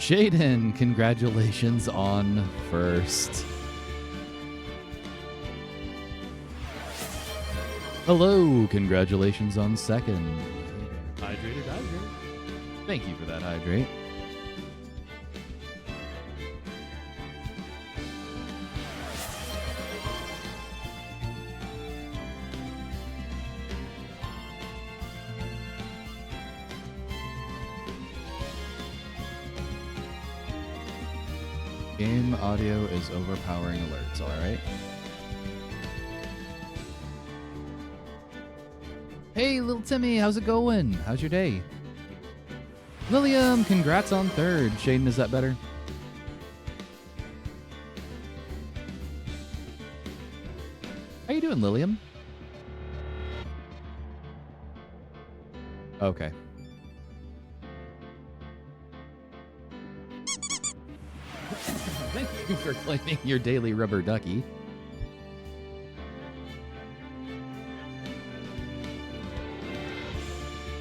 Jaden, congratulations on first. Hello, congratulations on second. Hydrated. Thank you for that, Hydrate. Game audio is overpowering alerts, alright? Hey, little Timmy, how's it going? How's your day? Lilium, congrats on third. Shaden, is that better? How you doing, Lilium? Okay. Thank you for claiming your daily rubber ducky.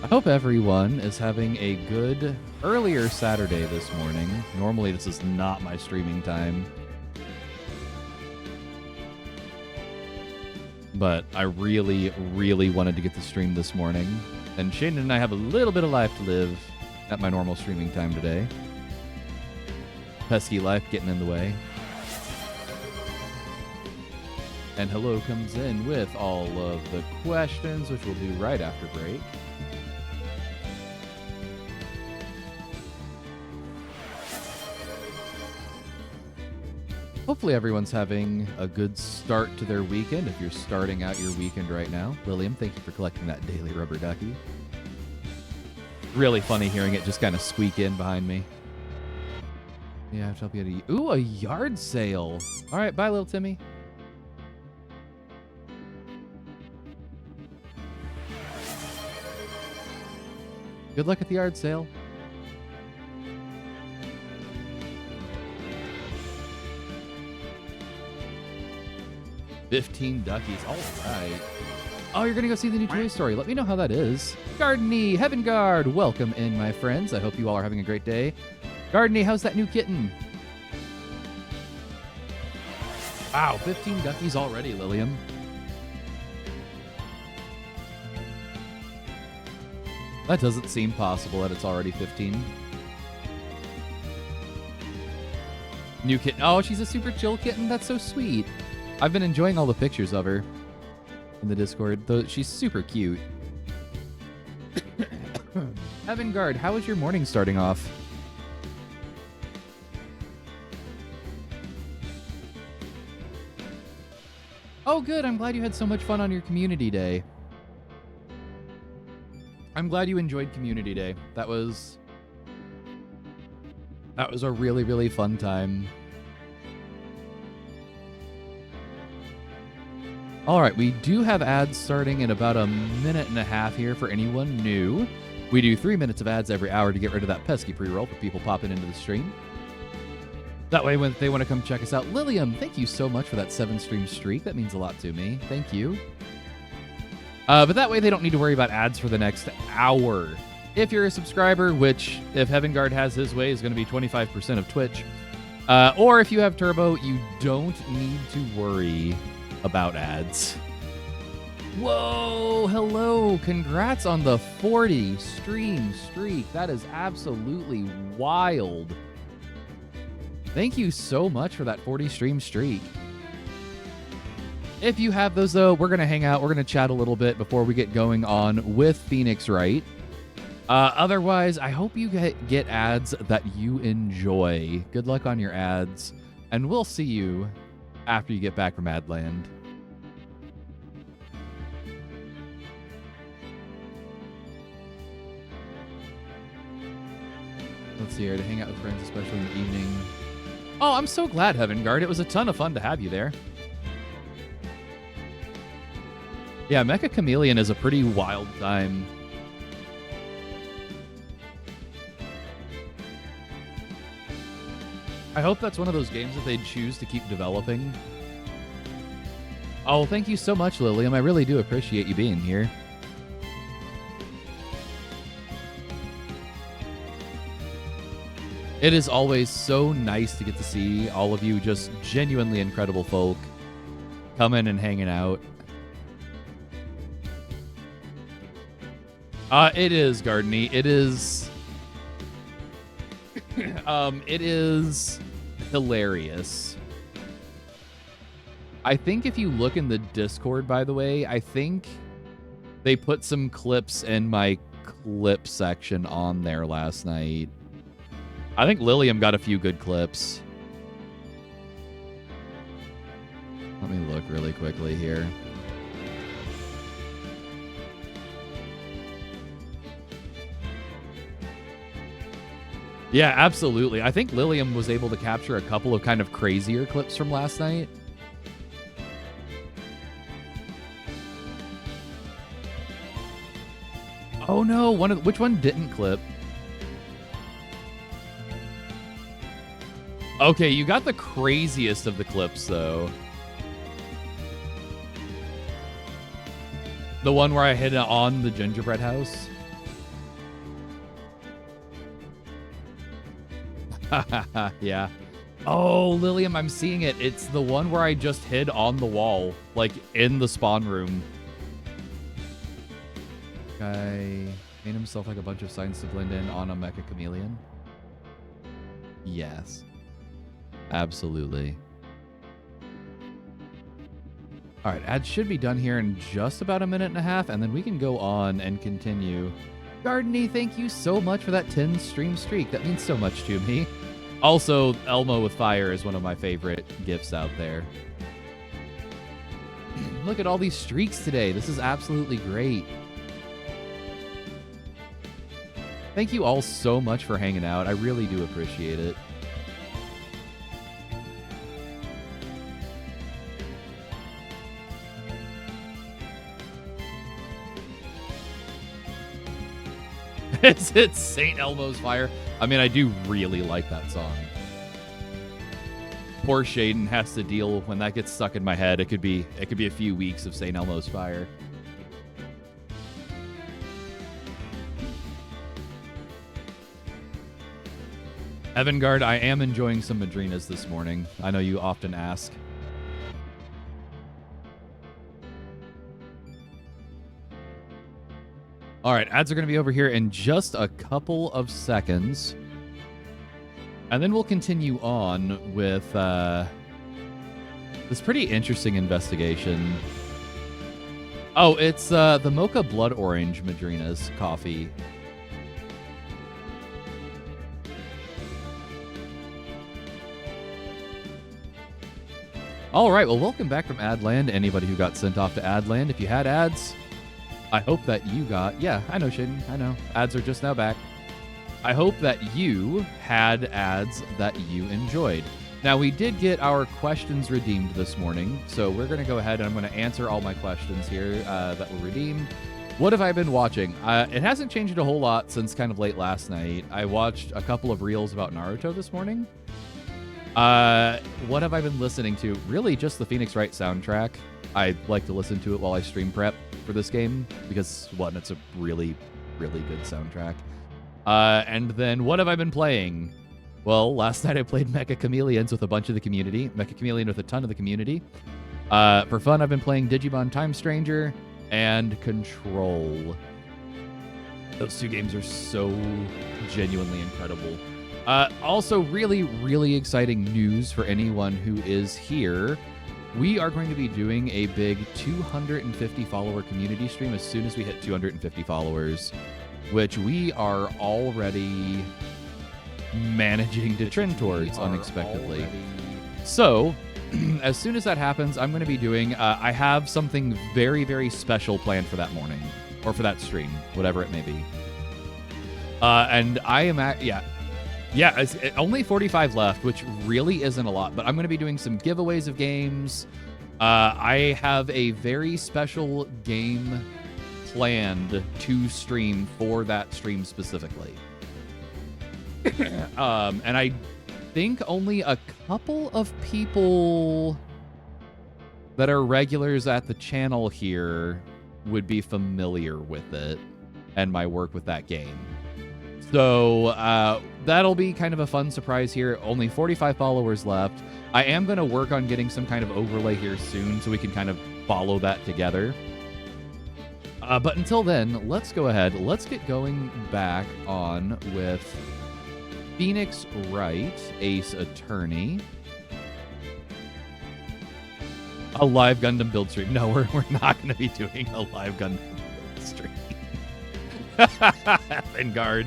I hope everyone is having a good earlier Saturday this morning. Normally this is not my streaming time, but I really, really wanted to get the stream this morning. And Shane and I have a little bit of life to live at my normal streaming time today. Pesky life getting in the way. And hello comes in with all of the questions, which we'll do right after break. Hopefully everyone's having a good start to their weekend if you're starting out your weekend right now. William, thank you for collecting that daily rubber ducky. Really funny hearing it just kind of squeak in behind me. Yeah, I have to help you out. Ooh, a yard sale. All right, bye, little Timmy. Good luck at the yard sale. $15 duckies. All right. Oh, you're going to go see the new Toy Story. Let me know how that is. Gardeny, Heaven Guard, welcome in, my friends. I hope you all are having a great day. Gardeny, how's that new kitten? Wow, 15 duckies already, Lilium. That doesn't seem possible that it's already 15. New kitten. Oh, she's a super chill kitten. That's so sweet. I've been enjoying all the pictures of her in the Discord. Though she's super cute. Heaven Guard, how is your morning starting off? Oh, good. I'm glad you had so much fun on your community day. I'm glad you enjoyed community day. That was a really, really fun time. All right, we do have ads starting in about a minute and a half here for anyone new. We do 3 minutes of ads every hour to get rid of that pesky pre-roll for people popping into the stream. That way, when they want to come check us out. Lilium, thank you so much for that 7-stream streak. That means a lot to me. Thank you. But that way, they don't need to worry about ads for the next hour. If you're a subscriber, which, if Heaven Guard has his way, is going to be 25% of Twitch, or if you have Turbo, you don't need to worry about ads. Whoa, hello. Congrats on the 40-stream streak. That is absolutely wild. Thank you so much for that 40-stream streak. If you have those, though, we're going to hang out. We're going to chat a little bit before we get going on with Phoenix Wright. Otherwise, I hope you get ads that you enjoy. Good luck on your ads, and we'll see you after you get back from Adland. Let's see here, to hang out with friends, especially in the evening. Oh, I'm so glad, Heaven Guard. It was a ton of fun to have you there. Yeah, Mecha Chameleon is a pretty wild time. I hope that's one of those games that they'd choose to keep developing. Oh, thank you so much, Lilium. I really do appreciate you being here. It is always so nice to get to see all of you just genuinely incredible folk coming and hanging out. It is, Gardeny. It is... it is hilarious. I think if you look in the Discord, by the way, I think they put some clips in my clip section on there last night. I think Lilium got a few good clips. Let me look really quickly here. Yeah, absolutely. I think Lilium was able to capture a couple of kind of crazier clips from last night. Oh no, which one didn't clip? Okay, you got the craziest of the clips though. The one where I hit it on the gingerbread house. Yeah. Oh, Lilium, I'm seeing it. It's the one where I just hid on the wall, like in the spawn room. Guy made himself like a bunch of signs to blend in on a mecha chameleon. Yes. Absolutely. All right, ads should be done here in just about a minute and a half, and then we can go on and continue. Gardeny, thank you so much for that 10 stream streak. That means so much to me. Also, Elmo with fire is one of my favorite gifts out there. Look at all these streaks today. This is absolutely great. Thank you all so much for hanging out. I really do appreciate it. It's St. Elmo's Fire. I mean, I do really like that song. Poor Shaden has to deal when that gets stuck in my head. It could be a few weeks of St. Elmo's Fire. Evangard, I am enjoying some Madrinas this morning. I know you often ask. All right, ads are going to be over here in just a couple of seconds. And then we'll continue on with this pretty interesting investigation. Oh, it's the Mocha Blood Orange Madrina's coffee. All right, well, welcome back from Adland. Anybody who got sent off to Adland, if you had ads, I hope that you got... Yeah, I know, Shaden. I know. Ads are just now back. I hope that you had ads that you enjoyed. Now, we did get our questions redeemed this morning, so we're going to go ahead and I'm going to answer all my questions here that were redeemed. What have I been watching? It hasn't changed a whole lot since kind of late last night. I watched a couple of reels about Naruto this morning. What have I been listening to? Really just the Phoenix Wright soundtrack. I like to listen to it while I stream prep for this game because, one, it's a really, really good soundtrack. And then what have I been playing? Well, last night I played Mecha Chameleons with a bunch of the community. Mecha Chameleon with a ton of the community. For fun, I've been playing Digimon Time Stranger and Control. Those two games are so genuinely incredible. Also, really, really exciting news for anyone who is here. We are going to be doing a big 250 follower community stream as soon as we hit 250 followers, which we are already managing to trend towards unexpectedly. So, as soon as that happens, I'm going to be doing, I have something very, very special planned for that morning, or for that stream, whatever it may be. And I am at, yeah, it's only 45 left, which really isn't a lot, but I'm going to be doing some giveaways of games. I have a very special game planned to stream for that stream specifically. And I think only a couple of people that are regulars at the channel here would be familiar with it and my work with that game. So that'll be kind of a fun surprise here. Only 45 followers left. I am going to work on getting some kind of overlay here soon so we can kind of follow that together. But until then, let's go ahead. Let's get going back on with Phoenix Wright, Ace Attorney. A live Gundam build stream. No, we're not going to be doing a live Gundam build stream. Vanguard.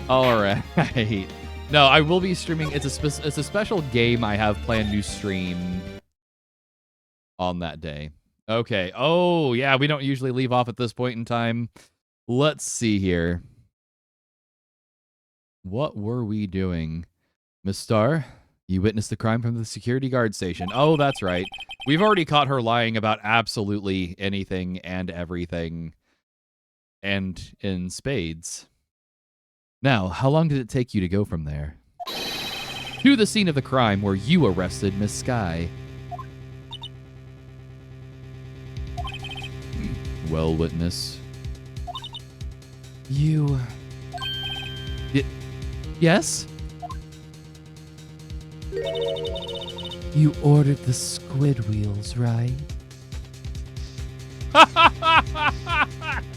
All right. No, I will be streaming. It's a special game I have planned to stream on that day. Okay. Oh, yeah, we don't usually leave off at this point in time. Let's see here. What were we doing? Miss Star, you witnessed the crime from the security guard station. Oh, that's right. We've already caught her lying about absolutely anything and everything. And in spades. Now, how long did it take you to go from there to the scene of the crime where you arrested Miss Sky? Well, witness. You... Yes? You ordered the squid wheels, right?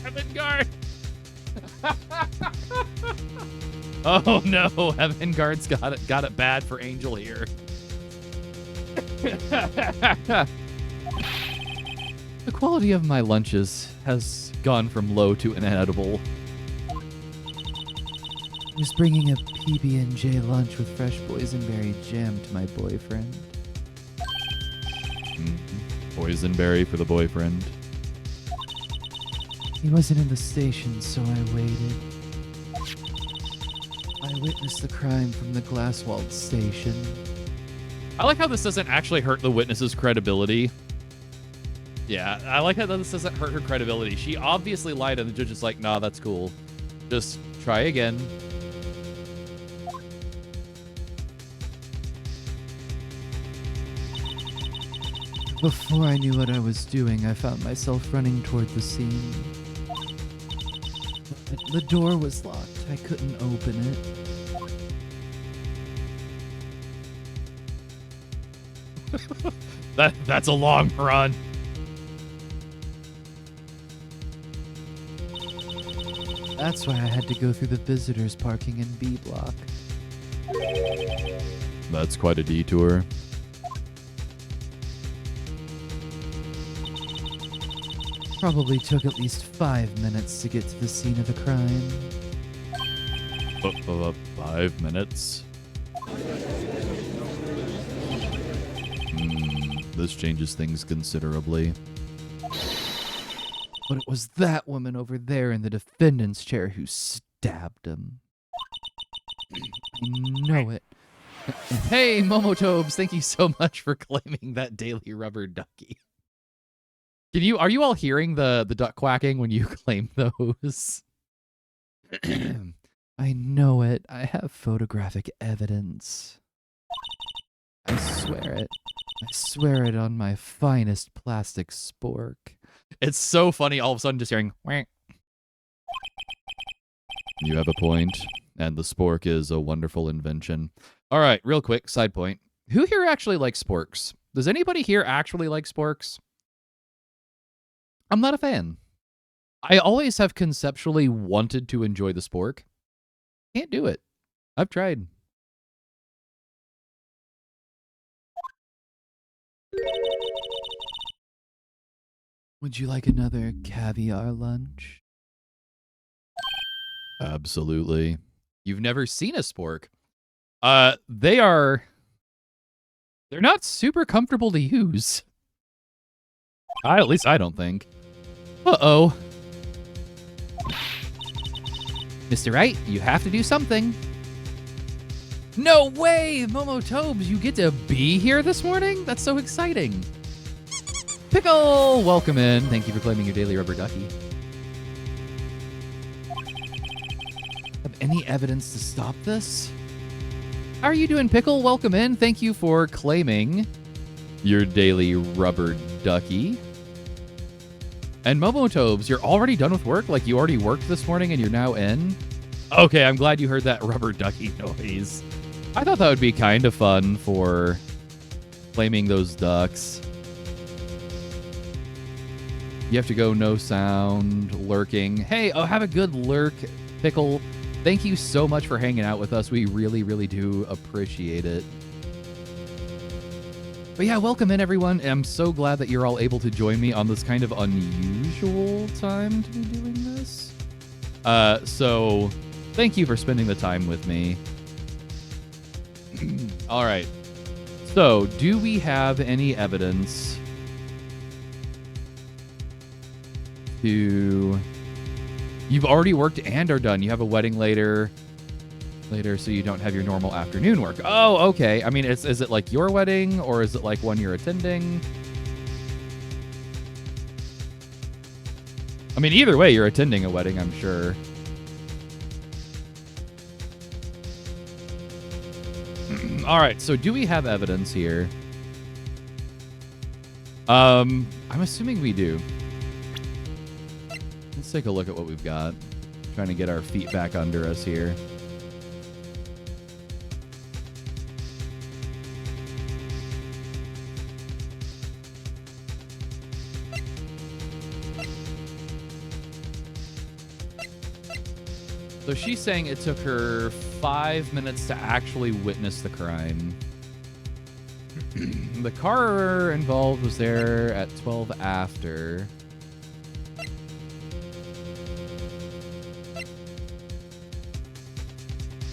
Heaven-Guard! Oh no, Heaven-Guard's got it bad for Angel here. The quality of my lunches has gone from low to inedible. I was bringing a PB&J lunch with fresh boysenberry jam to my boyfriend. Boysenberry for the boyfriend. He wasn't in the station, so I waited. I witnessed the crime from the glass-walled station. I like how this doesn't actually hurt the witness's credibility. Yeah, I like how this doesn't hurt her credibility. She obviously lied, and the judge is like, nah, that's cool. Just try again. Before I knew what I was doing, I found myself running toward the scene. The door was locked. I couldn't open it. That's a long run. That's why I had to go through the visitors parking in B block. That's quite a detour. Probably took at least 5 minutes to get to the scene of the crime. 5 minutes? This changes things considerably. But it was that woman over there in the defendant's chair who stabbed him. I know it. Hey, Momotobes, thank you so much for claiming that daily rubber ducky. Are you all hearing the duck quacking when you claim those? I know it. I have photographic evidence. I swear it. I swear it on my finest plastic spork. It's so funny all of a sudden just hearing whack. You have a point, and the spork is a wonderful invention. All right, real quick, side point. Who here actually likes sporks? Does anybody here actually like sporks? I'm not a fan. I always have conceptually wanted to enjoy the spork. Can't do it. I've tried. Would you like another caviar lunch? Absolutely. You've never seen a spork. They're not super comfortable to use. At least I don't think. Uh-oh. Mr. Wright, you have to do something. No way! Momotobes, you get to be here this morning? That's so exciting. Pickle, welcome in. Thank you for claiming your daily rubber ducky. Have any evidence to stop this? How are you doing, Pickle? Welcome in. Thank you for claiming your daily rubber ducky. And Momotobes, you're already done with work? Like you already worked this morning and you're now in? Okay, I'm glad you heard that rubber ducky noise. I thought that would be kind of fun for claiming those ducks. You have to go no sound, lurking. Hey, oh, have a good lurk, Pickle. Thank you so much for hanging out with us. We really, really do appreciate it. But yeah, welcome in, everyone. I'm so glad that you're all able to join me on this kind of unusual time to be doing this. So thank you for spending the time with me. All right. So, do we have any evidence to... You've already worked and are done. You have a wedding later, so you don't have your normal afternoon work. Oh, okay. I mean, is it like your wedding, or is it like one you're attending? I mean, either way, you're attending a wedding, I'm sure. All right, so do we have evidence here? I'm assuming we do. Let's take a look at what we've got. Trying to get our feet back under us here. So she's saying it took her 5 minutes to actually witness the crime. The car involved was there at 12 after.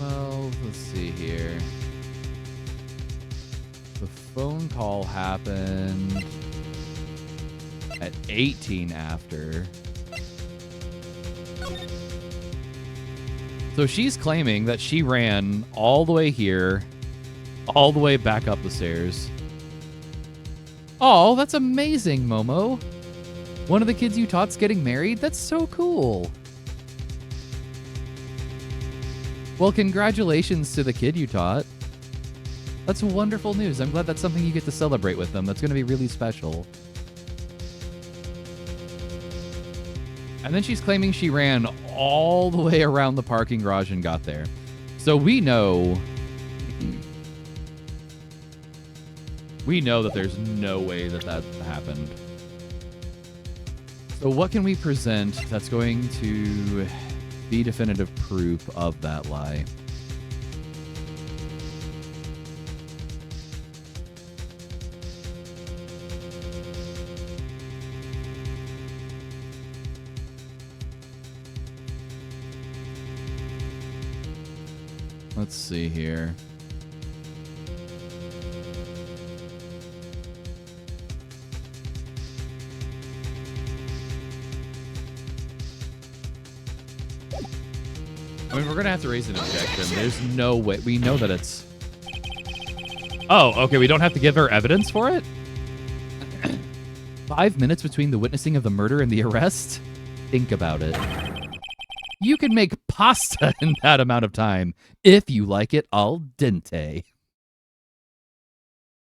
Well, let's see here. The phone call happened at 18 after. So she's claiming that she ran all the way here, all the way back up the stairs. Oh, that's amazing, Momo. One of the kids you taught's getting married? That's so cool. Well, congratulations to the kid you taught. That's wonderful news. I'm glad that's something you get to celebrate with them. That's going to be really special. And then she's claiming she ran all the way around the parking garage and got there. So we know that there's no way that happened. So what can we present that's going to be definitive proof of that lie? Let's see here. I mean, we're going to have to raise an objection. There's no way. We know that it's... Oh, okay. We don't have to give her evidence for it? 5 minutes between the witnessing of the murder and the arrest? Think about it. You can make pasta in that amount of time if you like it al dente.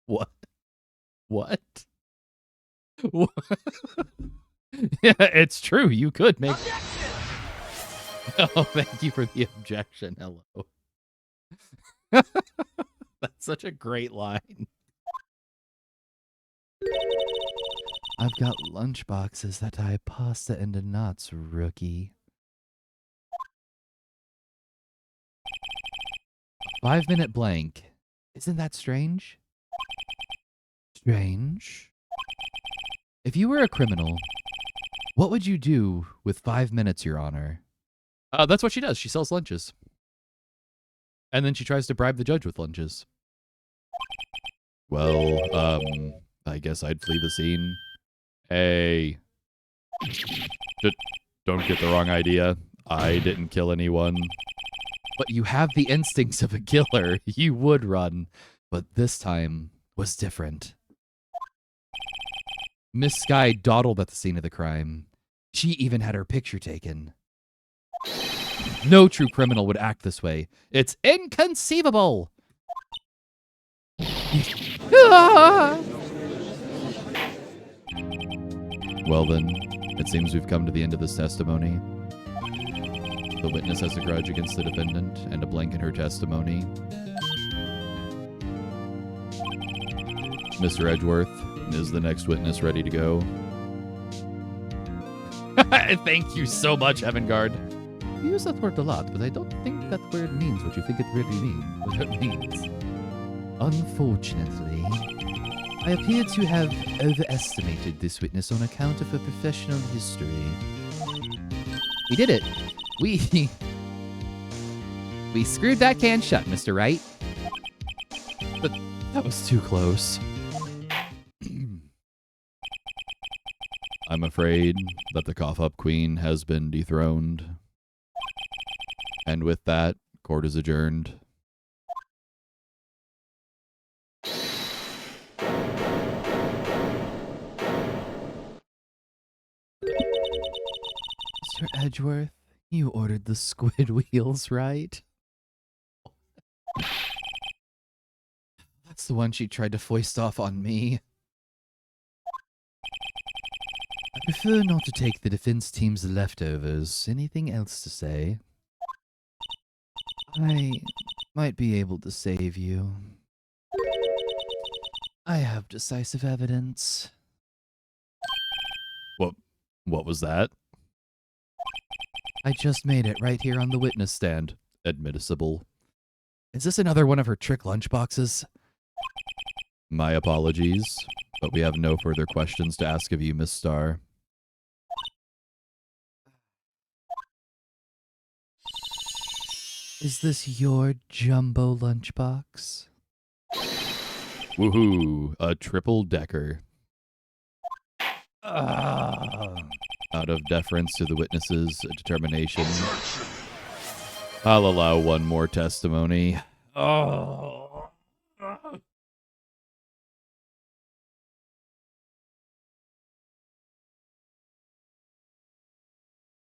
What? What? Yeah, it's true. You could make... Objection! Oh, thank you for the objection. Hello. That's such a great line. I've got lunch boxes that tie pasta into knots, rookie. 5-minute blank. Isn't that strange? Strange. If you were a criminal, what would you do with 5 minutes, Your Honor? That's what she does. She sells lunches. And then she tries to bribe the judge with lunches. Well, I guess I'd flee the scene. Hey. Don't get the wrong idea. I didn't kill anyone. But you have the instincts of a killer. You would run. But this time was different. Miss Sky dawdled at the scene of the crime. She even had her picture taken. No true criminal would act this way. It's inconceivable! Well then, It seems we've come to the end of this testimony. The witness has a grudge against the defendant and a blank in her testimony. Mr. Edgeworth, is the next witness ready to go? Thank you so much, Evangard. You use that word a lot, but I don't think that word means what you think it really means. Unfortunately, I appear to have overestimated this witness on account of her professional history. We did it. We screwed that can shut, Mr. Wright. But that was too close. I'm afraid that the cough-up queen has been dethroned. And with that, court is adjourned. Mr. Edgeworth, you ordered the squid wheels, right? That's the one she tried to foist off on me. I prefer not to take the defense team's leftovers. Anything else to say? I might be able to save you. I have decisive evidence. What was that? I just made it right here on the witness stand. Admissible. Is this another one of her trick lunchboxes? My apologies, but we have no further questions to ask of you, Miss Starr. Is this your jumbo lunchbox? Woohoo! A triple-decker. Out of deference to the witness's determination, I'll allow one more testimony. Oh.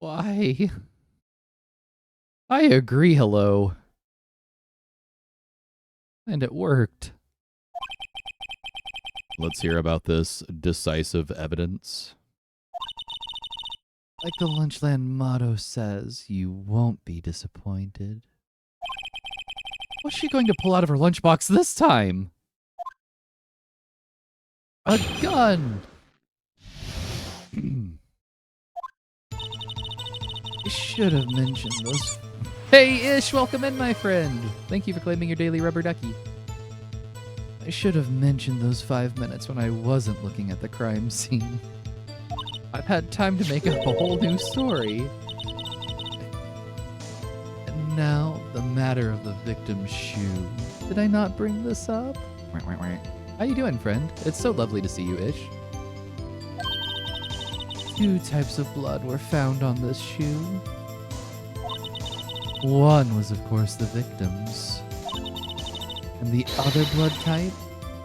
Why? I agree, hello. And it worked. Let's hear about this decisive evidence. Like the Lunchland motto says, you won't be disappointed. What's she going to pull out of her lunchbox this time? A gun! I should have mentioned those. Hey, Ish, welcome in, my friend. Thank you for claiming your daily rubber ducky. I should have mentioned those 5 minutes when I wasn't looking at the crime scene. I've had time to make up a whole new story. And now, the matter of the victim's shoe. Did I not bring this up? How you doing, friend? It's so lovely to see you, Ish. 2 types of blood were found on this shoe. One was, of course, the victim's. And the other blood type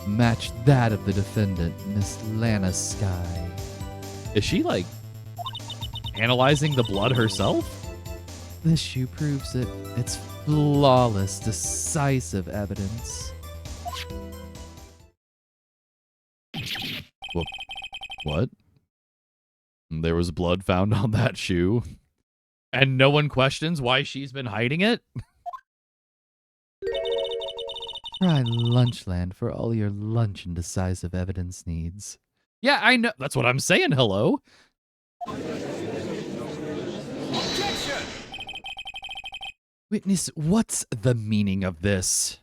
matched that of the defendant, Miss Lana Sky. Is she, like, analyzing the blood herself? This shoe proves it. It's flawless, decisive evidence. What? There was blood found on that shoe, and no one questions why she's been hiding it? Try Lunchland for all your lunch and decisive evidence needs. Yeah, I know. That's what I'm saying, hello. Objection! Witness, what's the meaning of this?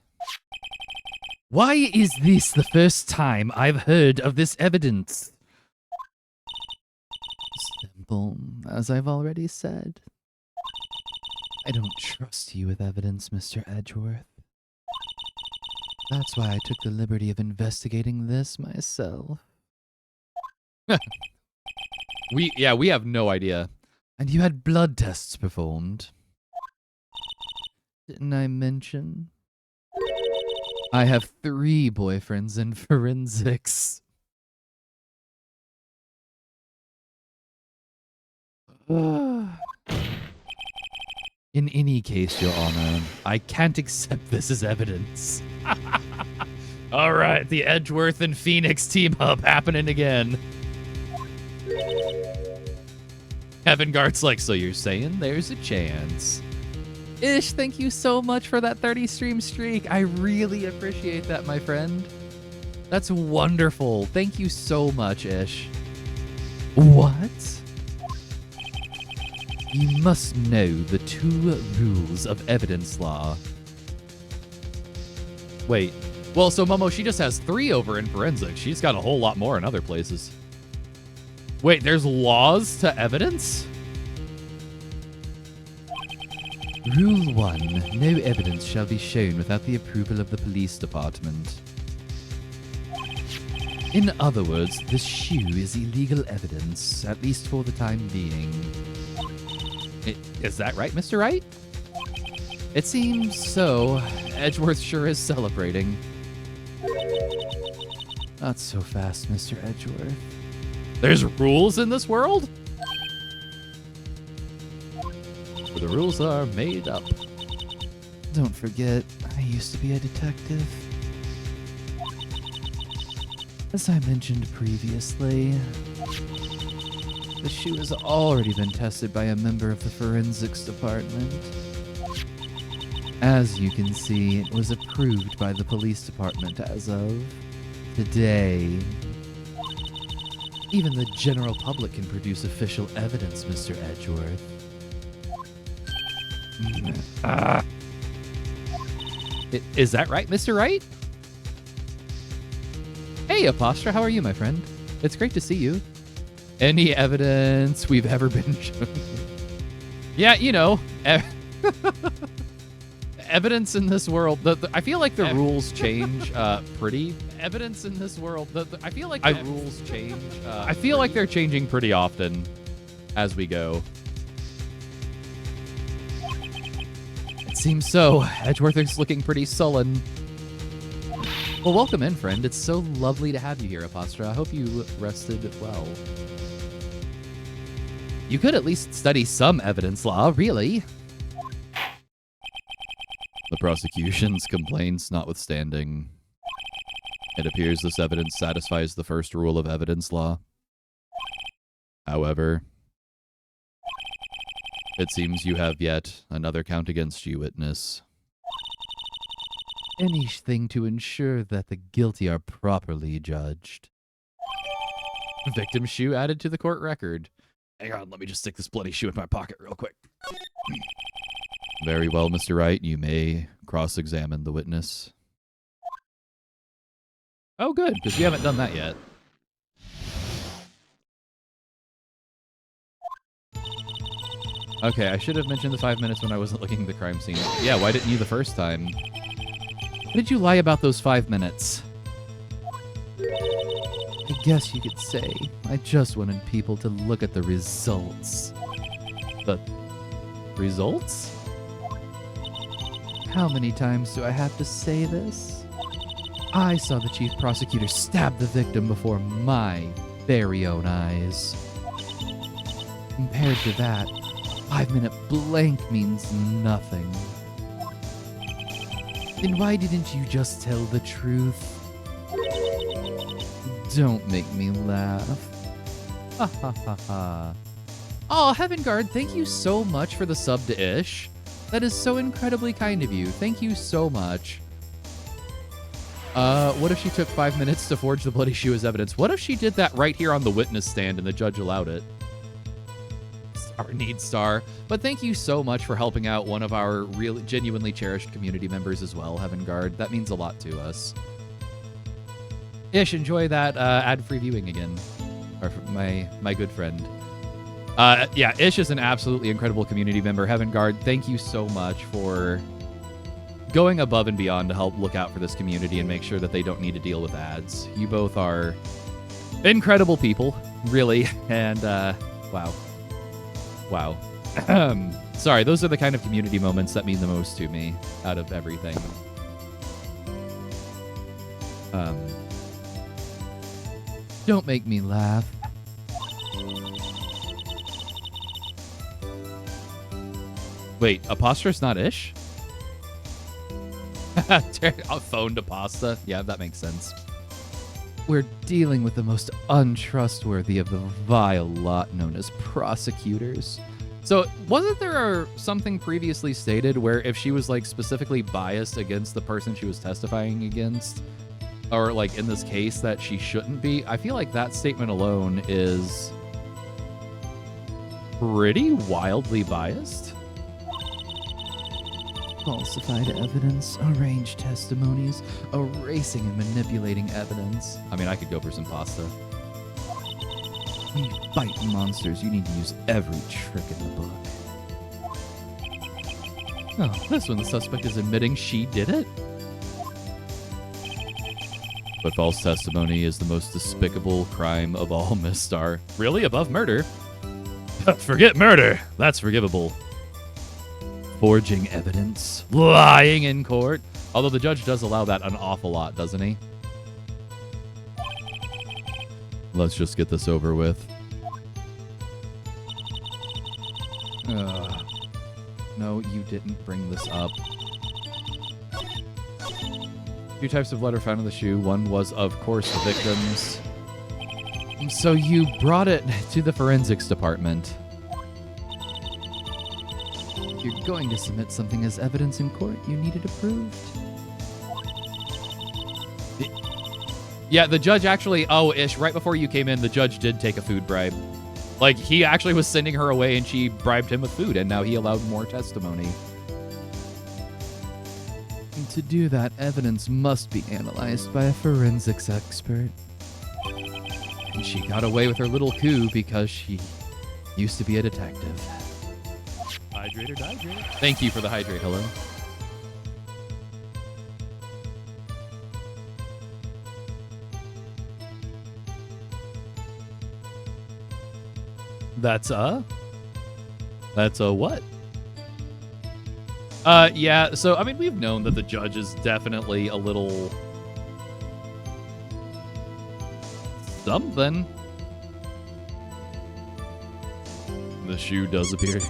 Why is this the first time I've heard of this evidence? Simple, as I've already said. I don't trust you with evidence, Mr. Edgeworth. That's why I took the liberty of investigating this myself. We have no idea. And you had blood tests performed. Didn't I mention? I have 3 boyfriends in forensics. In any case, Your Honor, I can't accept this as evidence. All right, the Edgeworth and Phoenix team up happening again. Heaven Guard's like, so you're saying there's a chance. Ish, thank you so much for that 30 stream streak. I really appreciate that, my friend. That's wonderful. Thank you so much, Ish. What? You must know the 2 rules of evidence law. Wait. Well, so Momo, she just has 3 over in forensics. She's got a whole lot more in other places. Wait, there's laws to evidence? Rule 1. No evidence shall be shown without the approval of the police department. In other words, this shoe is illegal evidence, at least for the time being. Is that right, Mr. Wright? It seems so. Edgeworth sure is celebrating. Not so fast, Mr. Edgeworth. There's rules in this world? The rules are made up. Don't forget, I used to be a detective. As I mentioned previously, the shoe has already been tested by a member of the forensics department. As you can see, it was approved by the police department as of today. Even the general public can produce official evidence, Mr. Edgeworth. Is that right, Mr. Wright? Hey, Apostra, how are you, my friend? It's great to see you. Any evidence we've ever been shown? Yeah, you know, evidence in this world. I feel like the rules change pretty. Evidence in this world. I feel like the rules change. I feel like they're changing pretty often as we go. It seems so. Edgeworth is looking pretty sullen. Well, welcome in, friend. It's so lovely to have you here, Apostra. I hope you rested well. You could at least study some evidence law, really. The prosecution's complaints notwithstanding, it appears this evidence satisfies the first rule of evidence law. However, it seems you have yet another count against you, witness. Anything to ensure that the guilty are properly judged. Victim shoe added to the court record. Hang on, let me just stick this bloody shoe in my pocket real quick. Very well, Mr. Wright. You may cross-examine the witness. Oh, good, because we haven't done that yet. Okay, I should have mentioned the 5 minutes when I wasn't looking at the crime scene. Yeah, why didn't you the first time? Why did you lie about those 5 minutes? I guess you could say I just wanted people to look at the results. The results? How many times do I have to say this? I saw the chief prosecutor stab the victim before my very own eyes. Compared to that, 5-minute blank means nothing. Then why didn't you just tell the truth? Don't make me laugh. Ha ha ha ha. Oh, Heaven Guard, thank you so much for the sub to Ish. That is so incredibly kind of you. Thank you so much. What if she took 5 minutes to forge the bloody shoe as evidence? What if she did that right here on the witness stand and the judge allowed it? Our need star. But thank you so much for helping out one of our really genuinely cherished community members as well, Heaven Guard. That means a lot to us. Ish, enjoy that ad-free viewing again. Or my good friend. Yeah, Ish is an absolutely incredible community member. Heaven Guard, thank you so much for going above and beyond to help look out for this community and make sure that they don't need to deal with ads. You both are incredible people, really. And, wow. Wow. Sorry, those are the kind of community moments that mean the most to me out of everything. Don't make me laugh. Wait, Apostra's not Ish? Phone to pasta. Yeah, that makes sense. We're dealing with the most untrustworthy of the vile lot known as prosecutors. So, wasn't there something previously stated where if she was, like, specifically biased against the person she was testifying against, or, like, in this case, that she shouldn't be? I feel like that statement alone is pretty wildly biased. Falsified evidence, arranged testimonies, erasing and manipulating evidence. I mean, I could go for some pasta. When you fight monsters, you need to use every trick in the book. Oh, this one the suspect is admitting she did it? But false testimony is the most despicable crime of all, Miss Star. Really? Above murder? Forget murder. That's forgivable. Forging evidence. Lying in court. Although the judge does allow that an awful lot, doesn't he? Let's just get this over with. No, you didn't bring this up. 2 types of blood are found in the shoe. One was, of course, the victim's. So you brought it to the forensics department. You're going to submit something as evidence in court. You need it approved. Yeah, the judge actually, right before you came in, the judge did take a food bribe. Like, he actually was sending her away and she bribed him with food, and now he allowed more testimony. And to do that, evidence must be analyzed by a forensics expert. And she got away with her little coup because she used to be a detective. Hydrate or dihydrate? Thank you for the hydrate, hello. That's a what? Yeah, so, I mean, we've known that the judge is definitely a little something. The shoe does appear.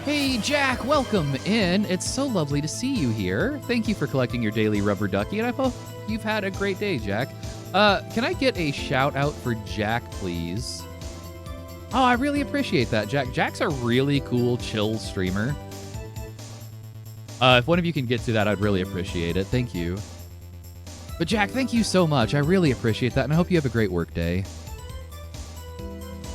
Hey, Jack, welcome in. It's so lovely to see you here. Thank you for collecting your daily rubber ducky, and I hope you've had a great day, Jack. Can I get a shout out for Jack, please? Oh, I really appreciate that, Jack. Jack's a really cool, chill streamer. If one of you can get to that, I'd really appreciate it. Thank you. But Jack, thank you so much. I really appreciate that, and I hope you have a great work day.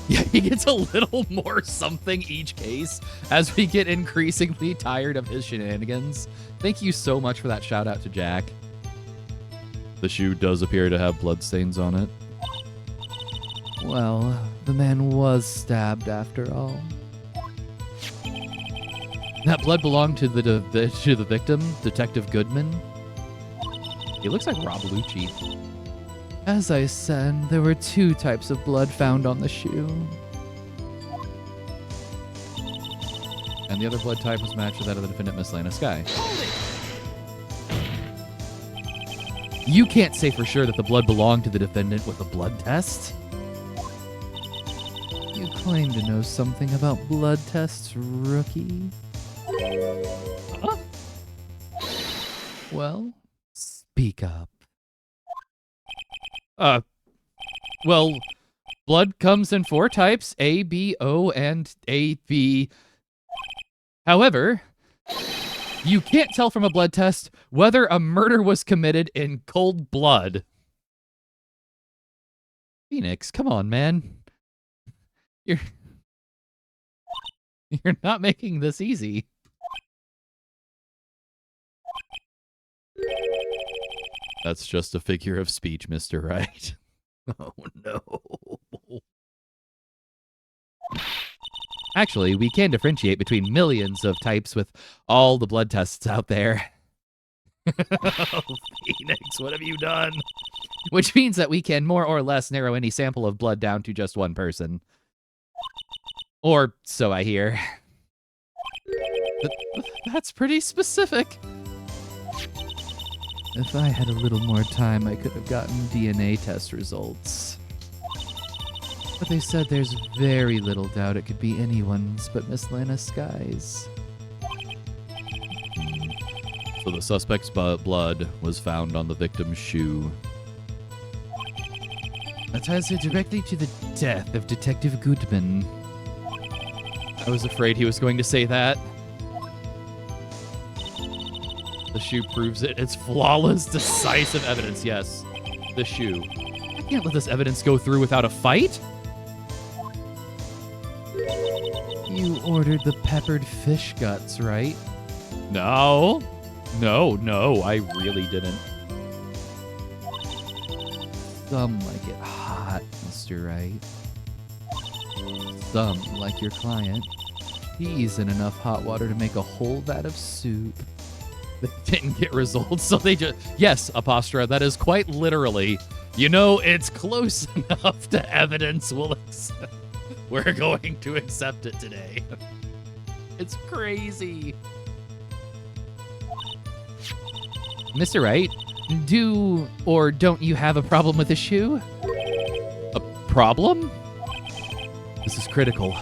Yeah, he gets a little more something each case as we get increasingly tired of his shenanigans. Thank you so much for that shout out to Jack. The shoe does appear to have bloodstains on it. Well, the man was stabbed after all. That blood belonged to the victim, Detective Goodman. He looks like Rob Lucci. As I said, there were 2 types of blood found on the shoe. And the other blood type was matched with that of the defendant, Miss Lana Sky. You can't say for sure that the blood belonged to the defendant with a blood test. You claim to know something about blood tests, rookie. Huh? Well, speak up. Well, blood comes in 4 types, A, B, O, and AB. However, you can't tell from a blood test whether a murder was committed in cold blood. Phoenix, come on, man. You're not making this easy. That's just a figure of speech, Mr. Wright. Oh, no. Actually, we can differentiate between millions of types with all the blood tests out there. Oh, Phoenix, what have you done? Which means that we can more or less narrow any sample of blood down to just one person. Or so I hear. That's pretty specific. If I had a little more time, I could have gotten DNA test results. But they said there's very little doubt it could be anyone's but Miss Lana Sky's. So the suspect's blood was found on the victim's shoe. That ties it directly to the death of Detective Goodman. I was afraid he was going to say that. The shoe proves it. It's flawless, decisive evidence. Yes, the shoe. I can't let this evidence go through without a fight. You ordered the peppered fish guts, right? No. No, I really didn't. Some like it hot, Mr. Wright. Some, like your client, he's in enough hot water to make a whole vat of soup. They didn't get results, so they just... Yes, Apostra, that is quite literally, you know, it's close enough to evidence we'll accept. We're going to accept it today. It's crazy. Mr. Wright, do or don't you have a problem with the shoe? A problem? This is critical.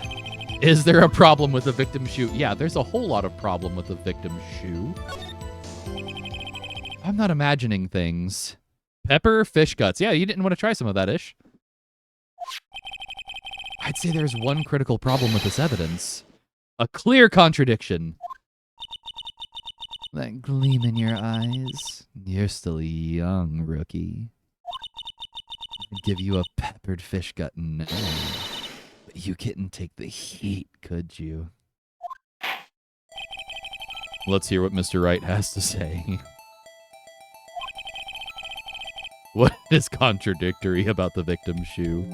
Is there a problem with the victim's shoe? Yeah, there's a whole lot of problem with the victim's shoe. I'm not imagining things. Pepper, fish guts. Yeah, you didn't want to try some of that, Ish. I'd say there's one critical problem with this evidence. A clear contradiction. That gleam in your eyes. You're still young, rookie. I'd give you a peppered fish gut now. But you couldn't take the heat, could you? Let's hear what Mr. Wright has to say. What is contradictory about the victim's shoe?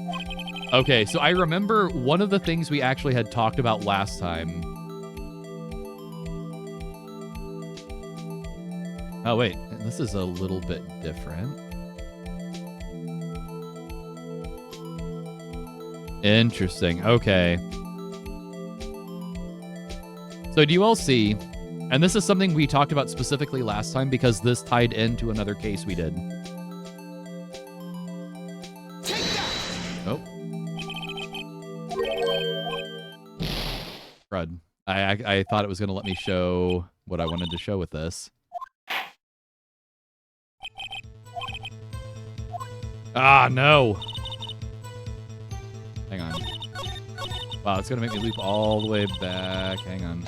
Okay, so I remember one of the things we actually had talked about last time. Oh, wait. This is a little bit different. Interesting. Okay. So do you all see... And this is something we talked about specifically last time because this tied into another case we did. Oh. Crud. I thought it was going to let me show what I wanted to show with this. Ah, no. Hang on. Wow, it's going to make me loop all the way back. Hang on.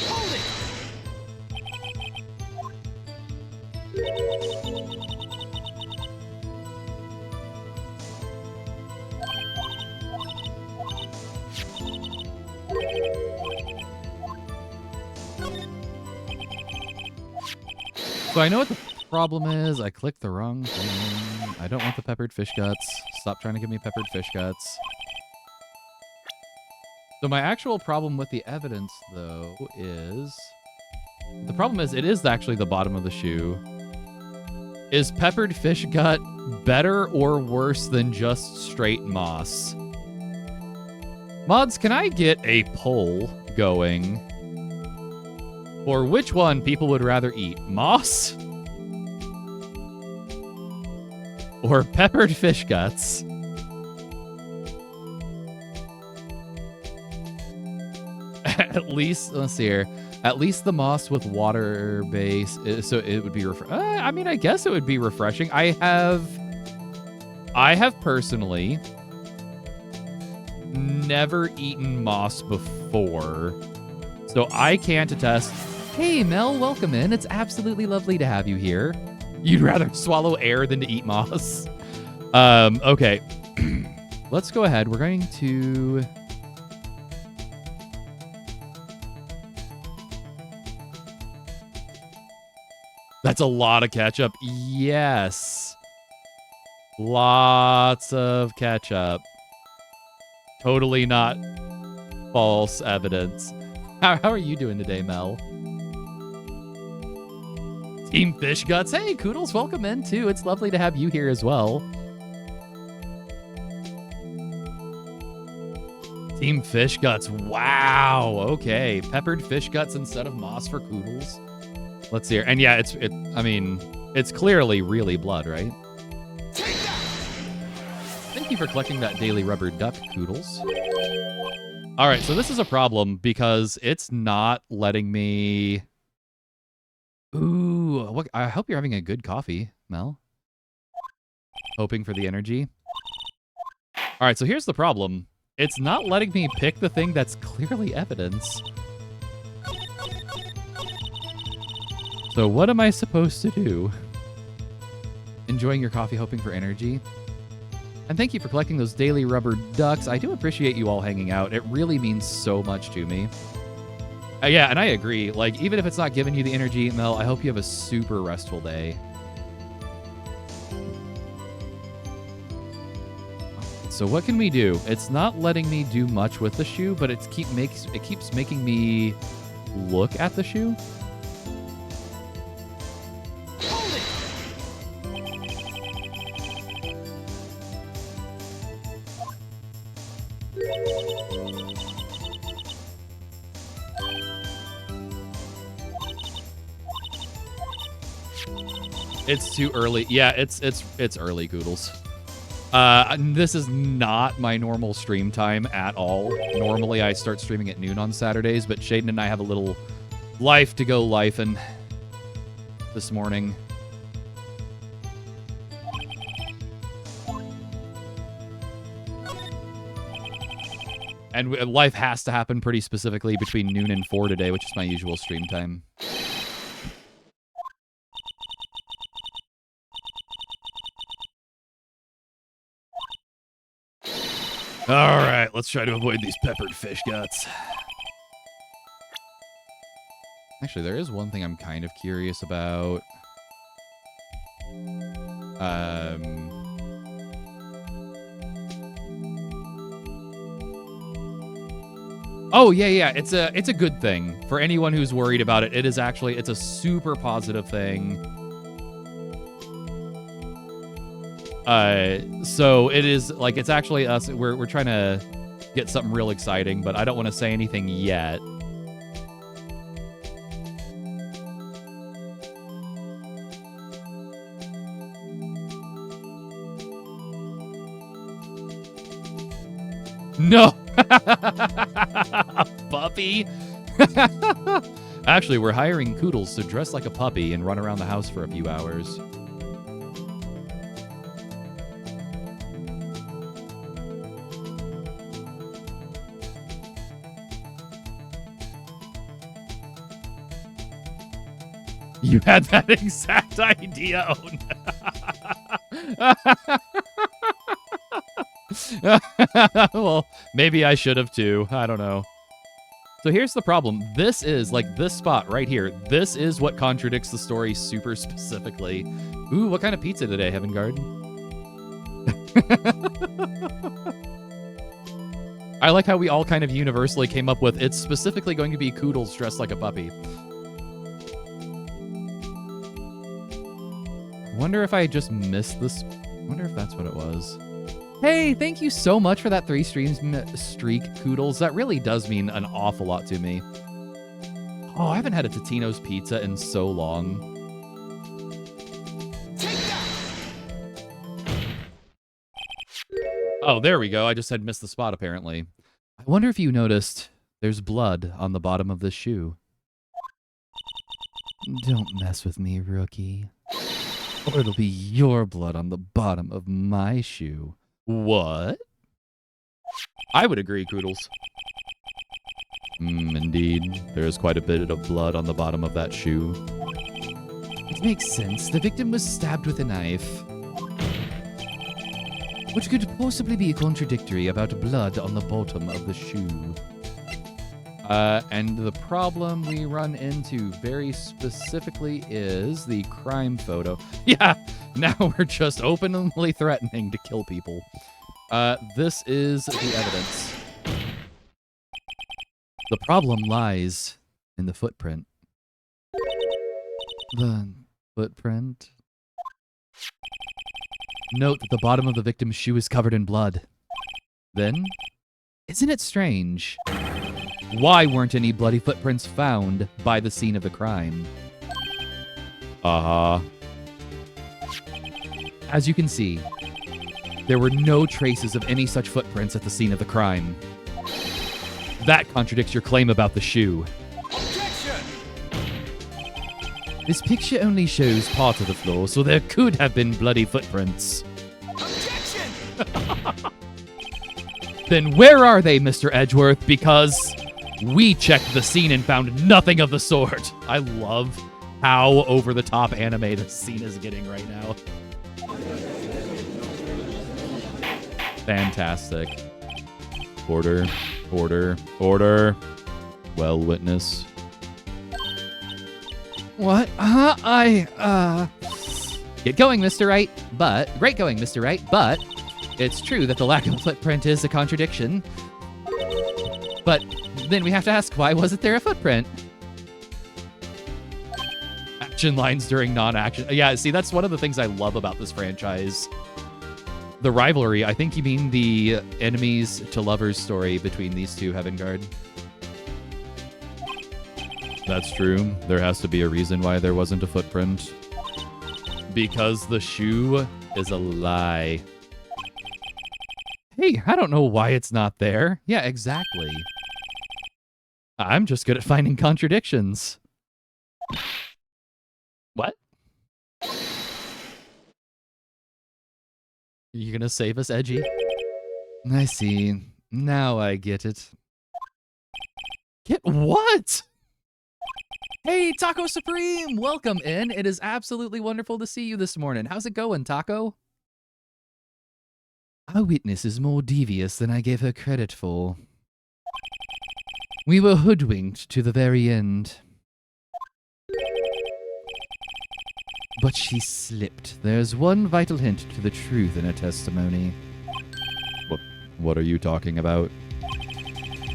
So I know what the problem is. I clicked the wrong thing. I don't want the peppered fish guts. Stop trying to give me peppered fish guts. So my actual problem with the evidence, though, is... The problem is, it is actually the bottom of the shoe. Is peppered fish gut better or worse than just straight moss? Mods, can I get a poll going for which one people would rather eat? Moss? Or peppered fish guts? At least, let's see here. At least the moss with water base, so it would be I mean, I guess it would be refreshing. I have personally never eaten moss before, so I can't attest. Hey, Mel, welcome in. It's absolutely lovely to have you here. You'd rather swallow air than to eat moss. Okay. Let's go ahead. We're going to... That's a lot of ketchup. Yes. Lots of ketchup. Totally not false evidence. How are you doing today, Mel? Team Fish Guts. Hey, Koodles, welcome in, too. It's lovely to have you here as well. Team Fish Guts. Wow. Okay. Peppered fish guts instead of moss for Koodles. Let's see here. And yeah, I mean, it's clearly really blood, right? Thank you for collecting that daily rubber duck, Koodles. All right, so this is a problem because it's not letting me... Ooh, what? I hope you're having a good coffee, Mel. Hoping for the energy. All right, so here's the problem. It's not letting me pick the thing that's clearly evidence. So what am I supposed to do? Enjoying your coffee, hoping for energy. And thank you for collecting those daily rubber ducks. I do appreciate you all hanging out. It really means so much to me. Yeah, and I agree. Like, even if it's not giving you the energy, Mel, I hope you have a super restful day. So what can we do? It's not letting me do much with the shoe, but it keeps making me look at the shoe. It's too early. Yeah, it's early, Goodles. This is not my normal stream time at all. Normally, I start streaming at noon on Saturdays, but Shaden and I have a little life to go lifing this morning. And life has to happen pretty specifically between noon and 4 today, which is my usual stream time. All right, let's try to avoid these peppered fish guts. Actually, there is one thing I'm kind of curious about. Oh, yeah. It's a good thing. For anyone who's worried about it, it's a super positive thing. So it is like, it's actually us. We're trying to get something real exciting, but I don't want to say anything yet. No. A puppy. Actually, we're hiring Koodles to dress like a puppy and run around the house for a few hours. You had that exact idea, Owen. Well, maybe I should have too. I don't know. So here's the problem. This is, like, this spot right here. This is what contradicts the story super specifically. Ooh, what kind of pizza today, Heaven Guard? I like how we all kind of universally came up with, it's specifically going to be Koodles dressed like a puppy. Wonder if I just missed this. Wonder if that's what it was. Hey, thank you so much for that 3 streams streak, Koodles. That really does mean an awful lot to me. Oh, I haven't had a Totino's pizza in so long. Oh, there we go. I just had missed the spot, apparently. I wonder if you noticed there's blood on the bottom of this shoe. Don't mess with me, rookie. Or it'll be your blood on the bottom of my shoe. What? I would agree, Koodles. Indeed. There is quite a bit of blood on the bottom of that shoe. It makes sense. The victim was stabbed with a knife. Which could possibly be contradictory about blood on the bottom of the shoe. And the problem we run into very specifically is the crime photo. Yeah, now we're just openly threatening to kill people. This is the evidence. The problem lies in the footprint. The footprint? Note that the bottom of the victim's shoe is covered in blood. Then, isn't it strange? Why weren't any bloody footprints found by the scene of the crime? As you can see, there were no traces of any such footprints at the scene of the crime. That contradicts your claim about the shoe. Objection! This picture only shows part of the floor, so there could have been bloody footprints. Objection! Then where are they, Mr. Edgeworth? Because we checked the scene and found nothing of the sort. I love how over-the-top anime this scene is getting right now. Fantastic. Order, order, order. Well, witness. What? Get going, Mr. Wright. Great going, Mr. Wright. But it's true that the lack of a footprint is a contradiction. But then we have to ask, why wasn't there a footprint? Action lines during non-action. Yeah, see, that's one of the things I love about this franchise. The rivalry, I think you mean the enemies to lovers story between these two, Heavengard. That's true. There has to be a reason why there wasn't a footprint. Because the shoe is a lie. Hey, I don't know why it's not there. Yeah, exactly. I'm just good at finding contradictions. What? You gonna save us, Edgy? I see. Now I get it. Get what? Hey, Taco Supreme! Welcome in. It is absolutely wonderful to see you this morning. How's it going, Taco? Our witness is more devious than I gave her credit for. We were hoodwinked to the very end. But she slipped. There's one vital hint to the truth in her testimony. What are you talking about?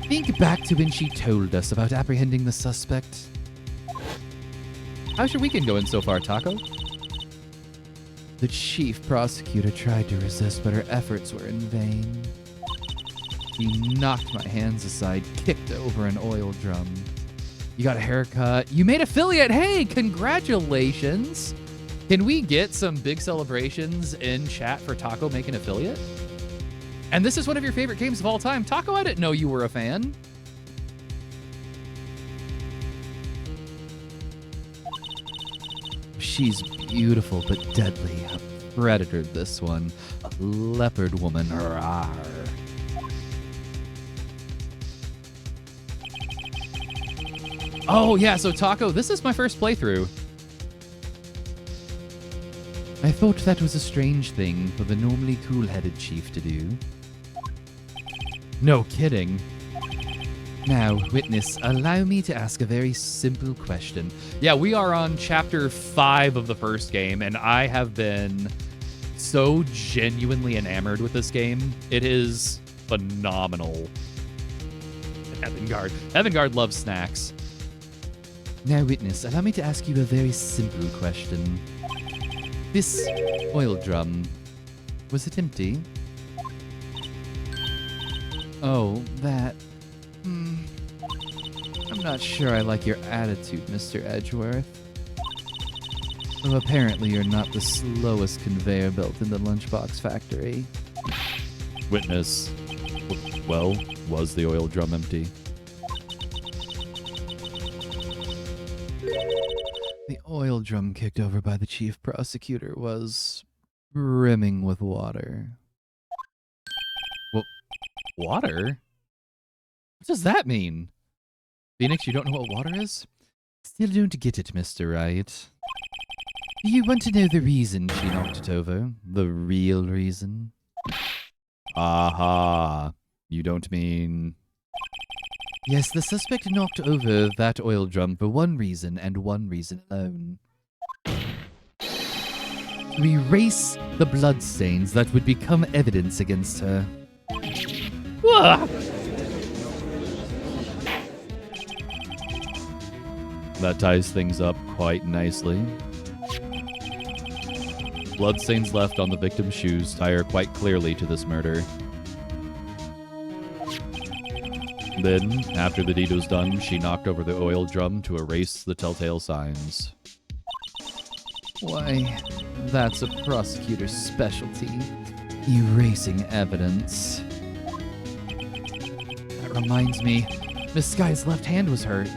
Think back to when she told us about apprehending the suspect. How's your weekend going so far, Taco? The chief prosecutor tried to resist, but her efforts were in vain. He knocked my hands aside, kicked over an oil drum. You got a haircut. You made affiliate. Hey, congratulations. Can we get some big celebrations in chat for Taco making affiliate? And this is one of your favorite games of all time. Taco, I didn't know you were a fan. She's beautiful but deadly. A predator, this one. A leopard woman. Rawr. Oh, yeah, so Taco, this is my first playthrough. I thought that was a strange thing for the normally cool-headed chief to do. No kidding. Now, witness, allow me to ask a very simple question. Yeah, we are on chapter 5 of the first game, and I have been so genuinely enamored with this game. It is phenomenal. Heavengard loves snacks. Now, witness, allow me to ask you a very simple question. This oil drum, was it empty? Oh, that... I'm not sure I like your attitude, Mr. Edgeworth. Though apparently you're not the slowest conveyor belt in the lunchbox factory. Witness. Well, was the oil drum empty? The oil drum kicked over by the chief prosecutor was brimming with water. Well, water? What does that mean? Phoenix, you don't know what water is? Still don't get it, Mr. Wright. Do you want to know the reason she knocked it over? The real reason? Aha. You don't mean... Yes, the suspect knocked over that oil drum for one reason and one reason alone. To erase the bloodstains that would become evidence against her. Ah! That ties things up quite nicely. Bloodstains left on the victim's shoes tie her quite clearly to this murder. Then, after the deed was done, she knocked over the oil drum to erase the telltale signs. Why, that's a prosecutor's specialty. Erasing evidence. That reminds me, Miss Sky's left hand was hurt.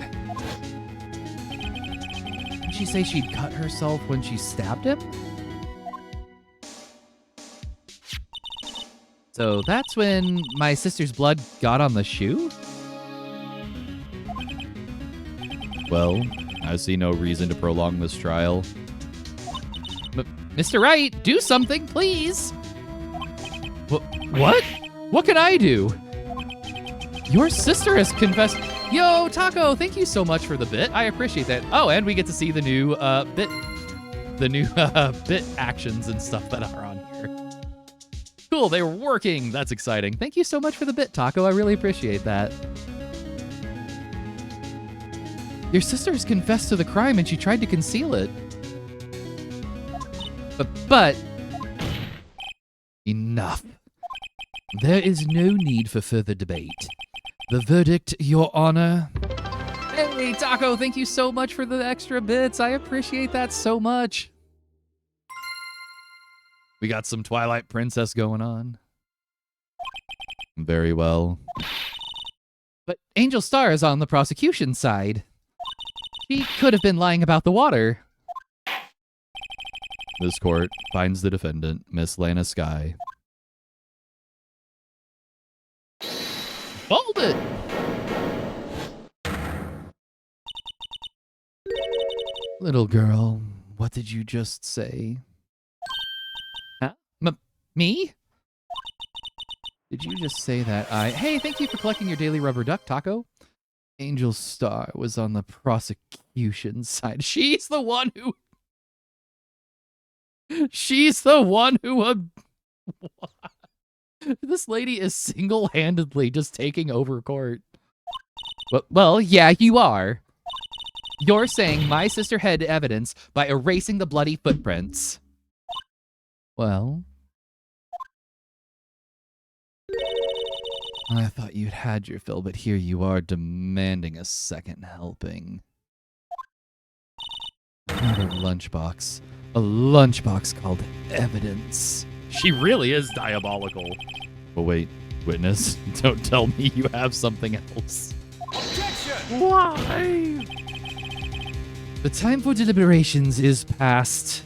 Did she say she'd cut herself when she stabbed him? So that's when my sister's blood got on the shoe? Well, I see no reason to prolong this trial. Mr. Wright, do something, please! What? What can I do? Your sister has confessed. Yo, Taco, thank you so much for the bit. I appreciate that. Oh, and we get to see the new bit actions and stuff that are on here. Cool, they were working. That's exciting. Thank you so much for the bit, Taco. I really appreciate that. Your sister has confessed to the crime and she tried to conceal it. But enough. There is no need for further debate. The verdict, Your Honor. Hey, Taco, thank you so much for the extra bits. I appreciate that so much. We got some Twilight Princess going on. Very well. But Angel Star is on the prosecution side. She could have been lying about the water. This court finds the defendant, Miss Lana Sky. Hold it! Little girl, what did you just say? Huh? Me? Did you just say that Hey, thank you for collecting your daily rubber duck, Taco. Angel Star was on the prosecution side. She's the one who... This lady is single-handedly just taking over court. Well, yeah, you are. You're saying my sister had evidence by erasing the bloody footprints. Well... I thought you'd had your fill, but here you are demanding a second helping. Another lunchbox. A lunchbox called evidence. She really is diabolical. But wait, witness, don't tell me you have something else. Objection! Why? The time for deliberations is past.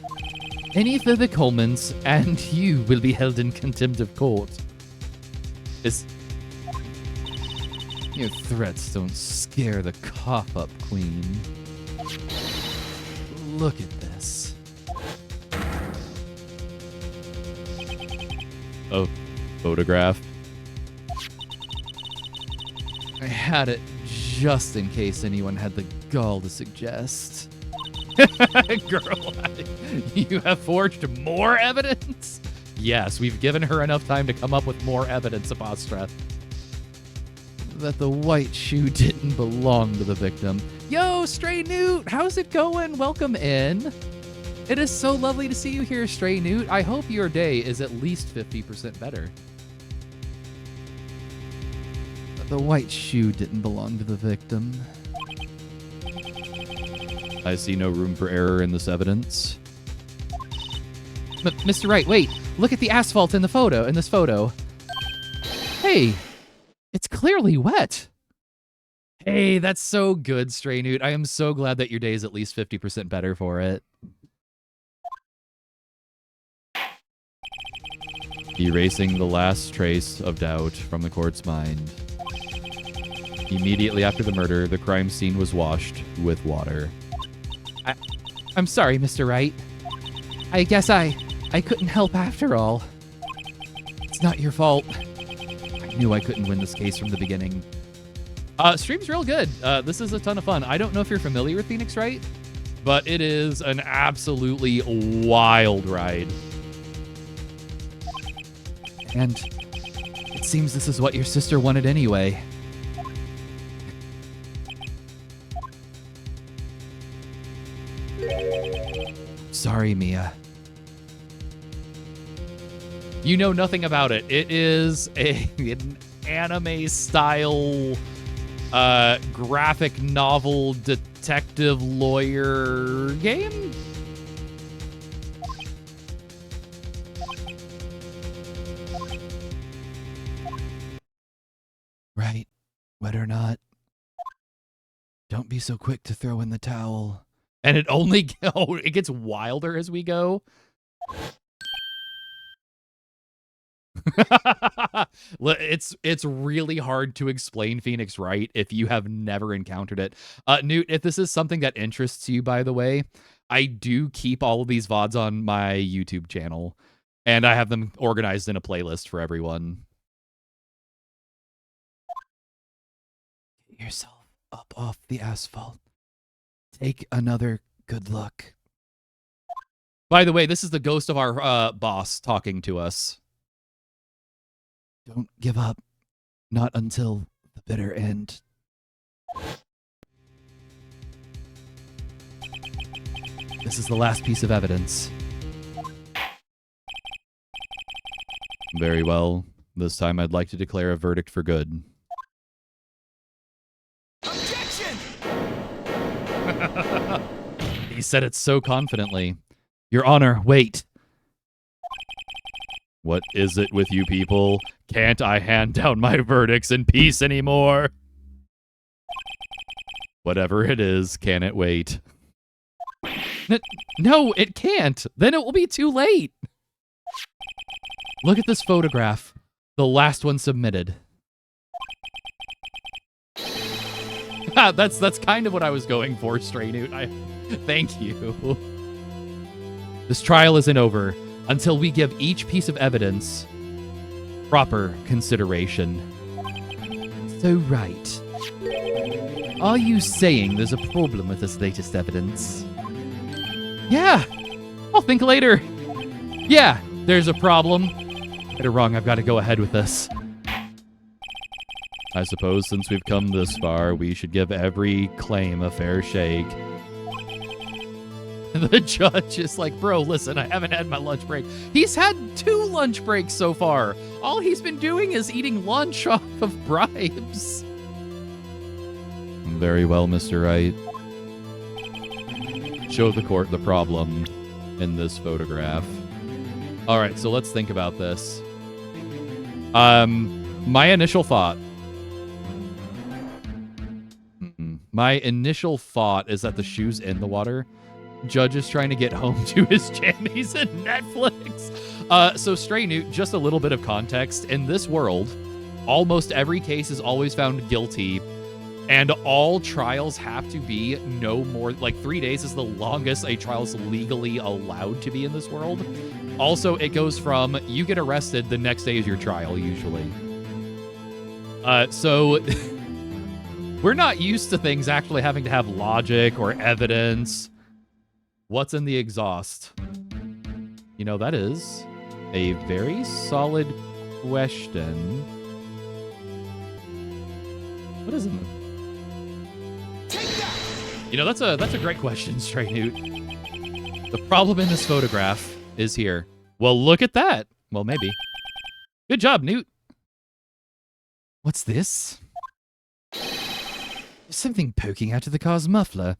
Any further comments, and you will be held in contempt of court. Your threats don't scare the cough-up queen. Look at this. A photograph. I had it just in case anyone had the gall to suggest. Girl, you have forged more evidence? Yes, we've given her enough time to come up with more evidence, Apostra. That the white shoe didn't belong to the victim. Yo, Stray Newt, how's it going? Welcome in. It is so lovely to see you here, Stray Newt. I hope your day is at least 50% better. That the white shoe didn't belong to the victim. I see no room for error in this evidence. Mr. Wright, wait. Look at the asphalt in this photo. Hey, it's clearly wet. Hey, that's so good, Stray Newt. I am so glad that your day is at least 50% better for it. Erasing the last trace of doubt from the court's mind. Immediately after the murder, the crime scene was washed with water. I'm sorry, Mr. Wright. I guess I couldn't help after all. It's not your fault. I knew I couldn't win this case from the beginning. Stream's real good. This is a ton of fun. I don't know if you're familiar with Phoenix Wright, but it is an absolutely wild ride. And it seems this is what your sister wanted anyway. Sorry, Mia. You know nothing about it. It is an anime-style graphic novel detective lawyer game? Right. Wet or not. Don't be so quick to throw in the towel. And it only it gets wilder as we go. It's really hard to explain Phoenix Wright if you have never encountered it. Newt, if this is something that interests you, by the way, I do keep all of these VODs on my YouTube channel, and I have them organized in a playlist for everyone. Get yourself up off the asphalt. Take another good look. By the way, this is the ghost of our boss talking to us. Don't give up. Not until the bitter end. This is the last piece of evidence. Very well. This time I'd like to declare a verdict for good. Objection! He said it so confidently. Your Honor, wait. What is it with you people? Can't I hand down my verdicts in peace anymore? Whatever it is, can it wait? No, it can't. Then it will be too late. Look at this photograph. The last one submitted. That's kind of what I was going for, Stray Newt. Thank you. This trial isn't over until we give each piece of evidence proper consideration. So right. Are you saying there's a problem with this latest evidence? Yeah. I'll think later. Yeah, there's a problem. Right or wrong, I've got to go ahead with this. I suppose since we've come this far, we should give every claim a fair shake. The judge is like, bro, listen, I haven't had my lunch break. He's had 2 lunch breaks so far. All he's been doing is eating lunch off of bribes. Very well, Mr. Wright. Show the court the problem in this photograph. All right, so let's think about this. My initial thought. My initial thought is that the shoe's in the water. Judge is trying to get home to his jammies and Netflix. So Stray Newt, just a little bit of context. In this world, almost every case is always found guilty, and all trials have to be no more, like 3 days is the longest a trial is legally allowed to be in this world. Also, it goes from you get arrested, the next day is your trial, usually. So we're not used to things actually having to have logic or evidence. What's in the exhaust? You know, that is a very solid question. What is it? You know, that's a great question, Stray Newt. The problem in this photograph is here. Well, look at that. Well, maybe. Good job, Newt. What's this? There's something poking out of the car's muffler.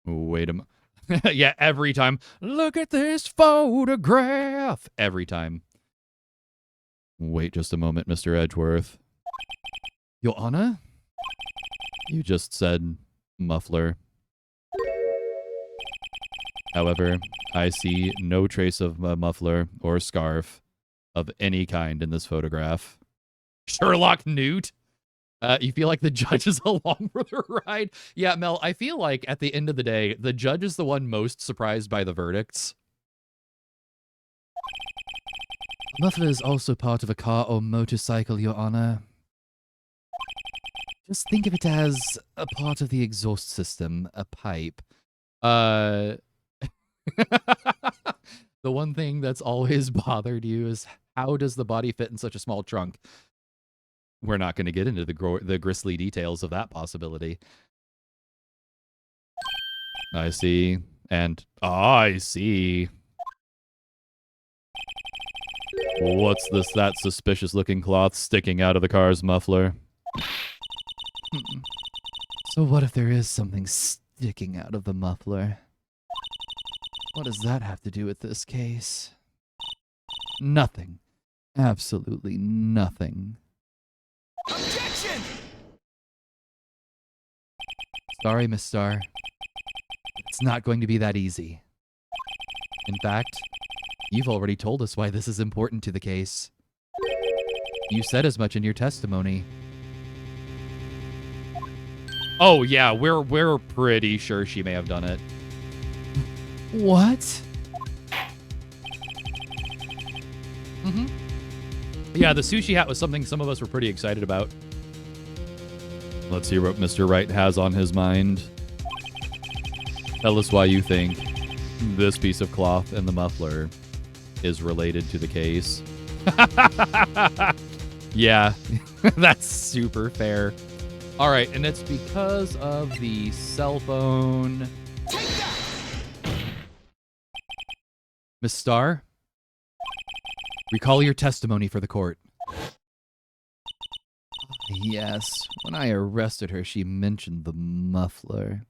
Wait a minute. Yeah, every time. Look at this photograph. Every time. Wait just a moment, Mr. Edgeworth. Your Honor? You just said muffler. However, I see no trace of a muffler or scarf of any kind in this photograph. Sherlock Newt? You feel like the judge is along for the ride? Yeah, Mel, I feel like at the end of the day, the judge is the one most surprised by the verdicts. The muffler is also part of a car or motorcycle, Your Honor. Just think of it as a part of the exhaust system, a pipe. The one thing that's always bothered you is how does the body fit in such a small trunk? We're not going to get into the grisly details of that possibility. I see. And I see. What's that suspicious looking cloth sticking out of the car's muffler? So what if there is something sticking out of the muffler? What does that have to do with this case? Nothing. Absolutely nothing. Objection! Sorry, Miss Starr. It's not going to be that easy. In fact, you've already told us why this is important to the case. You said as much in your testimony. Oh, yeah, we're pretty sure she may have done it. What? Mm-hmm. Yeah, the sushi hat was something some of us were pretty excited about. Let's hear what Mr. Wright has on his mind. Tell us why you think this piece of cloth and the muffler is related to the case. Yeah, that's super fair. All right, and it's because of the cell phone. Miss Starr, recall your testimony for the court. Yes, when I arrested her, she mentioned the muffler.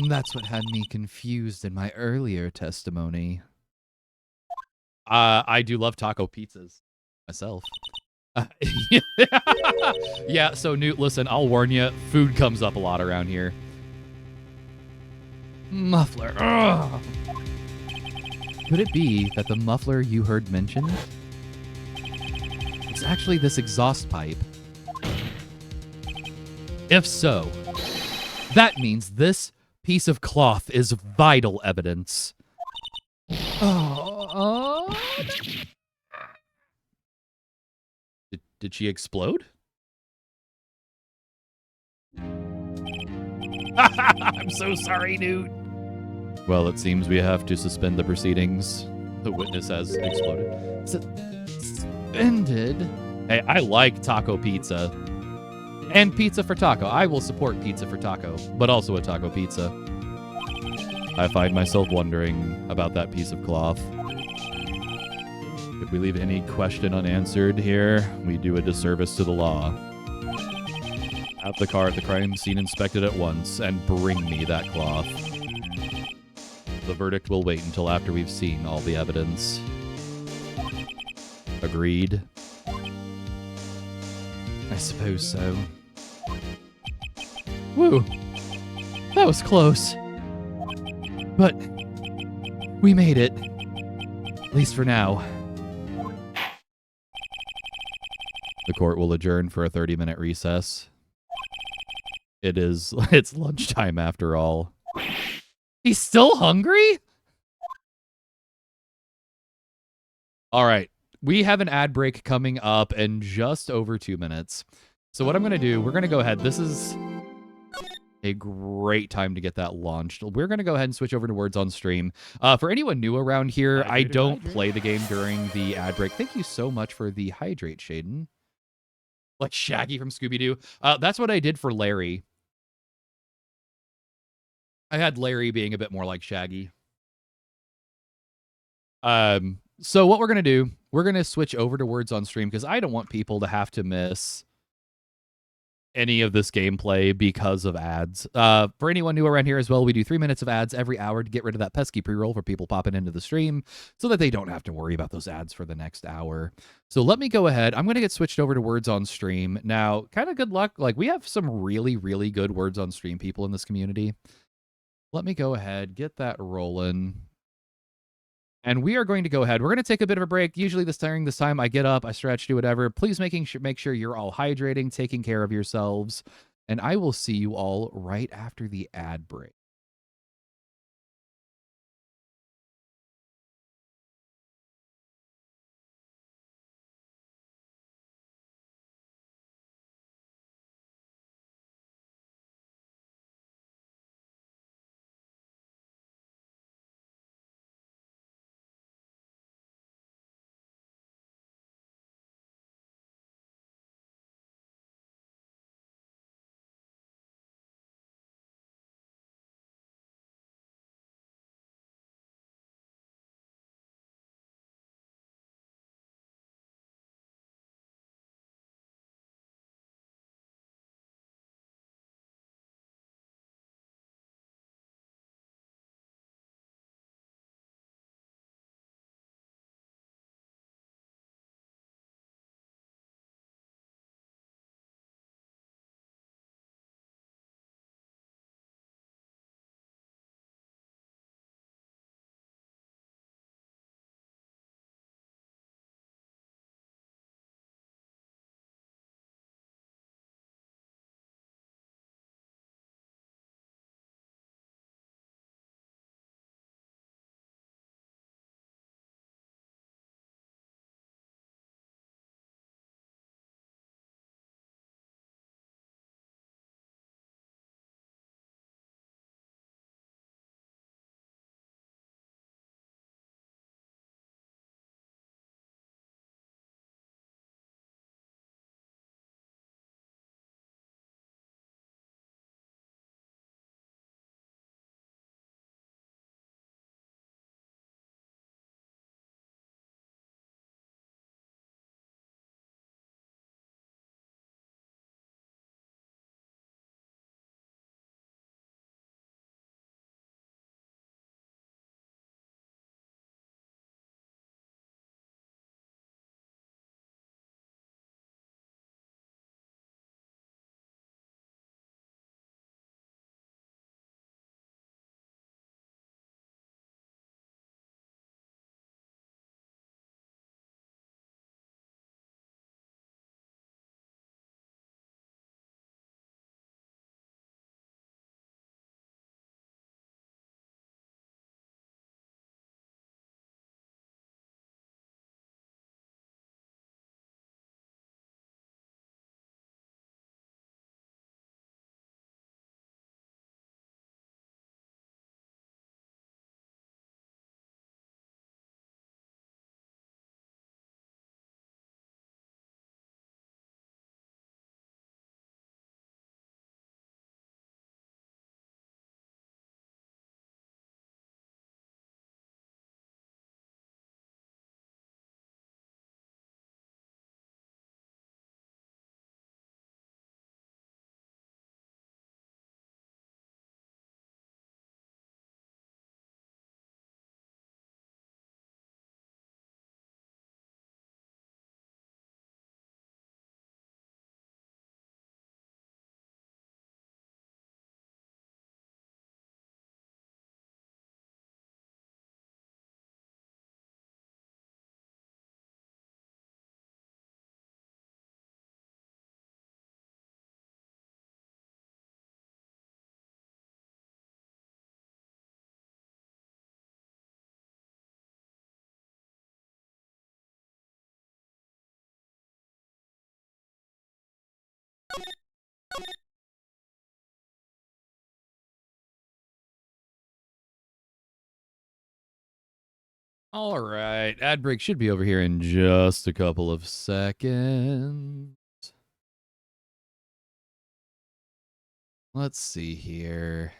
That's what had me confused in my earlier testimony. I do love taco pizzas myself. Yeah, so Newt, listen, I'll warn you, food comes up a lot around here. Muffler. Ugh. Could it be that the muffler you heard mentioned is actually this exhaust pipe? If so, that means this piece of cloth is vital evidence. Did she explode? I'm so sorry, Newt. Well, it seems we have to suspend the proceedings. The witness has exploded. Suspended? Hey, I like taco pizza. And pizza for taco. I will support pizza for taco, but also a taco pizza. I find myself wondering about that piece of cloth. If we leave any question unanswered here, we do a disservice to the law. Have the car at the crime scene inspected at once and bring me that cloth. The verdict will wait until after we've seen all the evidence. Agreed? I suppose so. Woo! That was close. But we made it. At least for now. The court will adjourn for a 30-minute recess. It's lunchtime after all. He's still hungry? All right. We have an ad break coming up in just over 2 minutes. So what I'm going to do, we're going to go ahead. This is a great time to get that launched. We're going to go ahead and switch over to Words on Stream. For anyone new around here, I don't play the game during the ad break. Thank you so much for the hydrate, Shaden. Like Shaggy from Scooby-Doo. That's what I did for Larry. I had Larry being a bit more like Shaggy. So what we're going to do, we're going to switch over to Words on Stream because I don't want people to have to miss any of this gameplay because of ads. For anyone new around here as well, we do 3 minutes of ads every hour to get rid of that pesky pre-roll for people popping into the stream so that they don't have to worry about those ads for the next hour. So let me go ahead. I'm going to get switched over to Words on Stream. Now, kind of good luck. Like, we have some really, really good Words on Stream people in this community. Let me go ahead, get that rolling. And we are going to go ahead. We're going to take a bit of a break. Usually during this time, I get up, I stretch, do whatever. Please make sure you're all hydrating, taking care of yourselves. And I will see you all right after the ad break. All right. Ad break should be over here in just a couple of seconds. Let's see here.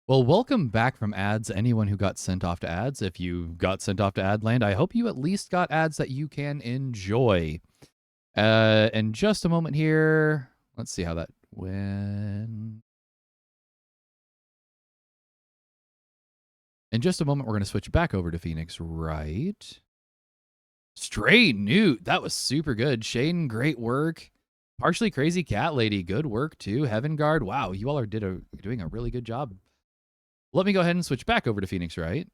Well, welcome back from ads, anyone who got sent off to ads. If you got sent off to ad land, I hope you at least got ads that you can enjoy. In just a moment here, let's see how that went. In just a moment, we're going to switch back over to Phoenix Wright. Straight Newt, that was super good. Shane, great work. Partially Crazy Cat Lady, good work too. Heaven Guard, wow, you all are doing a really good job. Let me go ahead and switch back over to Phoenix Wright.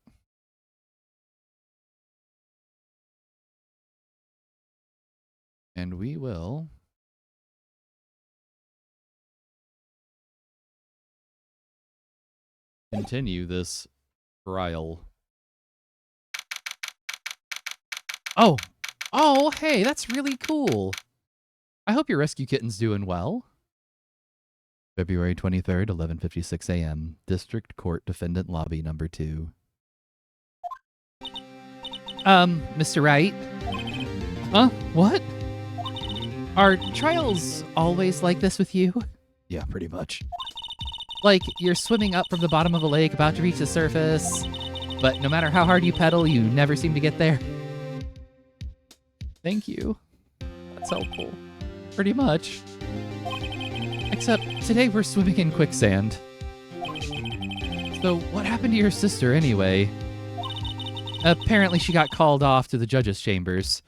And we will continue this trial. Oh, hey, that's really cool. I hope your rescue kitten's doing well. February 23rd, 11:56 a.m. District Court Defendant Lobby number 2. Mr. Wright? Huh? What? Are trials always like this with you? Yeah, pretty much. Like, you're swimming up from the bottom of a lake about to reach the surface, but no matter how hard you pedal, you never seem to get there. Thank you. That's helpful. Pretty much. Except, today we're swimming in quicksand. So, what happened to your sister anyway? Apparently she got called off to the judge's chambers.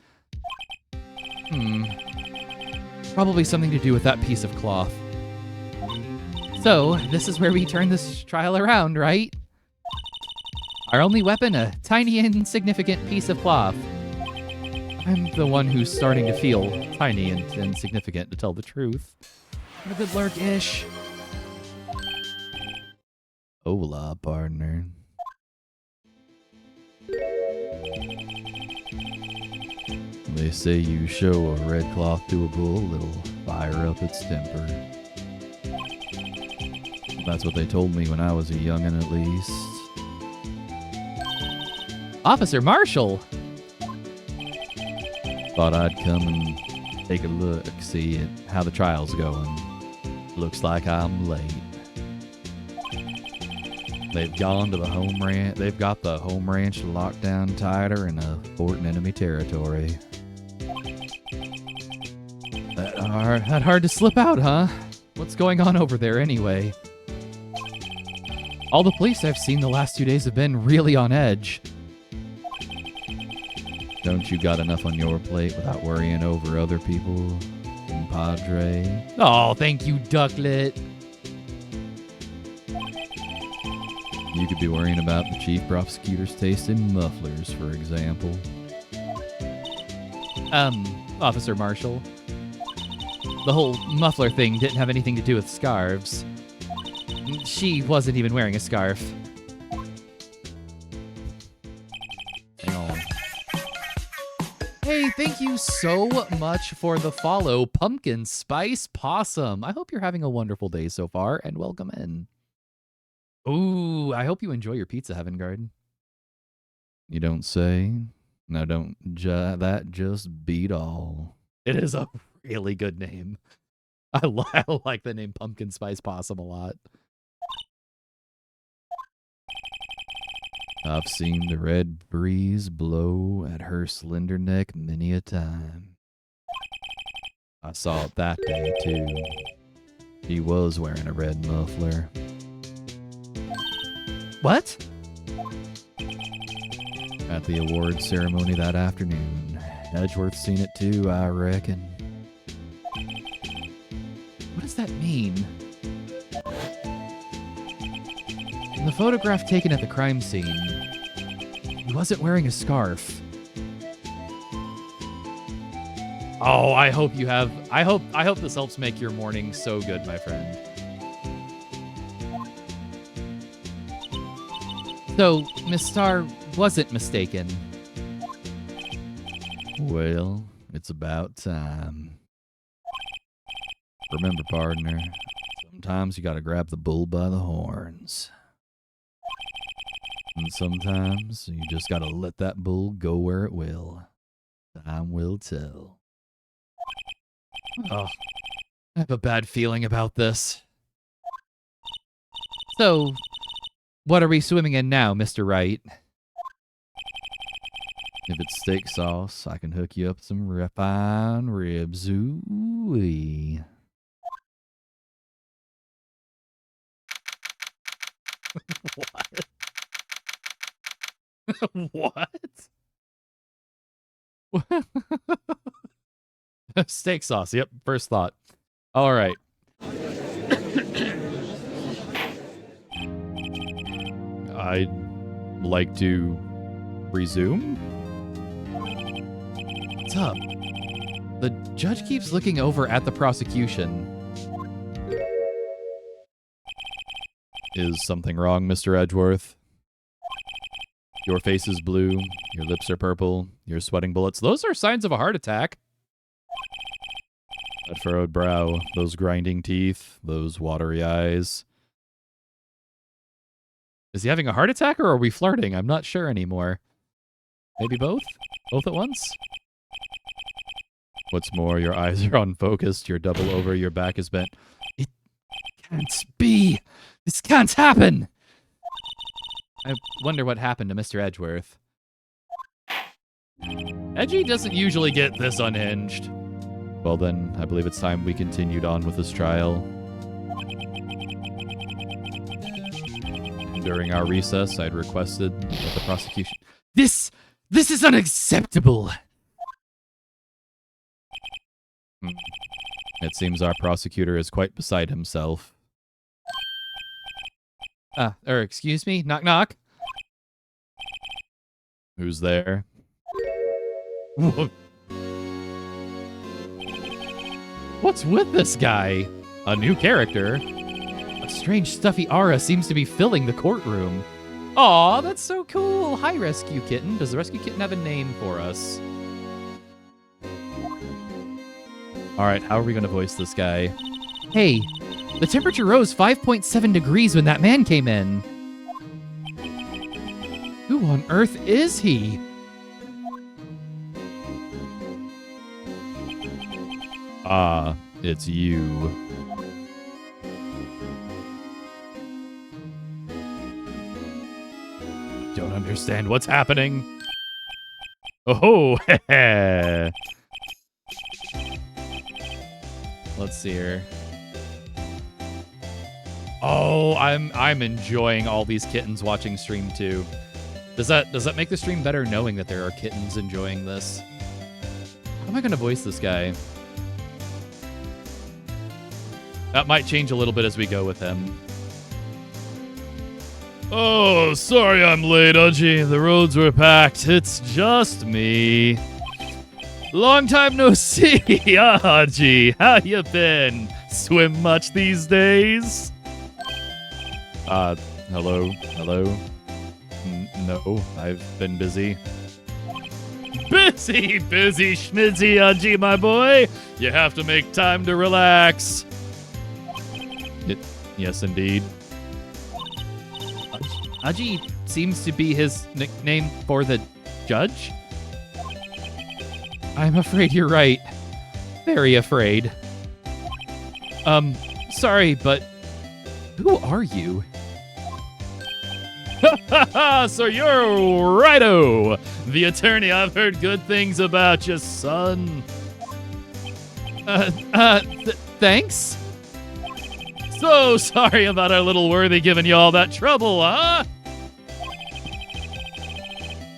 Probably something to do with that piece of cloth. So, this is where we turn this trial around, right? Our only weapon, a tiny insignificant piece of cloth. I'm the one who's starting to feel tiny and insignificant, to tell the truth. I'm a good lurk-ish. Hola, partner. They say you show a red cloth to a bull, it'll fire up its temper. That's what they told me when I was a youngin', at least. Officer Marshall! Thought I'd come and take a look, see at how the trial's going. Looks like I'm late. They've gone to the home ranch. They've got the home ranch locked down tighter in a fort in enemy territory. That hard to slip out, huh? What's going on over there anyway? All the police I've seen the last 2 days have been really on edge. Don't you got enough on your plate without worrying over other people, compadre? Oh, thank you, Ducklet. You could be worrying about the chief prosecutor's taste in mufflers, for example. Officer Marshall. The whole muffler thing didn't have anything to do with scarves. She wasn't even wearing a scarf. Hang on. Hey, thank you so much for the follow, Pumpkin Spice Possum. I hope you're having a wonderful day so far, and welcome in. Ooh, I hope you enjoy your pizza, Heaven Guard. You don't say? No, don't. That just beat all. It is a really good name. I like the name Pumpkin Spice Possum a lot. I've seen the red breeze blow at her slender neck many a time. I saw it that day, too. He was wearing a red muffler. What? At the award ceremony that afternoon. Edgeworth's seen it too, I reckon. What does that mean? In the photograph taken at the crime scene, he wasn't wearing a scarf. Oh, I hope you have... I hope this helps make your morning so good, my friend. So, Miss Starr wasn't mistaken. Well, it's about time. Remember, partner, it's Sometimes you gotta grab the bull by the horns. And sometimes you just gotta let that bull go where it will. Time will tell. Oh, I have a bad feeling about this. So, what are we swimming in now, Mr. Wright? If it's steak sauce, I can hook you up some refined ribs. Ooh-wee. What? What? Steak sauce. Yep, first thought. All right. I'd like to resume. What's up? The judge keeps looking over at the prosecution. Is something wrong, Mr. Edgeworth? Your face is blue, your lips are purple, you're sweating bullets. Those are signs of a heart attack. That furrowed brow, those grinding teeth, those watery eyes. Is he having a heart attack or are we flirting? I'm not sure anymore. Maybe both? Both at once? What's more, your eyes are unfocused, you're double over, your back is bent. It can't be! This can't happen! I wonder what happened to Mr. Edgeworth. Edgy doesn't usually get this unhinged. Well then, I believe it's time we continued on with this trial. During our recess, I'd requested that the prosecution... This is unacceptable! It seems our prosecutor is quite beside himself. Excuse me? Knock, knock. Who's there? What's with this guy? A new character? A strange stuffy aura seems to be filling the courtroom. Aw, that's so cool. Hi, Rescue Kitten. Does the Rescue Kitten have a name for us? Alright, how are we going to voice this guy? Hey, the temperature rose 5.7 degrees when that man came in. Who on earth is he? Ah, it's you. Don't understand what's happening. Oh, heh. Let's see here. Oh, I'm enjoying all these kittens watching stream too. Does that make the stream better knowing that there are kittens enjoying this? How am I gonna voice this guy? That might change a little bit as we go with him. Oh, sorry I'm late, Udgy. The roads were packed. It's just me. Long time no see, Udgy. How you been? Swim much these days? Hello? No, I've been busy. Busy, schmizzy, Udgy, my boy. You have to make time to relax. Yes, indeed. Udgy seems to be his nickname for the judge? I'm afraid you're right. Very afraid. Sorry, but who are you? So you're righto! The attorney, I've heard good things about you, son. Thanks? So sorry about our little worthy giving you all that trouble, huh?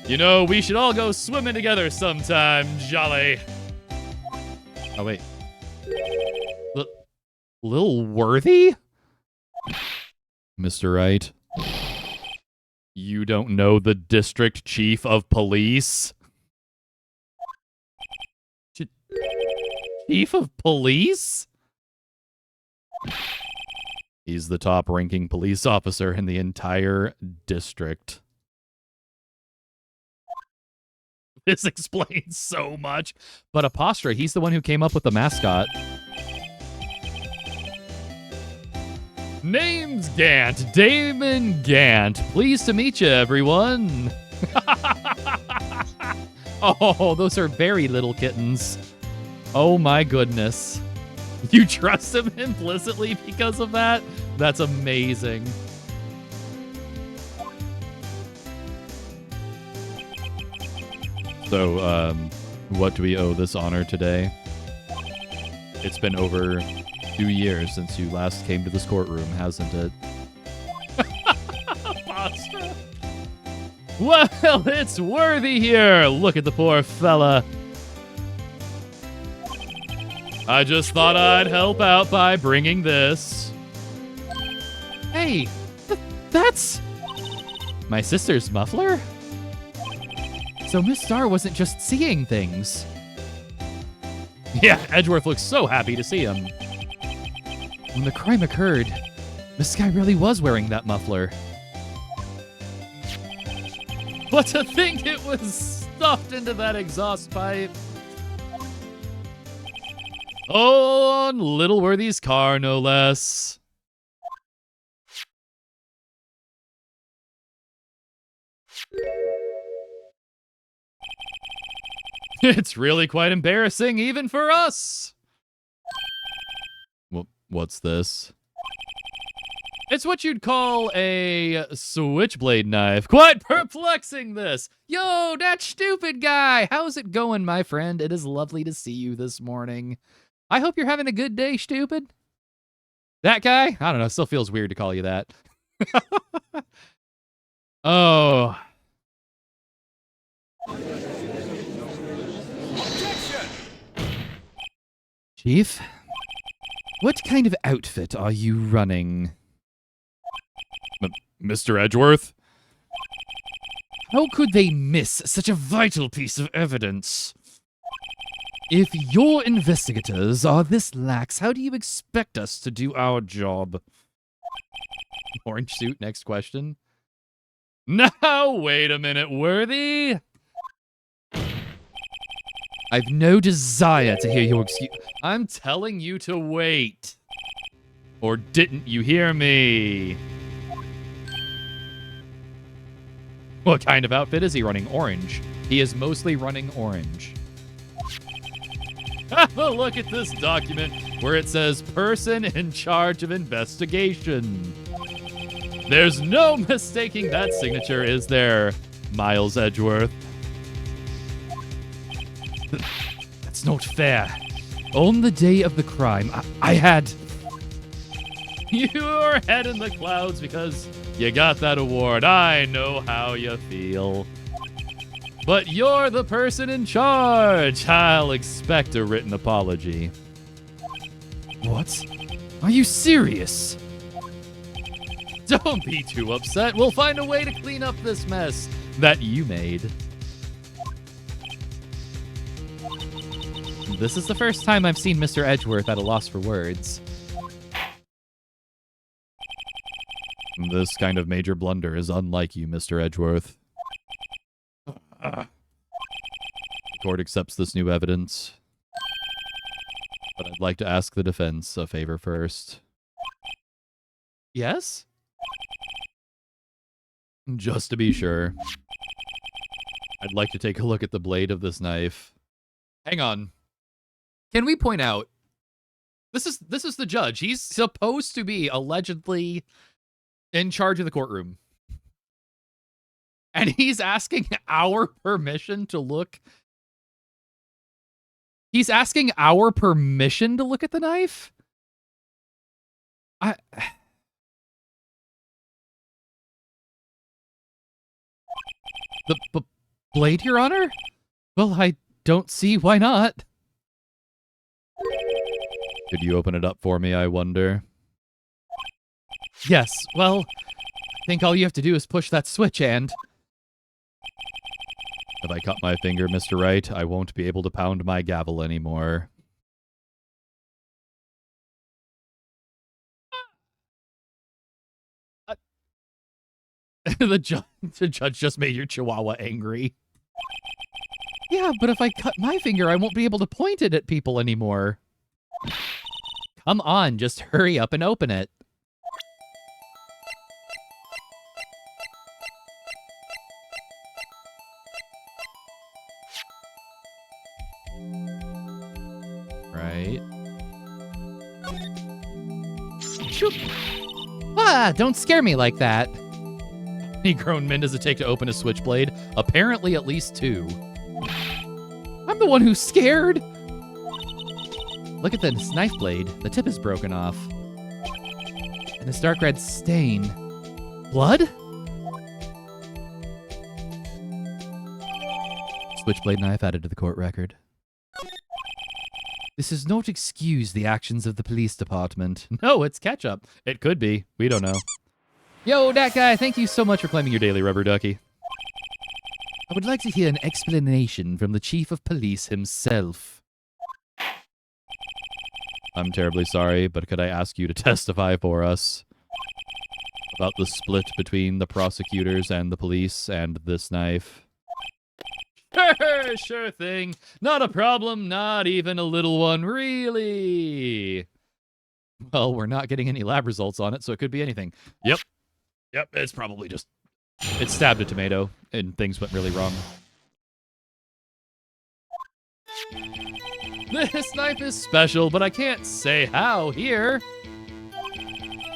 You know, we should all go swimming together sometime, jolly. Oh, wait. Lil Worthy? Mr. Wright, you don't know the district chief of police? Chief of police? He's the top-ranking police officer in the entire district. This explains so much. But Apostra, he's the one who came up with the mascot. Name's Gant, Damon Gant. Pleased to meet you, everyone. Oh, those are very little kittens. Oh my goodness. You trust him implicitly because of that? That's amazing. So, what do we owe this honor today? It's been over 2 years since you last came to this courtroom, hasn't it? Bastra. Well, it's worthy here. Look at the poor fella. I just thought I'd help out by bringing this. Hey, that's my sister's muffler? So Miss Star wasn't just seeing things. Yeah, Edgeworth looks so happy to see him. When the crime occurred, this guy really was wearing that muffler. But to think it was stuffed into that exhaust pipe. On Little Worthy's car, no less. It's really quite embarrassing, even for us. What's this? It's what you'd call a switchblade knife. Quite perplexing, this. Yo, that stupid guy. How's it going, my friend? It is lovely to see you this morning. I hope you're having a good day, stupid. That guy? I don't know. It still feels weird to call you that. Oh. Chief, what kind of outfit are you running? Mr. Edgeworth? How could they miss such a vital piece of evidence? If your investigators are this lax, how do you expect us to do our job? Orange suit, next question. Now, wait a minute, Worthy. I've no desire to hear your excuse. I'm telling you to wait. Or didn't you hear me? What kind of outfit is he running? Orange. He is mostly running orange. Have a look at this document where it says person in charge of investigation. There's no mistaking that signature, is there, Miles Edgeworth? That's not fair. On the day of the crime, I had... Your head in the clouds because you got that award. I know how you feel. But you're the person in charge. I'll expect a written apology. What? Are you serious? Don't be too upset. We'll find a way to clean up this mess that you made. This is the first time I've seen Mr. Edgeworth at a loss for words. This kind of major blunder is unlike you, Mr. Edgeworth. The court accepts this new evidence. But I'd like to ask the defense a favor first. Yes? Just to be sure. I'd like to take a look at the blade of this knife. Hang on. Can we point out, this is the judge. He's supposed to be allegedly in charge of the courtroom. And he's asking our permission to look. He's asking our permission to look at the knife? The blade, Your Honor? Well, I don't see why not. Could you open it up for me, I wonder? Yes, well, I think all you have to do is push that switch and... If I cut my finger, Mr. Wright, I won't be able to pound my gavel anymore. The judge just made your chihuahua angry. Yeah, but if I cut my finger, I won't be able to point it at people anymore. Come on, just hurry up and open it. right. Shoop. Ah, don't scare me like that. Any grown men does it take to open a switchblade? Apparently at least 2. I'm the one who's scared. Look at this knife blade. The tip is broken off. And this dark red stain. Blood? Switchblade knife added to the court record. This does not excuse the actions of the police department. No, it's ketchup. It could be. We don't know. Yo, that guy, thank you so much for claiming your daily rubber ducky. I would like to hear an explanation from the chief of police himself. I'm terribly sorry, but could I ask you to testify for us about the split between the prosecutors and the police and this knife? Sure thing. Not a problem, not even a little one, really. Well, we're not getting any lab results on it, so it could be anything. Yep, it's probably just... It stabbed a tomato, and things went really wrong. This knife is special, but I can't say how here.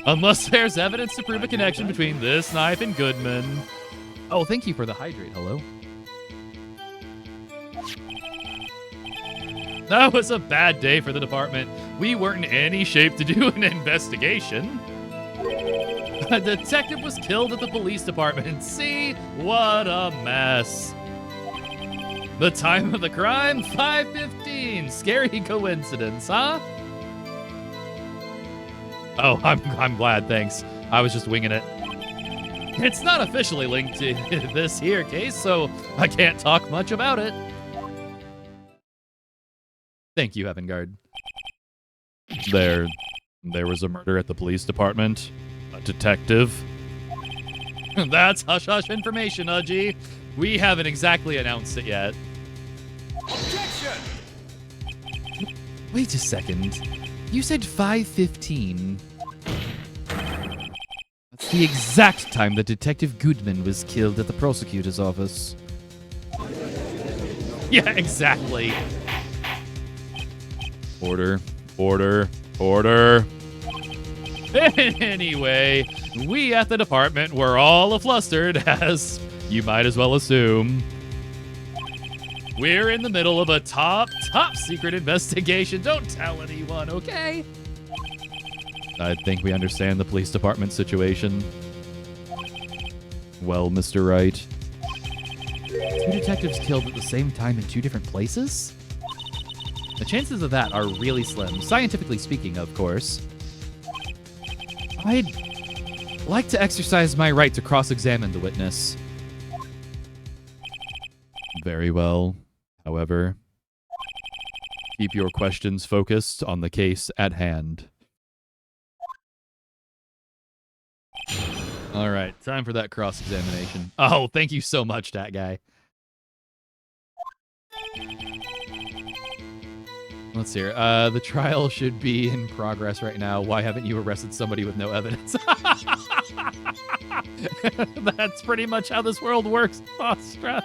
Unless there's evidence to prove a connection between this knife and Goodman. Oh, thank you for the hydrate, hello. That was a bad day for the department. We weren't in any shape to do an investigation. A detective was killed at the police department. See? What a mess. The time of the crime, 5:15. Scary coincidence, huh? Oh, I'm glad, thanks. I was just winging it. It's not officially linked to this here case, so I can't talk much about it. Thank you, Evangard. There was a murder at the police department. A detective. That's hush-hush information, Udgy. We haven't exactly announced it yet. Objection! Wait a second. You said 5:15. That's the exact time that Detective Goodman was killed at the prosecutor's office. Yeah, exactly. Order, order, order. Anyway, we at the department were all a-flustered, as you might as well assume. We're in the middle of a top secret investigation. Don't tell anyone, okay? I think we understand the police department situation. Well, Mr. Wright. 2 detectives killed at the same time in 2 different places? The chances of that are really slim, scientifically speaking, of course. I'd like to exercise my right to cross-examine the witness. Very well. However, keep your questions focused on the case at hand. All right, time for that cross-examination. Oh, thank you so much, that guy. Let's see here. The trial should be in progress right now. Why haven't you arrested somebody with no evidence? That's pretty much how this world works, Ostra.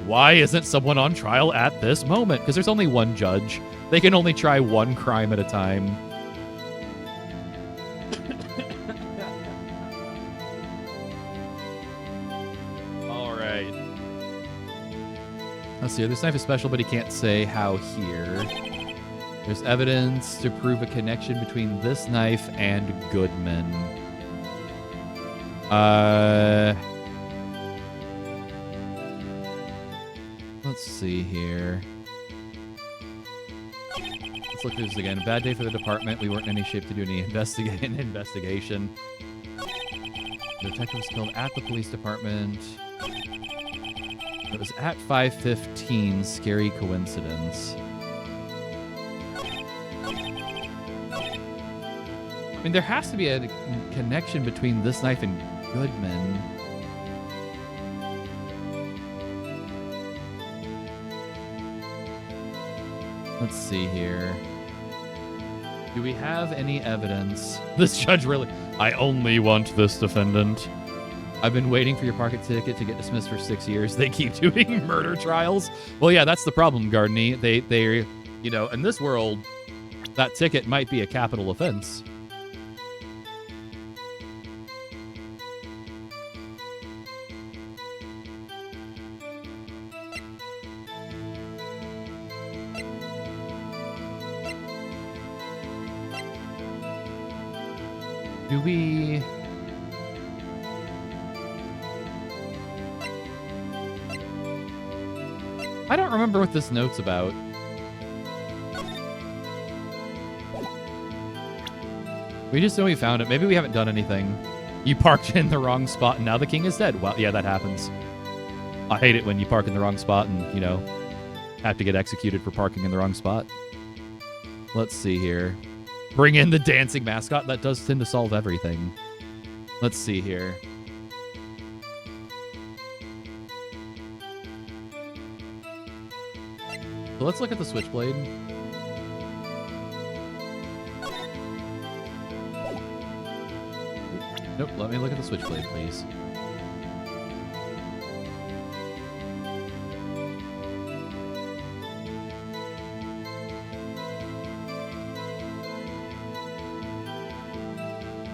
Why isn't someone on trial at this moment? Because there's only one judge. They can only try one crime at a time. All right. Let's see. This knife is special, but he can't say how here. There's evidence to prove a connection between this knife and Goodman. Let's see here. Let's look through this again. Bad day for the department. We weren't in any shape to do any investigation. The detective was killed at the police department. It was at 5:15. Scary coincidence. I mean, there has to be a connection between this knife and Goodman. Let's see here. Do we have any evidence? This judge really... I only want this defendant. I've been waiting for your parking ticket to get dismissed for 6 years. They keep doing murder trials. Well, yeah, that's the problem, Gardney. They, you know, in this world, that ticket might be a capital offense. Do we... I don't remember what this note's about. We just know we found it. Maybe we haven't done anything. You parked in the wrong spot and now the king is dead. Well, yeah, that happens. I hate it when you park in the wrong spot and, you know, have to get executed for parking in the wrong spot. Let's see here. Bring in the dancing mascot. That does tend to solve everything. Let's see here. So let's look at the switchblade. Nope, let me look at the switchblade, please.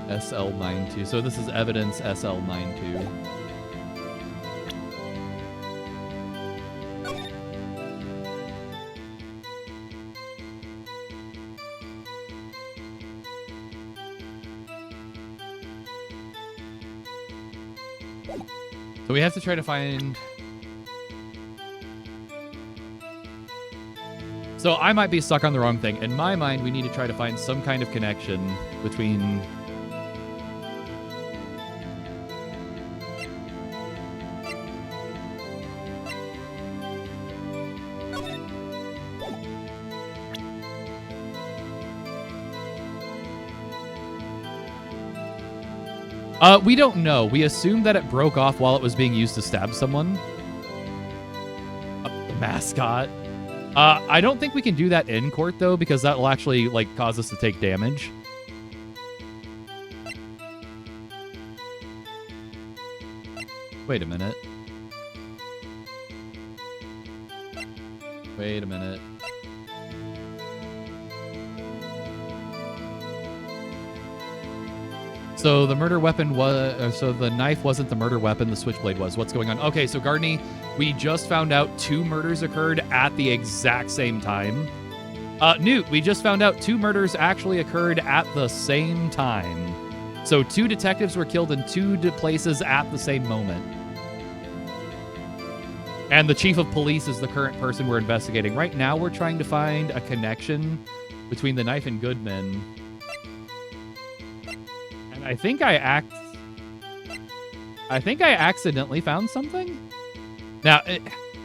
SL92. So this is evidence SL92. So we have to try to find... So I might be stuck on the wrong thing. In my mind, we need to try to find some kind of connection between... we don't know. We assume that it broke off while it was being used to stab someone. The mascot. I don't think we can do that in court, though, because that will actually, like, cause us to take damage. Wait a minute. Wait a minute. So the murder weapon was... so the knife wasn't the murder weapon, the switchblade was. What's going on? Okay, so Gardney, we just found out 2 murders occurred at the exact same time. Newt, we just found out 2 murders actually occurred at the same time. So 2 detectives were killed in 2 places at the same moment. And the chief of police is the current person we're investigating. Right now, we're trying to find a connection between the knife and Goodman. I think I accidentally found something. Now,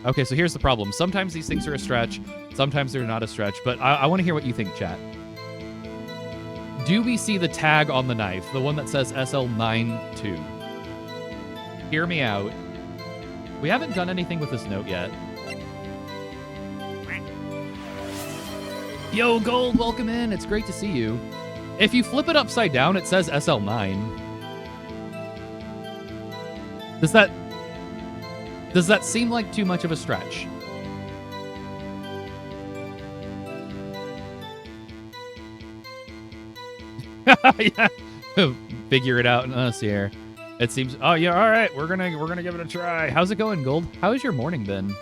okay, so here's the problem. Sometimes these things are a stretch. Sometimes they're not a stretch. But I want to hear what you think, chat. Do we see the tag on the knife? The one that says SL92. Hear me out. We haven't done anything with this note yet. Yo, Gold, welcome in. It's great to see you. If you flip it upside down, it says SL9. Does that seem like too much of a stretch? Yeah. Figure it out in us here. It seems... Oh, yeah, all right. We're gonna give it a try. How's it going, Gold? How has your morning been?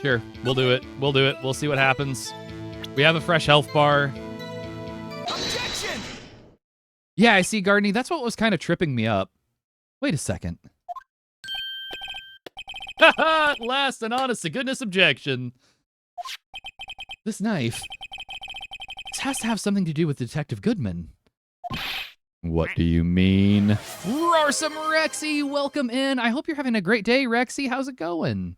Sure, we'll do it. We'll do it. We'll see what happens. We have a fresh health bar. Objection! Yeah, I see, Gardney. That's what was kind of tripping me up. Wait a second. At last, an honest-to-goodness objection. This knife. This has to have something to do with Detective Goodman. What do you mean? Roarsome Rexy, welcome in. I hope you're having a great day, Rexy. How's it going?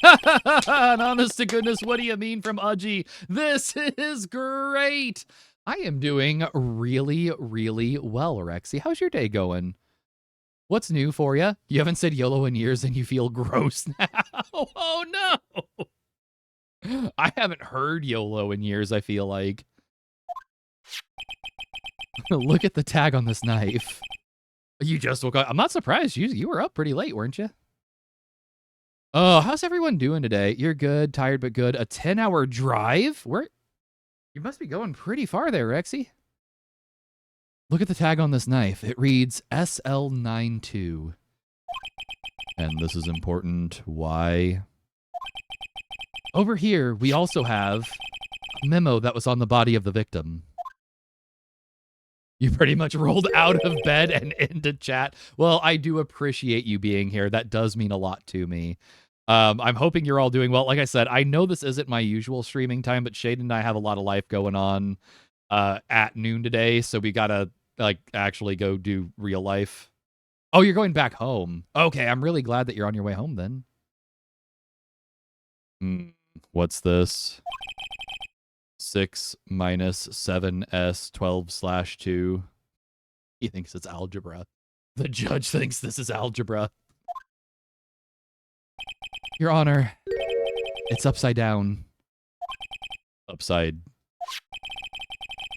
An honest to goodness, what do you mean from Udgy? This is great. I am doing really, really well, Rexy. How's your day going? What's new for you? You haven't said YOLO in years and you feel gross now. Oh, no. I haven't heard YOLO in years, I feel like. Look at the tag on this knife. You just woke up. I'm not surprised. You were up pretty late, weren't you? Oh, how's everyone doing today? You're good, tired but good. A 10-hour drive? Where? You must be going pretty far there, Rexy. Look at the tag on this knife. It reads SL92. And this is important. Why? Over here, we also have a memo that was on the body of the victim. You pretty much rolled out of bed and into chat. Well, I do appreciate you being here. That does mean a lot to me. I'm hoping you're all doing well. Like I said, I know this isn't my usual streaming time, but Shade and I have a lot of life going on at noon today, so we gotta actually go do real life. Oh, you're going back home. Okay, I'm really glad that you're on your way home then. What's this? 6 minus 7s 12/2. He thinks it's algebra. The judge thinks this is algebra. Your Honor, it's upside down. Upside.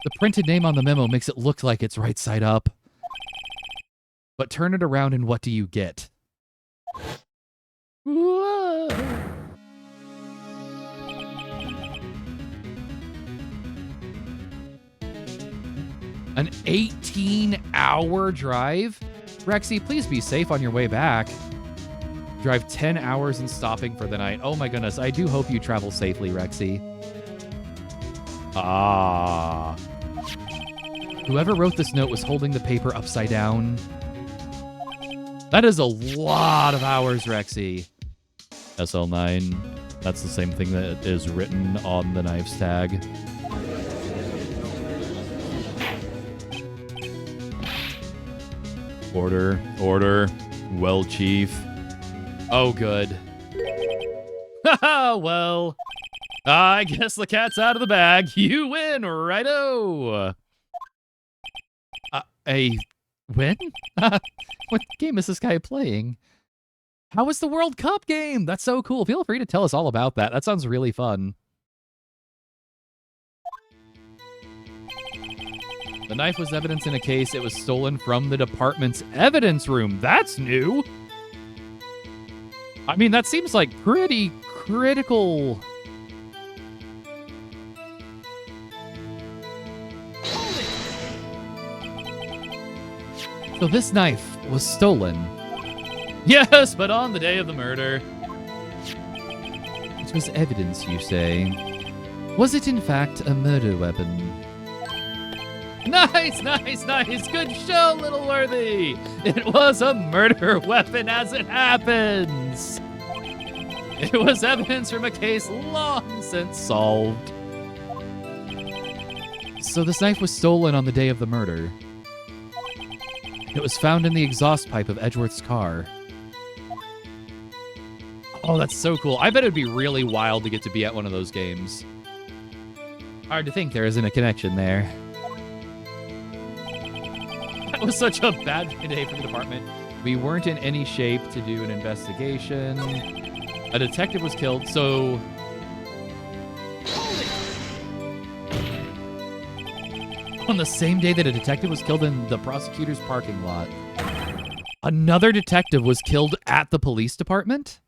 The printed name on the memo makes it look like it's right side up. But turn it around and what do you get? Whoa. An 18-hour drive? Rexy, please be safe on your way back. Drive 10 hours and stopping for the night. Oh my goodness, I do hope you travel safely, Rexy. Ah. Whoever wrote this note was holding the paper upside down. That is a lot of hours, Rexy. SL9. That's the same thing that is written on the knife's tag. Order. Order. Well, Chief. Oh, good. Haha, well. I guess the cat's out of the bag. You win, righto. A win? What game is this guy playing? How was the World Cup game? That's so cool. Feel free to tell us all about that. That sounds really fun. The knife was evidence in a case. It was stolen from the department's evidence room. That's new. I mean, that seems like pretty critical. So this knife was stolen. Yes, but on the day of the murder. It was evidence, you say. Was it in fact a murder weapon? Nice, nice, nice. Good show, Little Worthy. It was a murder weapon as it happens. It was evidence from a case long since solved. So this knife was stolen on the day of the murder. It was found in the exhaust pipe of Edgeworth's car. Oh, that's so cool. I bet it'd be really wild to get to be at one of those games. Hard to think there isn't a connection there. That was such a bad day for the department. We weren't in any shape to do an investigation. A detective was killed, so... On the same day that a detective was killed in the prosecutor's parking lot, another detective was killed at the police department?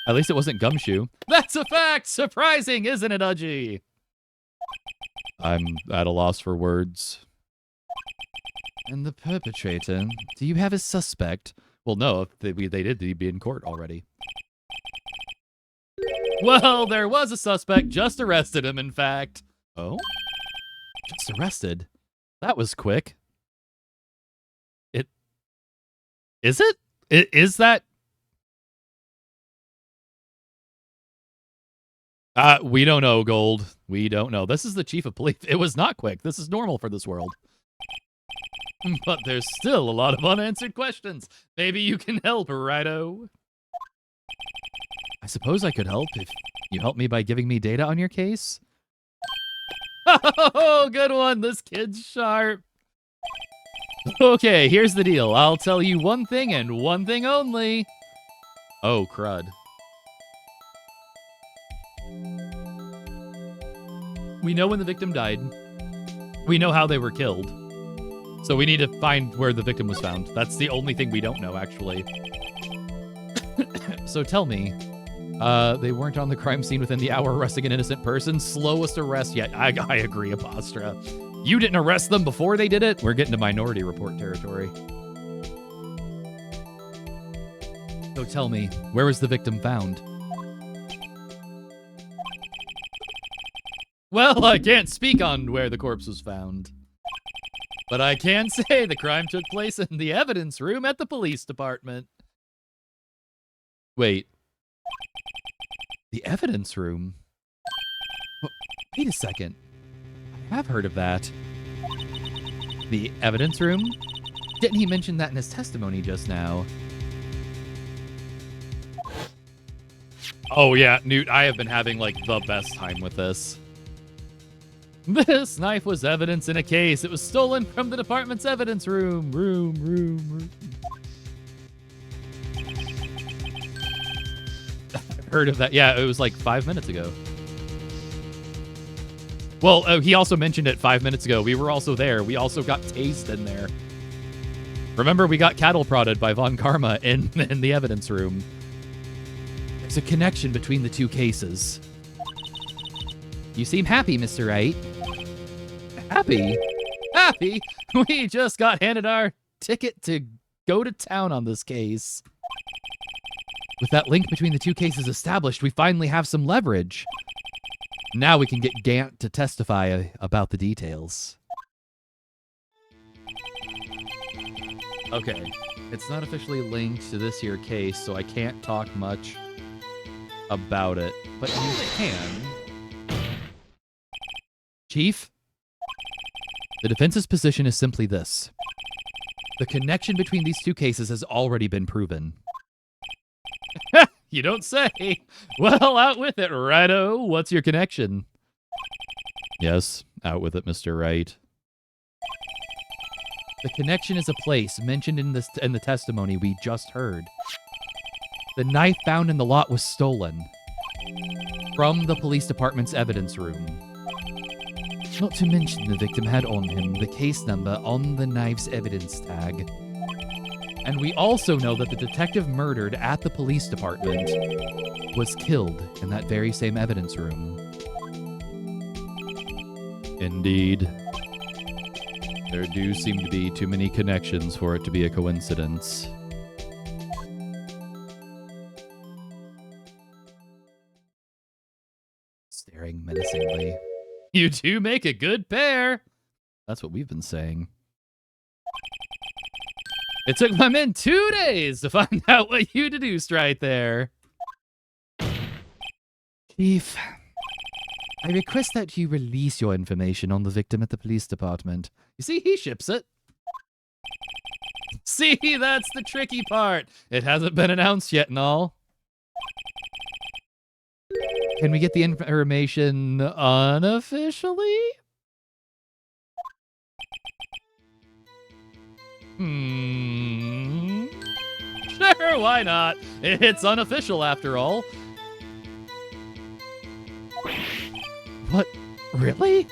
At least it wasn't Gumshoe. That's a fact! Surprising, isn't it, Udgy? I'm at a loss for words. And the perpetrator? Do you have a suspect? Well, no, if they did, they'd be in court already. Well, there was a suspect. Just arrested him, in fact. Oh? Just arrested? That was quick. Is it? Is that? We don't know, Gold. We don't know. This is the chief of police. It was not quick. This is normal for this world. But there's still a lot of unanswered questions. Maybe you can help, righto? I suppose I could help if you help me by giving me data on your case. Oh, good one. This kid's sharp. Okay, here's the deal. I'll tell you one thing and one thing only. Oh, crud. We know when the victim died. We know how they were killed. So we need to find where the victim was found. That's the only thing we don't know, actually. So tell me, they weren't on the crime scene within the hour arresting an innocent person? Slowest arrest yet. I agree, Apostra. You didn't arrest them before they did it? We're getting to Minority Report territory. So tell me, where was the victim found? Well, I can't speak on where the corpse was found. But I can say the crime took place in the evidence room at the police department. Wait. The evidence room? Wait a second. I have heard of that. The evidence room? Didn't he mention that in his testimony just now? Oh yeah, Newt, I have been having like the best time with this. This knife was evidence in a case. It was stolen from the department's evidence room. Room. I've heard of that. Yeah, it was like 5 minutes ago. Well, he also mentioned it 5 minutes ago. We were also there. We also got tased in there. Remember, we got cattle prodded by Von Karma in the evidence room. There's a connection between the two cases. You seem happy, Mr. Wright. Happy? Happy? We just got handed our ticket to go to town on this case. With that link between the two cases established, we finally have some leverage. Now we can get Gant to testify about the details. Okay, it's not officially linked to this here case, so I can't talk much about it, but you can. Chief, the defense's position is simply this. The connection between these two cases has already been proven. You don't say. Well, out with it, righto. What's your connection? Yes, out with it, Mr. Wright. The connection is a place mentioned in the testimony we just heard. The knife found in the lot was stolen from the police department's evidence room. Not to mention the victim had on him the case number on the knife's evidence tag. And we also know that the detective murdered at the police department was killed in that very same evidence room. Indeed. There do seem to be too many connections for it to be a coincidence. Staring menacingly. You two make a good pair. That's what we've been saying. It took my men 2 days to find out what you deduced right there. Chief, I request that you release your information on the victim at the police department. You see, he ships it. See, that's the tricky part. It hasn't been announced yet and all. Can we get the information unofficially? Sure, why not? It's unofficial after all. What? Really?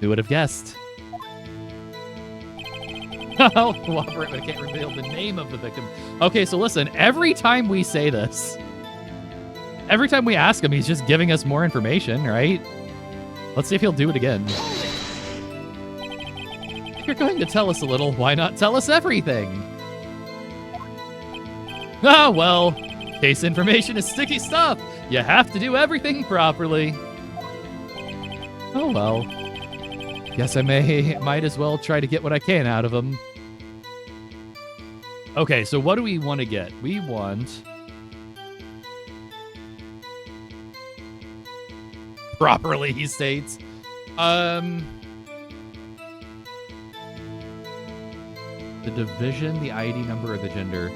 Who would have guessed? I'll cooperate, but I can't reveal the name of the victim. Okay, so listen, every time we say this, every time we ask him, he's just giving us more information, right? Let's see if he'll do it again. If you're going to tell us a little, why not tell us everything? Ah, well, case information is sticky stuff. You have to do everything properly. Oh, well. Guess I might as well try to get what I can out of him. Okay, so what do we want to get? We want... properly, he states. The division, the ID number, or the gender.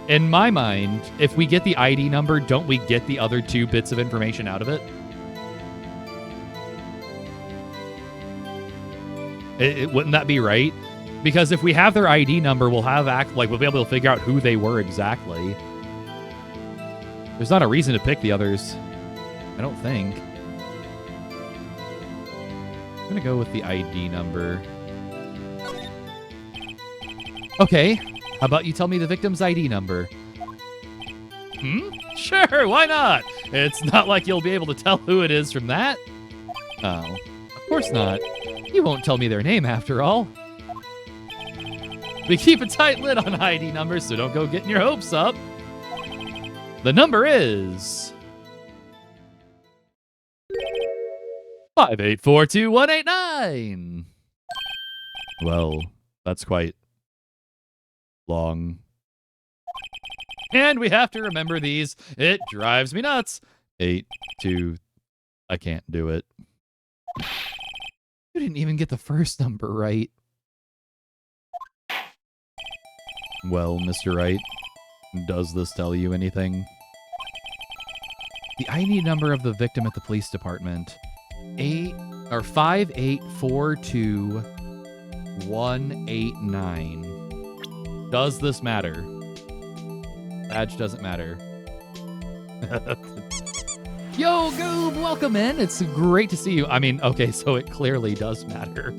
In my mind, if we get the ID number, don't we get the other 2 bits of information out of it? Wouldn't that be right? Because if we have their ID number, we'll be able to figure out who they were exactly. There's not a reason to pick the others. I don't think. I'm gonna go with the ID number. Okay, how about you tell me the victim's ID number? Sure, why not? It's not like you'll be able to tell who it is from that. Oh, of course not. You won't tell me their name after all. We keep a tight lid on ID numbers, so don't go getting your hopes up. The number is 5842189. Well, that's quite long. And we have to remember these. It drives me nuts. 82. I can't do it. You didn't even get the first number right. Well, Mr. Wright, does this tell you anything? The ID number of the victim at the police department. 5842189. Does this matter? Badge doesn't matter. Yo, Goob, welcome in. It's great to see you. I mean, okay, so it clearly does matter.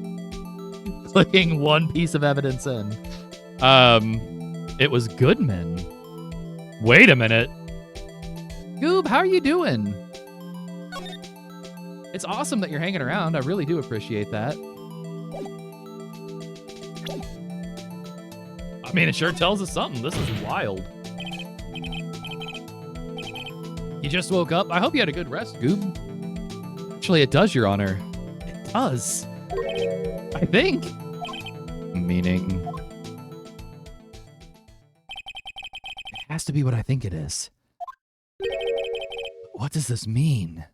Clicking one piece of evidence in. It was Goodman. Wait a minute. Goob, how are you doing? It's awesome that you're hanging around. I really do appreciate that. I mean, it sure tells us something. This is wild. You just woke up? I hope you had a good rest, Goob. Actually, it does, Your Honor. It does. I think. Meaning... it has to be what I think it is. What does this mean?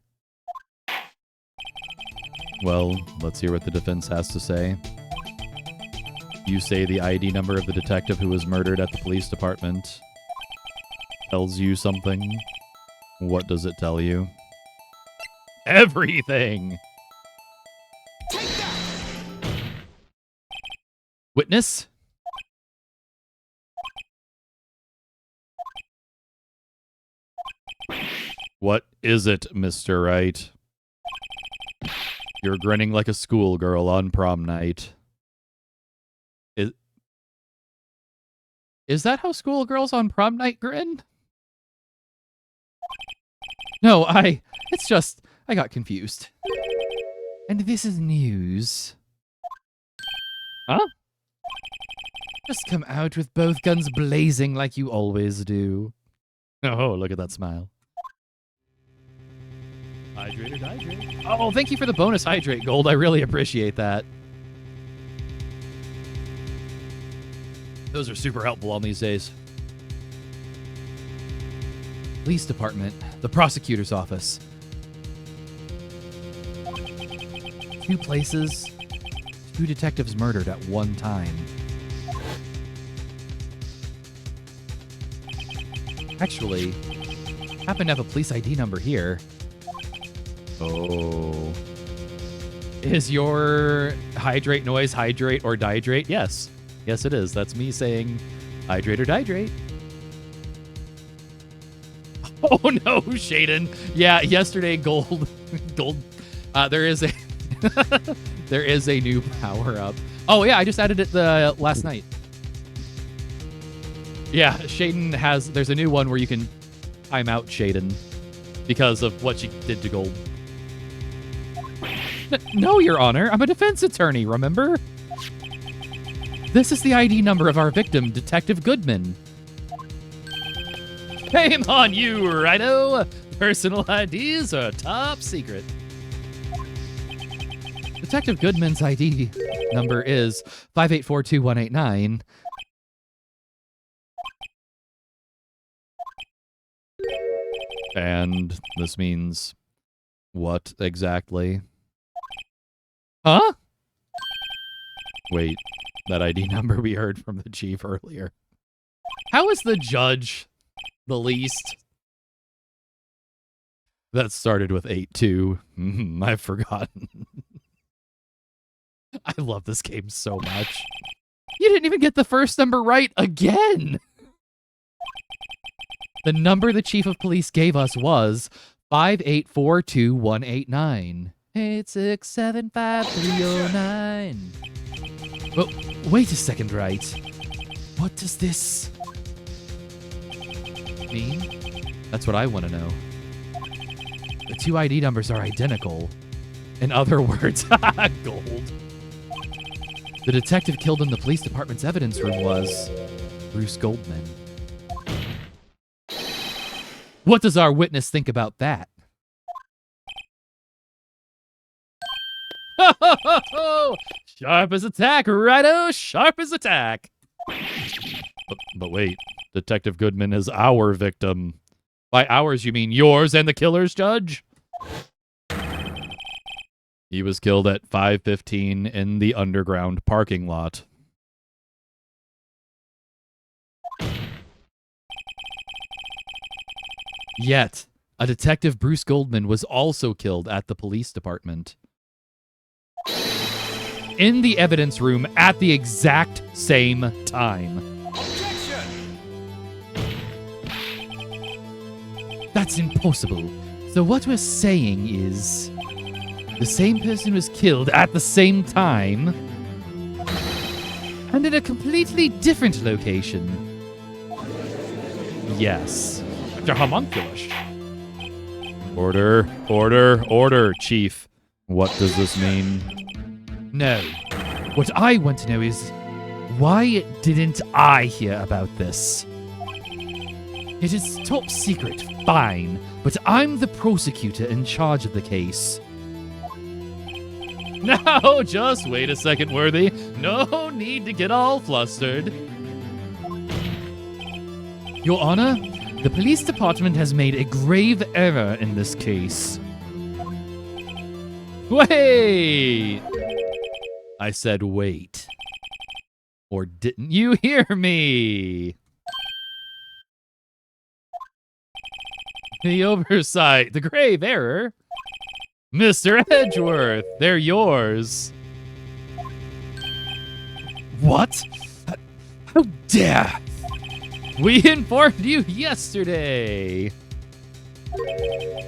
Well, let's hear what the defense has to say. You say the ID number of the detective who was murdered at the police department tells you something. What does it tell you? Everything! Take that! Witness? What is it, Mr. Wright? You're grinning like a schoolgirl on prom night. Is that how schoolgirls on prom night grin? No, it's just, I got confused. And this is news. Huh? Just come out with both guns blazing like you always do. Oh, look at that smile. Hydrate or dihydrate? Oh, thank you for the bonus hydrate, Gold. I really appreciate that. Those are super helpful on these days. Police department, the prosecutor's office. 2 places, 2 detectives murdered at one time. Actually, happen to have a police ID number here. Oh. Is your hydrate noise hydrate or dihydrate? Yes. Yes, it is. That's me saying hydrate or dihydrate. Oh no, Shaden. Yeah, yesterday gold. There is a there is a new power up. Oh yeah, I just added it last night. Yeah, Shaden there's a new one where you can time out Shaden because of what she did to gold. No, Your Honor, I'm a defense attorney, remember? This is the ID number of our victim, Detective Goodman. Shame on you, Rhino. Personal IDs are top secret. Detective Goodman's ID number is 5842189. And this means what exactly? Huh? Wait, that ID number we heard from the chief earlier. How is the judge the least? That started with 82. I've forgotten. I love this game so much. You didn't even get the first number right again. The number the chief of police gave us was 5842189. 8675309. Well, wait a second, right? What does this mean? That's what I want to know. The two ID numbers are identical. In other words, gold. The detective killed in the police department's evidence room was Bruce Goldman. What does our witness think about that? Ho, ho, ho, ho! Sharp as attack, righto! Sharp as attack! But wait, Detective Goodman is our victim. By ours, you mean yours and the killer's, Judge? He was killed at 5:15 in the underground parking lot. Yet, a detective, Bruce Goldman, was also killed at the police department. In the evidence room at the exact same time. Objection! That's impossible. So what we're saying is the same person was killed at the same time and in a completely different location. Yes. Dr. Homunculus. Order, order, order, Chief. What does this mean? No. What I want to know is, why didn't I hear about this? It is top secret, fine, but I'm the prosecutor in charge of the case. Now, just wait a second, Worthy. No need to get all flustered. Your Honor, the police department has made a grave error in this case. Wait! I said wait. Or didn't you hear me? The oversight, the grave error. Mr. Edgeworth, they're yours. What? How dare! We informed you yesterday.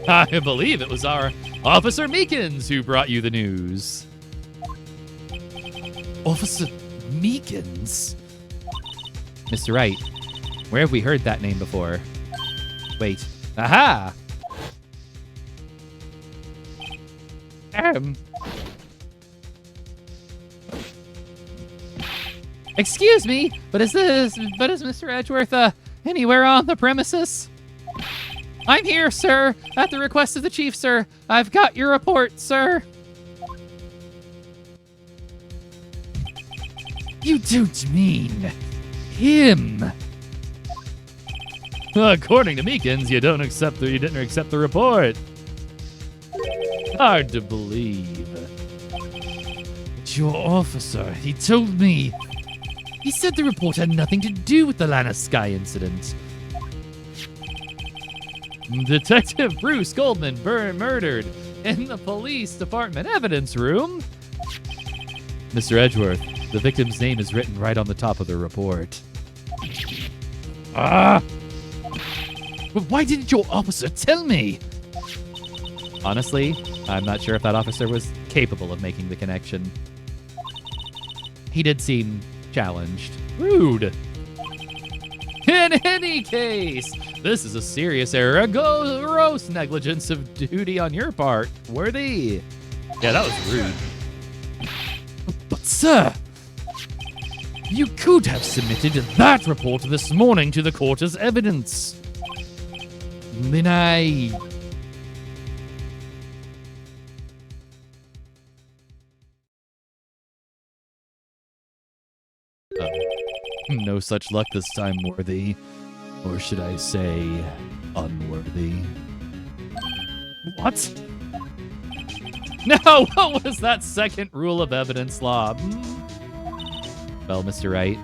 I believe it was our Officer Meekins who brought you the news. Officer Meekins? Mr. Wright, where have we heard that name before? Wait. Aha! Excuse me, but is Mr. Edgeworth anywhere on the premises? I'm here, sir, at the request of the chief, sir. I've got your report, sir. You don't mean him. According to Meekins, you didn't accept the report. Hard to believe. But your officer, he told me. He said the report had nothing to do with the Lana Sky incident. Detective Bruce Goldman murdered in the police department evidence room. Mr. Edgeworth, the victim's name is written right on the top of the report. But why didn't your officer tell me? Honestly, I'm not sure if that officer was capable of making the connection. He did seem challenged. Rude. In any case, this is a serious error, gross negligence of duty on your part. Worthy. Yeah, that was rude. But sir, you could have submitted that report this morning to the court as evidence. Then no such luck this time, Worthy. Or should I say, unworthy. What? No, what was that second rule of evidence law? Well, Mr. Wright.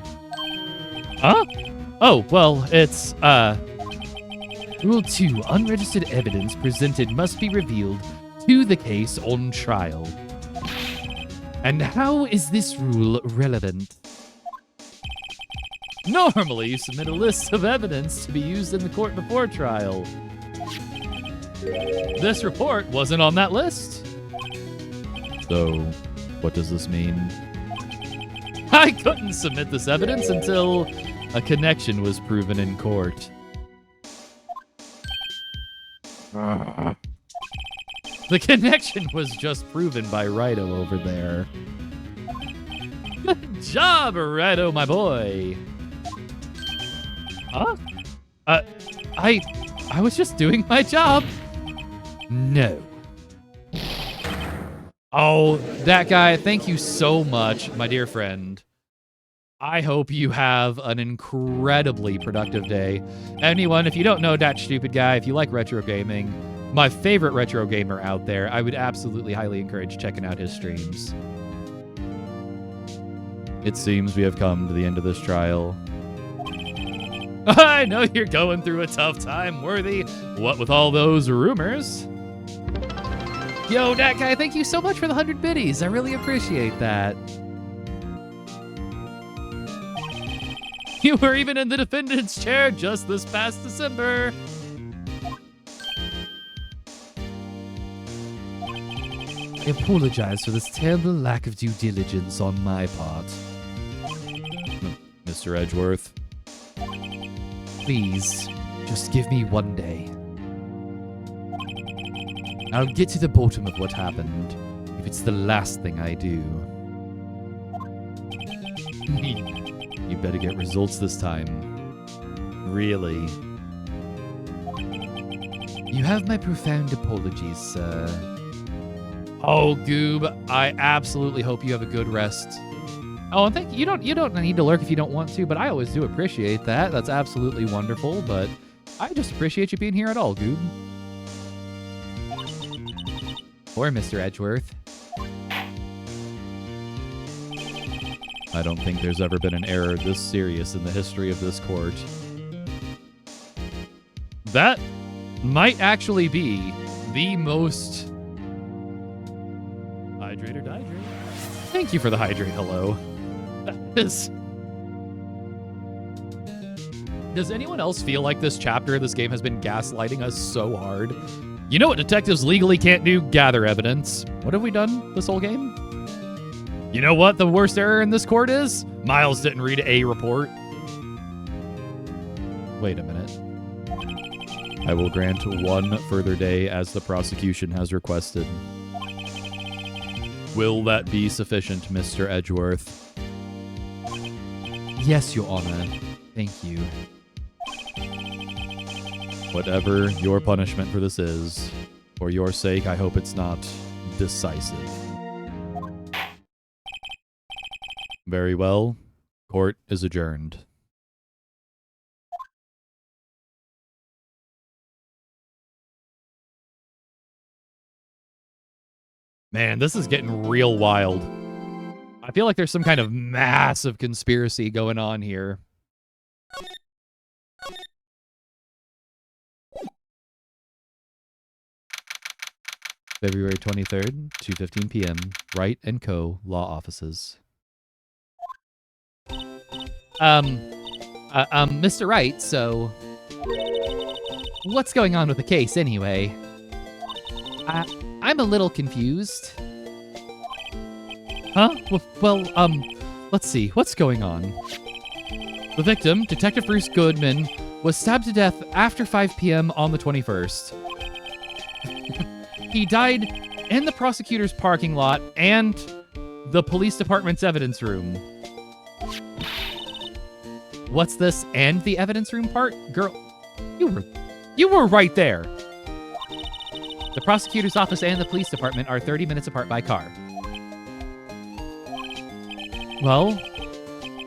Huh? Oh, well, it's, Rule 2, unregistered evidence presented must be revealed to the case on trial. And how is this rule relevant? Normally, you submit a list of evidence to be used in the court before trial. This report wasn't on that list. So, what does this mean? I couldn't submit this evidence until a connection was proven in court. The connection was just proven by Rido over there. Good job, Rido, my boy. Huh? I was just doing my job. No. Oh, that guy, thank you so much, my dear friend. I hope you have an incredibly productive day. Anyone, if you don't know that stupid guy, if you like retro gaming, my favorite retro gamer out there, I would absolutely highly encourage checking out his streams. It seems we have come to the end of this trial. I know you're going through a tough time, Worthy. What with all those rumors? Yo, that guy, thank you so much for the 100 biddies. I really appreciate that. You were even in the defendant's chair just this past December. I apologize for this terrible lack of due diligence on my part. Mr. Edgeworth. Please, just give me one day. I'll get to the bottom of what happened, if it's the last thing I do. You better get results this time. Really. You have my profound apologies, sir. Oh, Goob, I absolutely hope you have a good rest. Oh, and thank you. You don't need to lurk if you don't want to, but I always do appreciate that. That's absolutely wonderful, but I just appreciate you being here at all, Goob. Or Mr. Edgeworth. I don't think there's ever been an error this serious in the history of this court. That might actually be the most... Hydrate or dihydrate? Thank you for the hydrate, hello. Does anyone else feel like this chapter of this game has been gaslighting us so hard? You know what detectives legally can't do? Gather evidence. What have we done this whole game? You know what the worst error in this court is? Miles didn't read a report. Wait a minute. I will grant one further day as the prosecution has requested. Will that be sufficient, Mr. Edgeworth? Yes, Your Honor. Thank you. Whatever your punishment for this is, for your sake, I hope it's not decisive. Very well. Court is adjourned. Man, this is getting real wild. I feel like there's some kind of massive conspiracy going on here. February 23rd, 2:15 p.m. Wright & Co. Law Offices. Mr. Wright, so... what's going on with the case, anyway? I'm a little confused. Huh? Well, let's see. What's going on? The victim, Detective Bruce Goodman, was stabbed to death after 5 p.m. on the 21st. He died in the prosecutor's parking lot and the police department's evidence room. What's this and the evidence room part? Girl, you were right there. The prosecutor's office and the police department are 30 minutes apart by car. Well,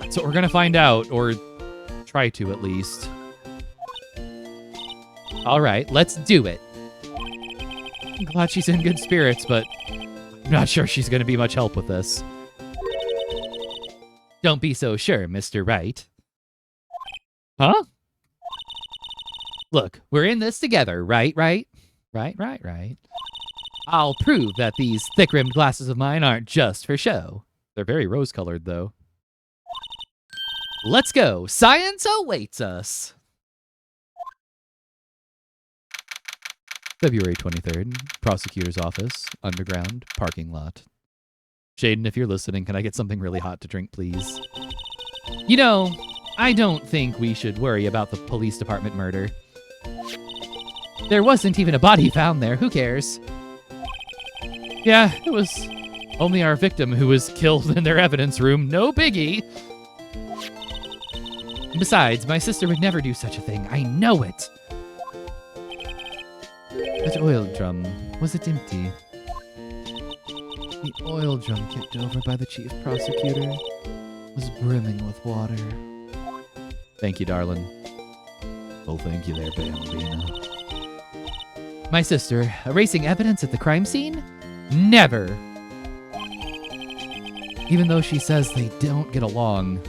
that's what we're gonna find out, or try to at least. All right, let's do it. I'm glad she's in good spirits, but I'm not sure she's gonna be much help with this. Don't be so sure, Mr. Wright. Huh? Look, we're in this together, right? Right. I'll prove that these thick-rimmed glasses of mine aren't just for show. They're very rose-colored, though. Let's go. Science awaits us. February 23rd, Prosecutor's Office, Underground, Parking Lot. Shaden, if you're listening, can I get something really hot to drink, please? You know, I don't think we should worry about the police department murder. There wasn't even a body found there. Who cares? Yeah, it was only our victim who was killed in their evidence room. No biggie. Besides, my sister would never do such a thing. I know it. That oil drum, was it empty? The oil drum kicked over by the chief prosecutor was brimming with water. Thank you, darling. Well, thank you there, Bambina. My sister, erasing evidence at the crime scene? Never. Even though she says they don't get along,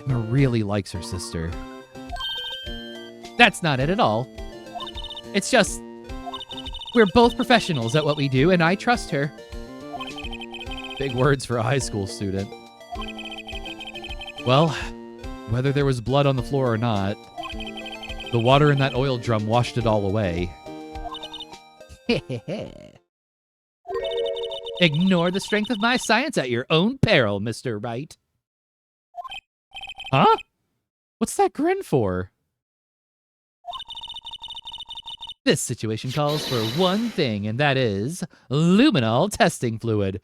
Emma really likes her sister. That's not it at all. It's just, we're both professionals at what we do, and I trust her. Big words for a high school student. Well, whether there was blood on the floor or not, the water in that oil drum washed it all away. Ignore the strength of my science at your own peril, Mr. Wright. Huh? What's that grin for? This situation calls for one thing, and that is luminol testing fluid.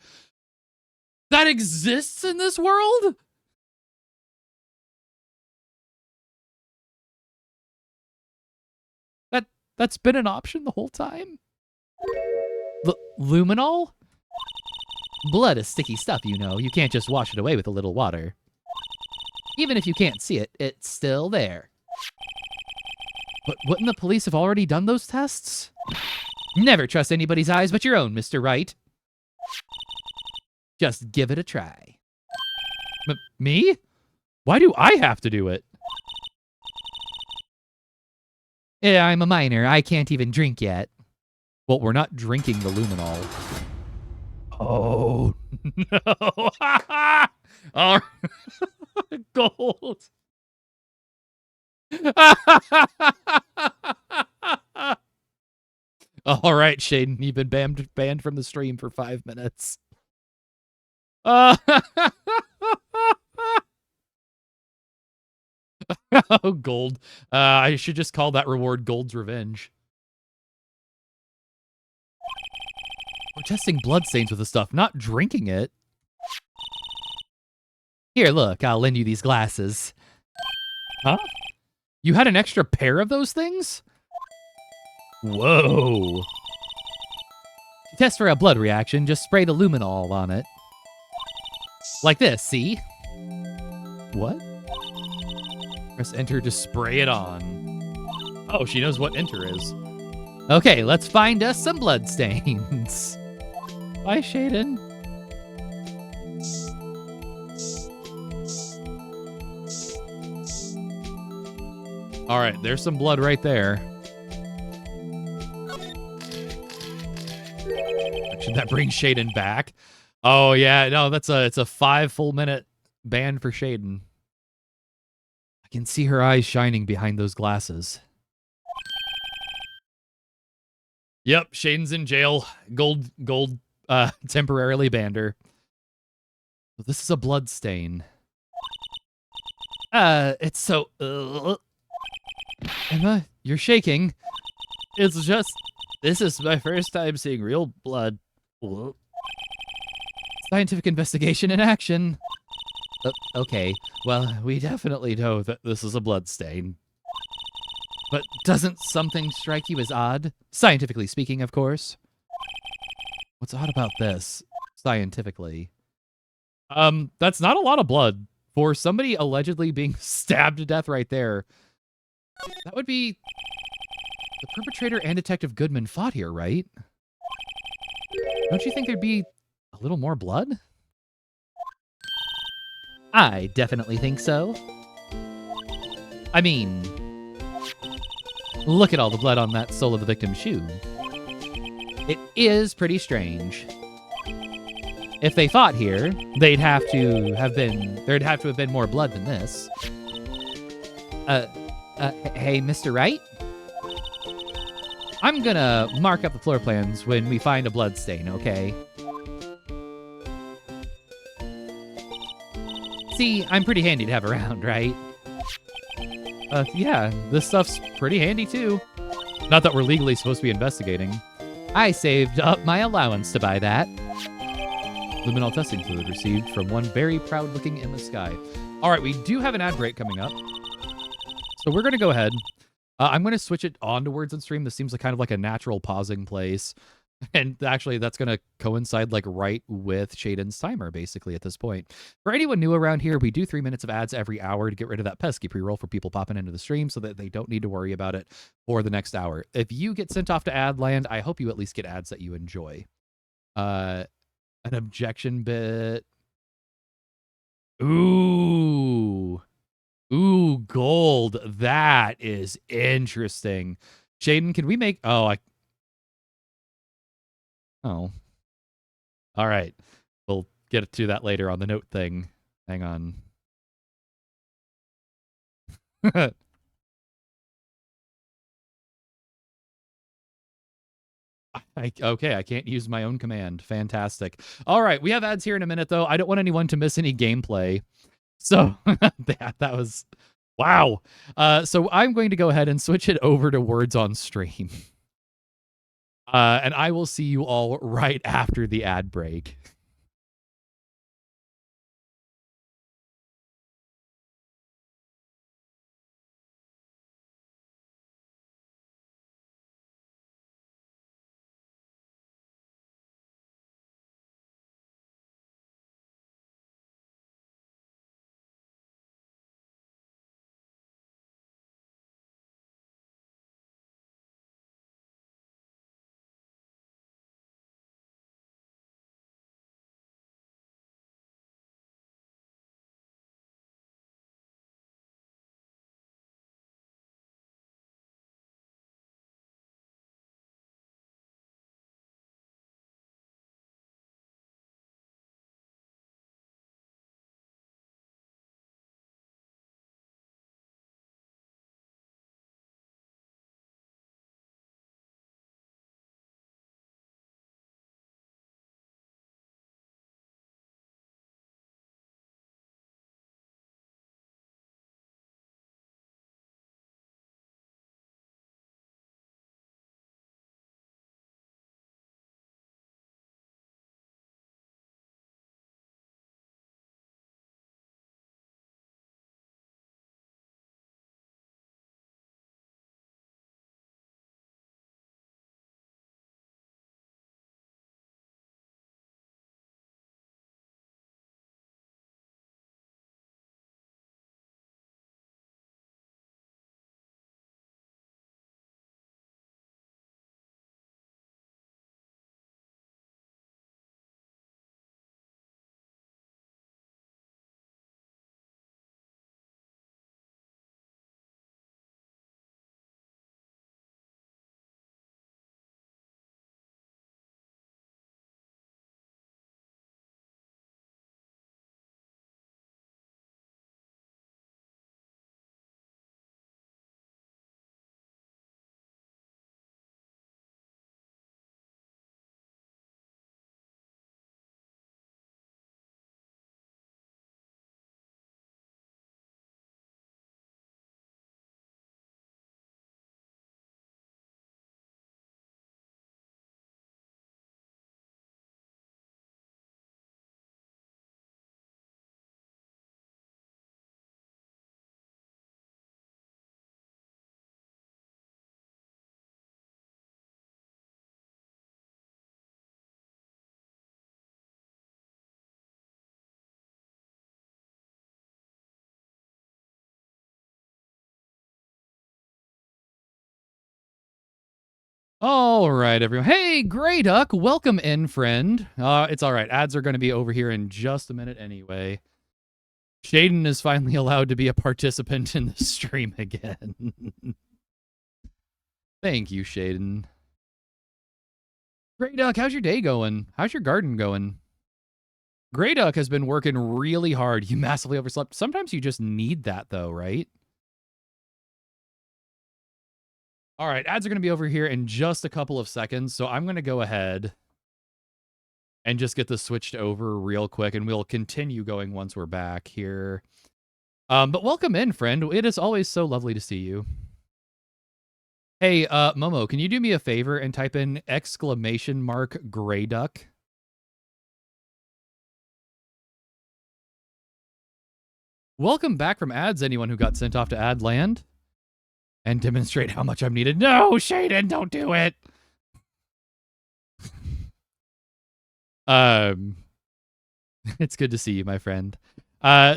That exists in this world? That's been an option the whole time? Luminol? Blood is sticky stuff, you know. You can't just wash it away with a little water. Even if you can't see it, it's still there. But wouldn't the police have already done those tests? Never trust anybody's eyes but your own, Mr. Wright. Just give it a try. Me? Why do I have to do it? Yeah, I'm a minor. I can't even drink yet. Well, we're not drinking the luminol. Oh, no. All right. Gold. All right, Shaden, you've been banned from the stream for 5 minutes. Oh, gold. I should just call that reward Gold's Revenge. We're testing bloodstains with the stuff, not drinking it. Here, look, I'll lend you these glasses. Huh? You had an extra pair of those things? Whoa. To test for a blood reaction, just spray the luminol on it. Like this, see? What? Press enter to spray it on. Oh, she knows what enter is. Okay, let's find us some blood stains. Bye, Shaden. All right, there's some blood right there. Should that bring Shaden back? Oh yeah, no, it's a 5 full minute ban for Shaden. I can see her eyes shining behind those glasses. Yep, Shaden's in jail. Gold temporarily banned her. This is a blood stain. It's so... Emma, you're shaking. It's just... This is my first time seeing real blood. Scientific investigation in action. Okay, well, we definitely know that this is a blood stain. But doesn't something strike you as odd? Scientifically speaking, of course. What's odd about this, scientifically? That's not a lot of blood. For somebody allegedly being stabbed to death right there, that would be... The perpetrator and Detective Goodman fought here, right? Don't you think there'd be a little more blood? I definitely think so. I mean... Look at all the blood on that sole of the victim's shoe. It is pretty strange. If they fought here, there'd have to have been more blood than this. Hey, Mr. Wright? I'm gonna mark up the floor plans when we find a blood stain, okay? See, I'm pretty handy to have around, right? Yeah, this stuff's pretty handy too. Not that we're legally supposed to be investigating. I saved up my allowance to buy that. Luminol testing fluid received from one very proud-looking Emma Sky. All right, we do have an ad break coming up. So we're going to go ahead. I'm going to switch it on to Words on Stream. This seems like kind of like a natural pausing place. And actually, that's going to coincide like right with Shaden's timer, basically, at this point. For anyone new around here, we do 3 minutes of ads every hour to get rid of that pesky pre-roll for people popping into the stream so that they don't need to worry about it for the next hour. If you get sent off to ad land, I hope you at least get ads that you enjoy. An objection bit. Ooh. Ooh, gold. That is interesting. Shaden, can we make... Oh. All right. We'll get to that later on the note thing. Hang on. Okay, I can't use my own command. Fantastic. All right, we have ads here in a minute, though. I don't want anyone to miss any gameplay. So that was... Wow. So I'm going to go ahead and switch it over to Words on Stream. And I will see you all right after the ad break. All right, everyone. Hey, Grey Duck, welcome in, friend. It's all right. Ads are going to be over here in just a minute anyway. Shaden is finally allowed to be a participant in the stream again. Thank you, Shaden. Grey Duck, how's your day going? How's your garden going? Grey Duck has been working really hard. You massively overslept. Sometimes you just need that, though, right? All right, ads are going to be over here in just a couple of seconds, so I'm going to go ahead and just get this switched over real quick, and we'll continue going once we're back here. But welcome in, friend. It is always so lovely to see you. Hey, Momo, can you do me a favor and type in !gray duck? Welcome back from ads, anyone who got sent off to ad land. And demonstrate how much I'm needed. No, Shaden, don't do it. It's good to see you, my friend.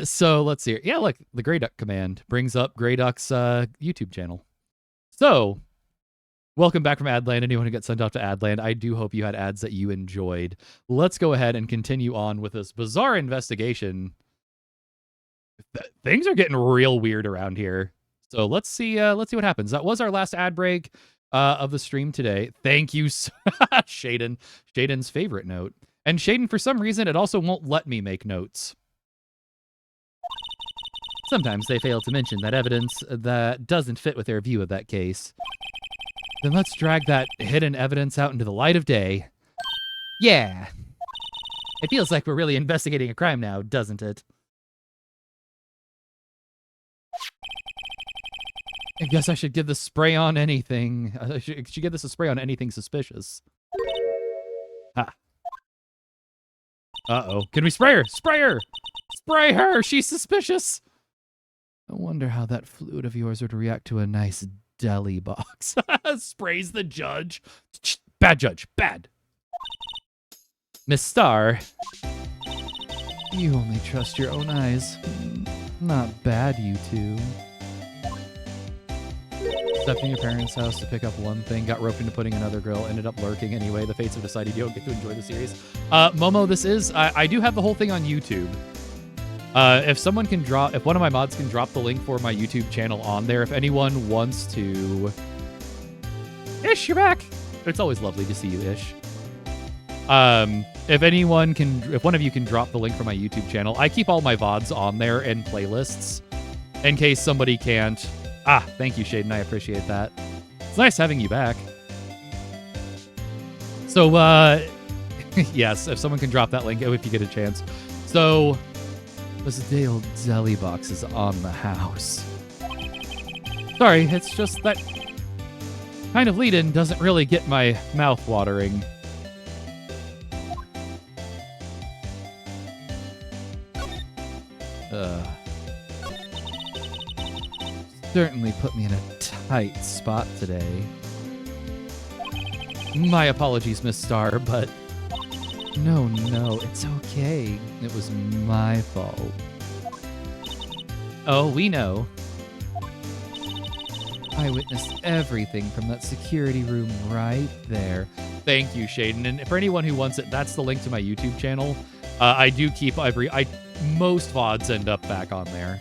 So let's see here. Yeah, look, the Gray Duck command brings up Gray Duck's YouTube channel. So, welcome back from Adland. Anyone who got sent off to Adland, I do hope you had ads that you enjoyed. Let's go ahead and continue on with this bizarre investigation. Things are getting real weird around here. So let's see what happens. That was our last ad break of the stream today. Thank you, Shaden. Shaden's favorite note. And Shaden, for some reason, it also won't let me make notes. Sometimes they fail to mention that evidence that doesn't fit with their view of that case. Then let's drag that hidden evidence out into the light of day. Yeah. It feels like we're really investigating a crime now, doesn't it? I guess I should give this spray on anything. I should give this a spray on anything suspicious. Ha. Uh-oh. Can we spray her? Spray her! Spray her! She's suspicious! I wonder how that fluid of yours would react to a nice deli box. Sprays the judge. Bad judge. Bad. Miss Star. You only trust your own eyes. Not bad, you two. Stepped in your parents' house to pick up one thing, got roped into putting another girl, ended up lurking anyway. The fates have decided you don't get to enjoy the series. Momo, this is... I do have the whole thing on YouTube. If one of my mods can drop the link for my YouTube channel on there, if anyone wants to... Ish, you're back! It's always lovely to see you, Ish. If one of you can drop the link for my YouTube channel, I keep all my VODs on there and playlists in case somebody can't. Ah, thank you, Shaden. I appreciate that. It's nice having you back. So, yes, if someone can drop that link, if you get a chance. So, this day old deli box is on the house. Sorry, it's just that kind of lead-in doesn't really get my mouth watering. Certainly put me in a tight spot today. My apologies, Miss Star, but no, it's okay. It was my fault. Oh, we know. I witnessed everything from that security room right there. Thank you, Shaden. And for anyone who wants it, that's the link to my YouTube channel. I do keep most VODs end up back on there.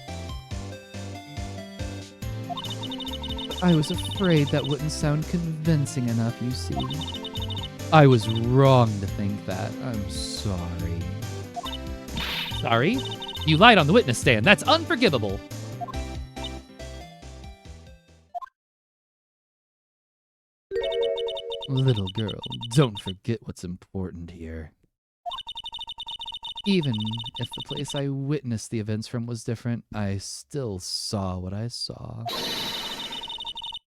I was afraid that wouldn't sound convincing enough, you see. I was wrong to think that. I'm sorry. Sorry? You lied on the witness stand. That's unforgivable. Little girl, don't forget what's important here. Even if the place I witnessed the events from was different, I still saw what I saw.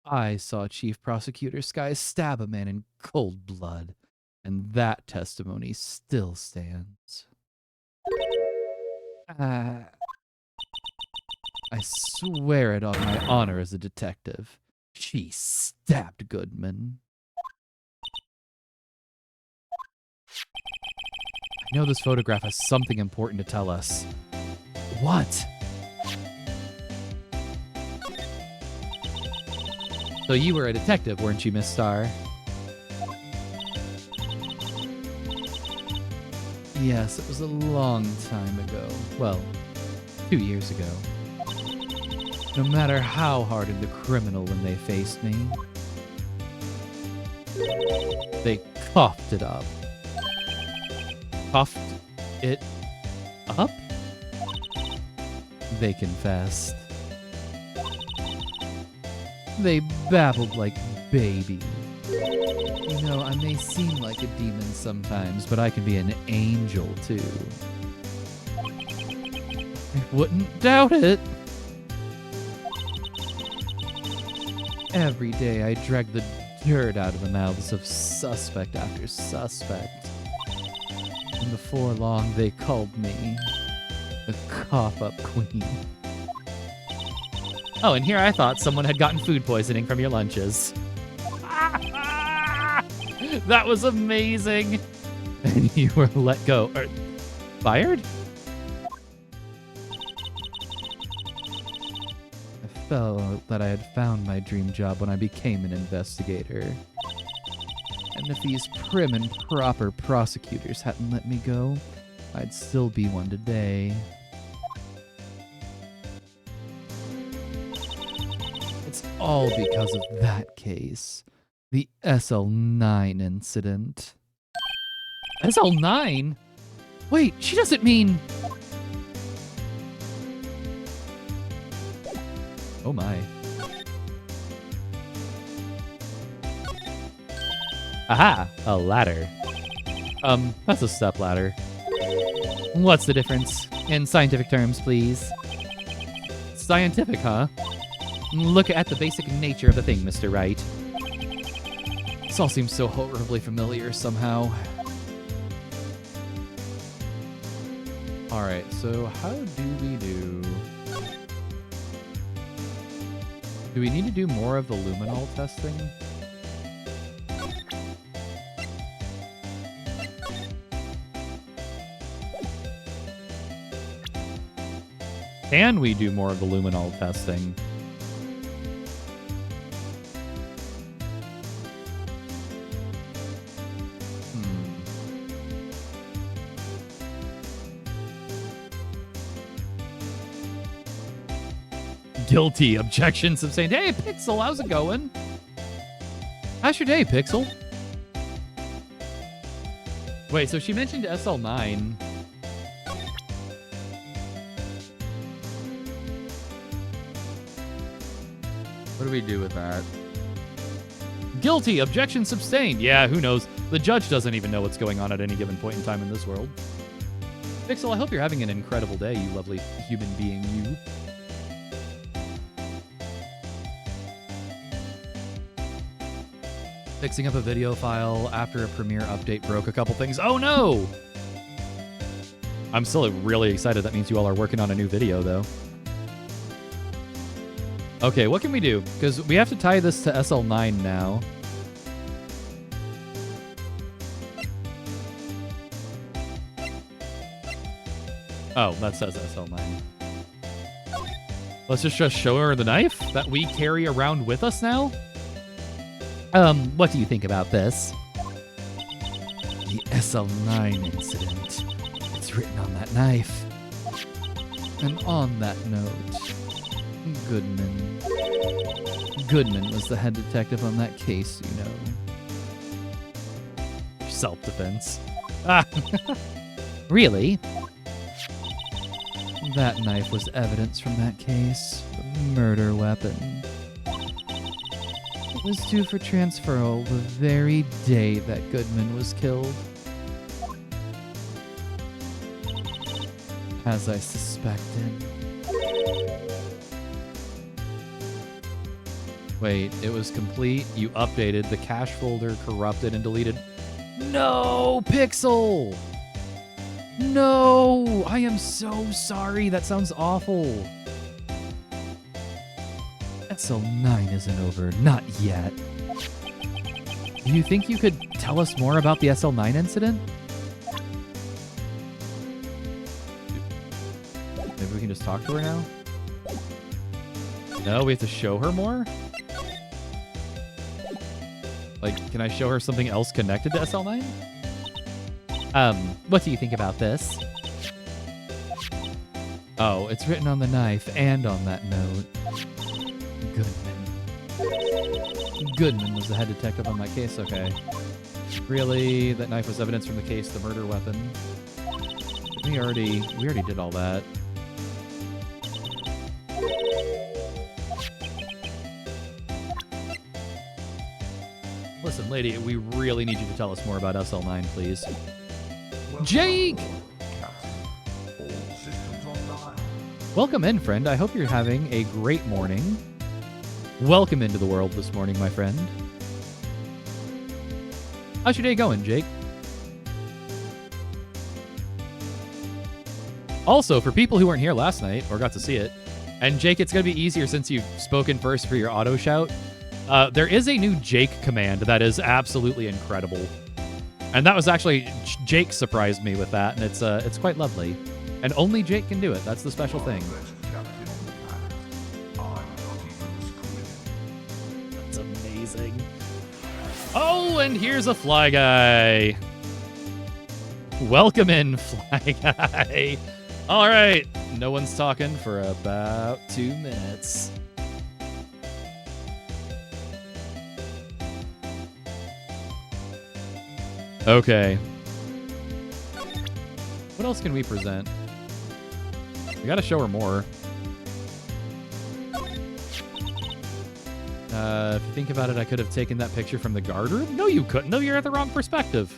I saw Chief Prosecutor Sky stab a man in cold blood, and that testimony still stands. I swear it on my honor as a detective. She stabbed Goodman. I know this photograph has something important to tell us. What? So you were a detective, weren't you, Miss Star? Yes, it was a long time ago. Well, 2 years ago. No matter how hardened the criminal when they faced me, they coughed it up. Coughed it up? They confessed. They babbled like babies. You know, I may seem like a demon sometimes, but I can be an angel too. I wouldn't doubt it. Every day I drag the dirt out of the mouths of suspect after suspect. And before long they called me the cough-up queen. Oh, and here I thought someone had gotten food poisoning from your lunches. That was amazing. And you were let go. Or fired? I felt that I had found my dream job when I became an investigator. And if these prim and proper prosecutors hadn't let me go, I'd still be one today. It's all because of that case. The SL9 incident. SL9? Wait, she doesn't mean... Oh my. Aha! A ladder. That's a step ladder. What's the difference? In scientific terms, please. Scientific, huh? Look at the basic nature of the thing, Mr. Wright. This all seems so horribly familiar somehow. Alright, so how do we do... Do we need to do more of the luminol testing? Can we do more of the luminol testing? Guilty. Objection sustained. Hey, Pixel, how's it going? How's your day, Pixel? Wait, so she mentioned SL9. What do we do with that? Guilty. Objection sustained. Yeah, who knows? The judge doesn't even know what's going on at any given point in time in this world. Pixel, I hope you're having an incredible day, you lovely human being, you. Fixing up a video file after a Premiere update broke a couple things. Oh no! I'm still really excited. That means you all are working on a new video, though. Okay, what can we do? Because we have to tie this to SL9 now. Oh, that says SL9. Let's just show her the knife that we carry around with us now? What do you think about this? The SL9 incident. It's written on that knife. And on that note, Goodman. Goodman was the head detective on that case, you know. Self-defense. Ah! Really? That knife was evidence from that case. The murder weapon. It was due for transferal the very day that Goodman was killed. As I suspected. Wait, it was complete? You updated, the cache folder corrupted and deleted. No, Pixel! No! I am so sorry. That sounds awful. SL9 isn't over. Not yet. Do you think you could tell us more about the SL9 incident? Maybe we can just talk to her now? No, we have to show her more? Like, can I show her something else connected to SL9? What do you think about this? Oh, it's written on the knife and on that note. Goodman. Goodman was the head detective on that case, okay. Really? That knife was evidence from the case, the murder weapon. We already did all that. Listen, lady, we really need you to tell us more about SL9, please. Jake! Welcome in, friend. I hope you're having a great morning. Welcome into the world this morning, my friend. How's your day going, Jake? Also, for people who weren't here last night or got to see it, and Jake, it's going to be easier since you've spoken first for your auto shout. There is a new Jake command that is absolutely incredible. And that was actually, Jake surprised me with that, and it's quite lovely. And only Jake can do it. That's the special thing. That's amazing. Oh, and here's a Fly Guy. Welcome in, Fly Guy. All right. No one's talking for about 2 minutes. Okay. What else can we present? We gotta show her more. If you think about it, I could have taken that picture from the guard room. No, you couldn't. No, you're at the wrong perspective.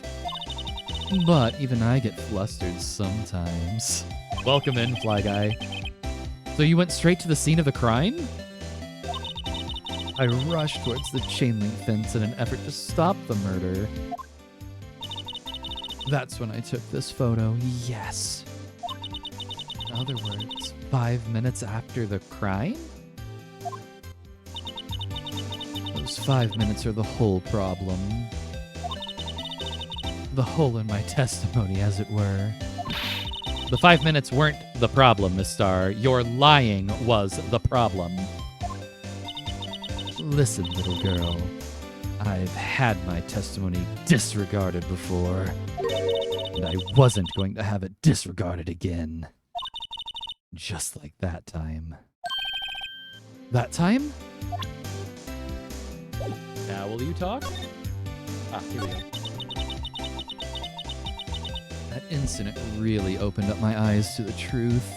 But even I get flustered sometimes. Welcome in, Fly Guy. So you went straight to the scene of the crime? I rushed towards the chain link fence in an effort to stop the murder. That's when I took this photo, yes. In other words, 5 minutes after the crime? Those 5 minutes are the whole problem. The hole in my testimony, as it were. The 5 minutes weren't the problem, Miss Star. Your lying was the problem. Listen, little girl. I've had my testimony disregarded before. And I wasn't going to have it disregarded again. Just like that time. That time? Now will you talk? Ah, here we go. That incident really opened up my eyes to the truth.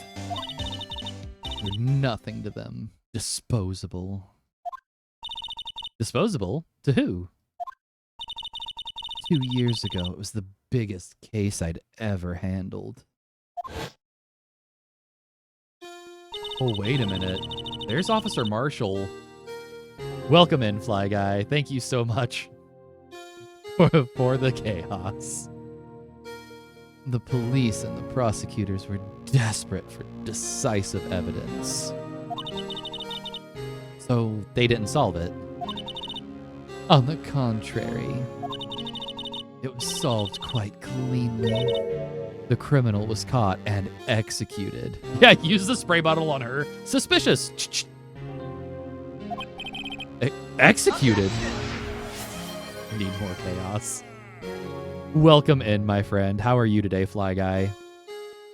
You're nothing to them. Disposable. Disposable? To who? 2 years ago, it was the biggest case I'd ever handled. Oh, wait a minute. There's Officer Marshall. Welcome in, Fly Guy. Thank you so much for the chaos. The police and the prosecutors were desperate for decisive evidence. So they didn't solve it. On the contrary, it was solved quite cleanly. The criminal was caught and executed. Yeah, use the spray bottle on her. Suspicious. Executed? Need more chaos. Welcome in, my friend. How are you today, Fly Guy?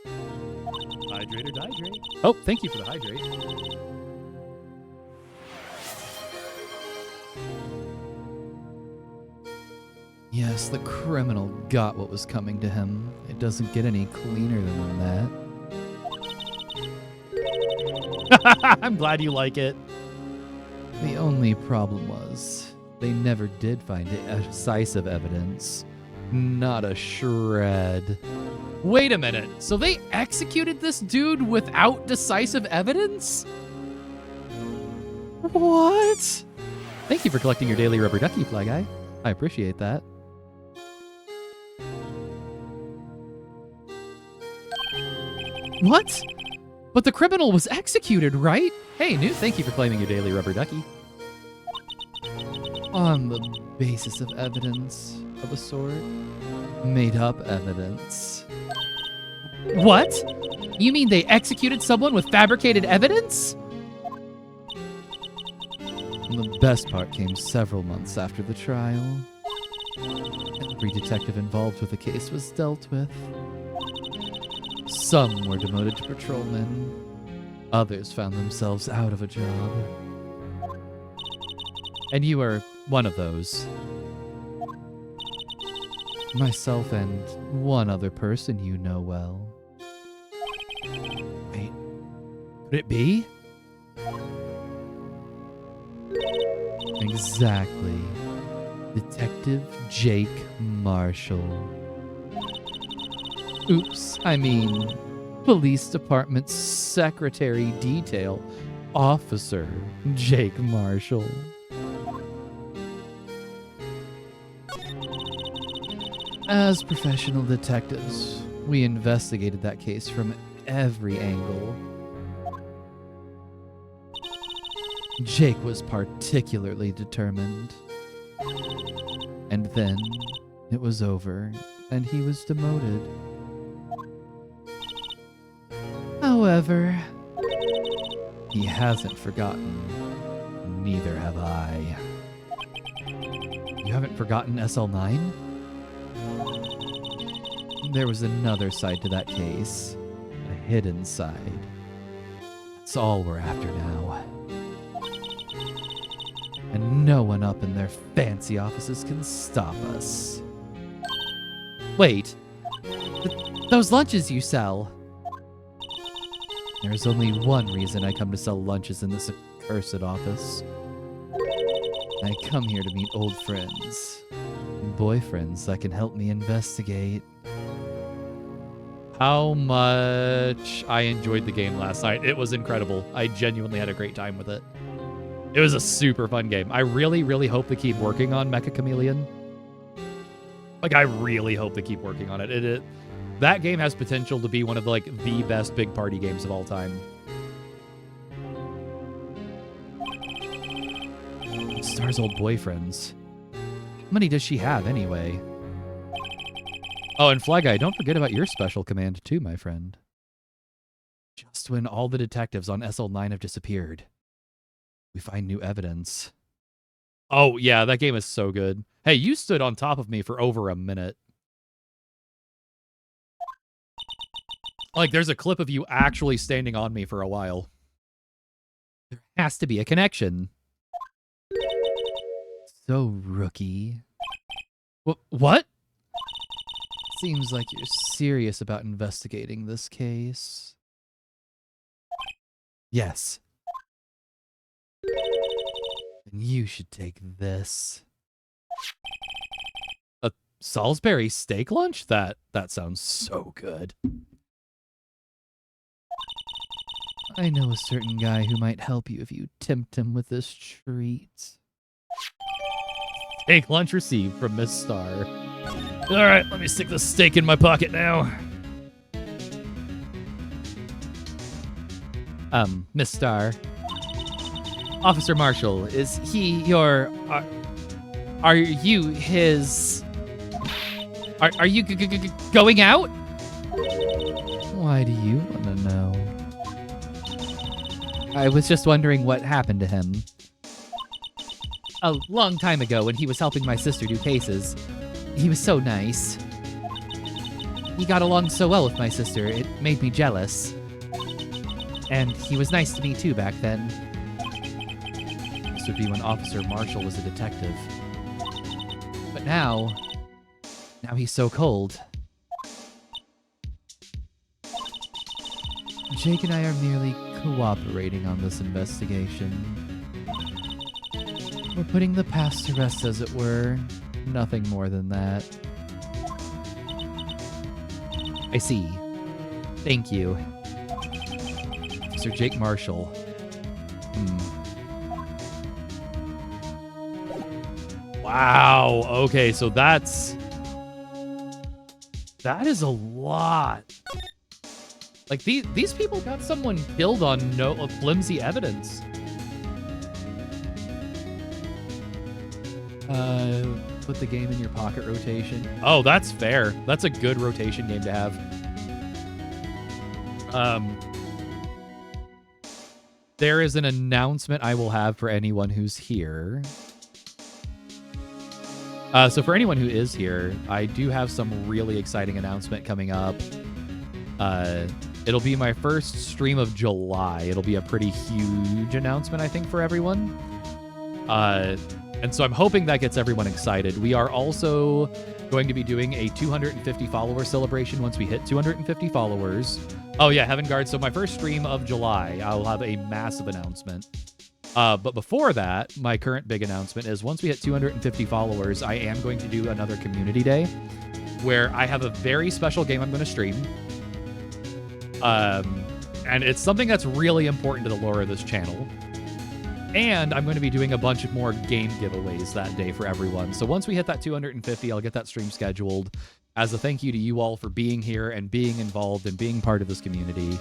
Hydrate or dihydrate? Oh, thank you for the hydrate. Yes, the criminal got what was coming to him. It doesn't get any cleaner than that. I'm glad you like it. The only problem was, they never did find decisive evidence. Not a shred. Wait a minute. So they executed this dude without decisive evidence? What? Thank you for collecting your daily rubber ducky, Fly Guy. I appreciate that. What? But the criminal was executed, right? Hey, Newt, thank you for claiming your daily rubber ducky. On the basis of evidence of a sort. Made up evidence. What? You mean they executed someone with fabricated evidence? And the best part came several months after the trial. Every detective involved with the case was dealt with. Some were demoted to patrolmen. Others found themselves out of a job. And you were one of those. Myself and one other person you know well. Wait, could it be? Exactly. Detective Jake Marshall. Oops, I mean, Police Department Secretary Detail Officer Jake Marshall. As professional detectives, we investigated that case from every angle. Jake was particularly determined. And then it was over, and he was demoted. However, he hasn't forgotten. Neither have I. You haven't forgotten SL9? There was another side to that case. A hidden side. That's all we're after now. And no one up in their fancy offices can stop us. Wait. Those lunches you sell. There's only one reason I come to sell lunches in this accursed office. I come here to meet old friends. Boyfriends that can help me investigate. How much I enjoyed the game last night. It was incredible. I genuinely had a great time with it. It was a super fun game. I really, really hope they keep working on Mecha Chameleon. Like, I really hope they keep working on it. That game has potential to be one of the best big party games of all time. Star's old boyfriends. How many does she have anyway? Oh, and Fly Guy, don't forget about your special command too, my friend. Just when all the detectives on SL9 have disappeared, we find new evidence. Oh, yeah, that game is so good. Hey, you stood on top of me for over a minute. Like, there's a clip of you actually standing on me for a while. There has to be a connection. So rookie. What? Seems like you're serious about investigating this case. Yes. And you should take this. A Salisbury steak lunch? That sounds so good. I know a certain guy who might help you if you tempt him with this treat. Steak lunch received from Miss Star. Alright, let me stick the steak in my pocket now. Miss Star. Officer Marshall, is he your... Are you his... Are you going out? Why do you want to know? I was just wondering what happened to him. A long time ago when he was helping my sister do cases. He was so nice. He got along so well with my sister, it made me jealous. And he was nice to me too back then. This would be when Officer Marshall was a detective. But now he's so cold. Jake and I are merely cooperating on this investigation. We're putting the past to rest, as it were. Nothing more than that. I see. Thank you. Sir Jake Marshall. Wow. Okay, so that is a lot. Like, these people got someone killed on flimsy evidence. Put the game in your pocket rotation. Oh, that's fair. That's a good rotation game to have. There is an announcement I will have for anyone who's here. So for anyone who is here, I do have some really exciting announcement coming up. It'll be my first stream of July. It'll be a pretty huge announcement, I think, for everyone. And so I'm hoping that gets everyone excited. We are also going to be doing a 250 follower celebration once we hit 250 followers. Oh yeah, Heaven Guard. So my first stream of July, I'll have a massive announcement. But before that, my current big announcement is once we hit 250 followers, I am going to do another community day where I have a very special game I'm going to stream. And it's something that's really important to the lore of this channel. And I'm going to be doing a bunch of more game giveaways that day for everyone. So once we hit that 250, I'll get that stream scheduled as a thank you to you all for being here and being involved and being part of this community.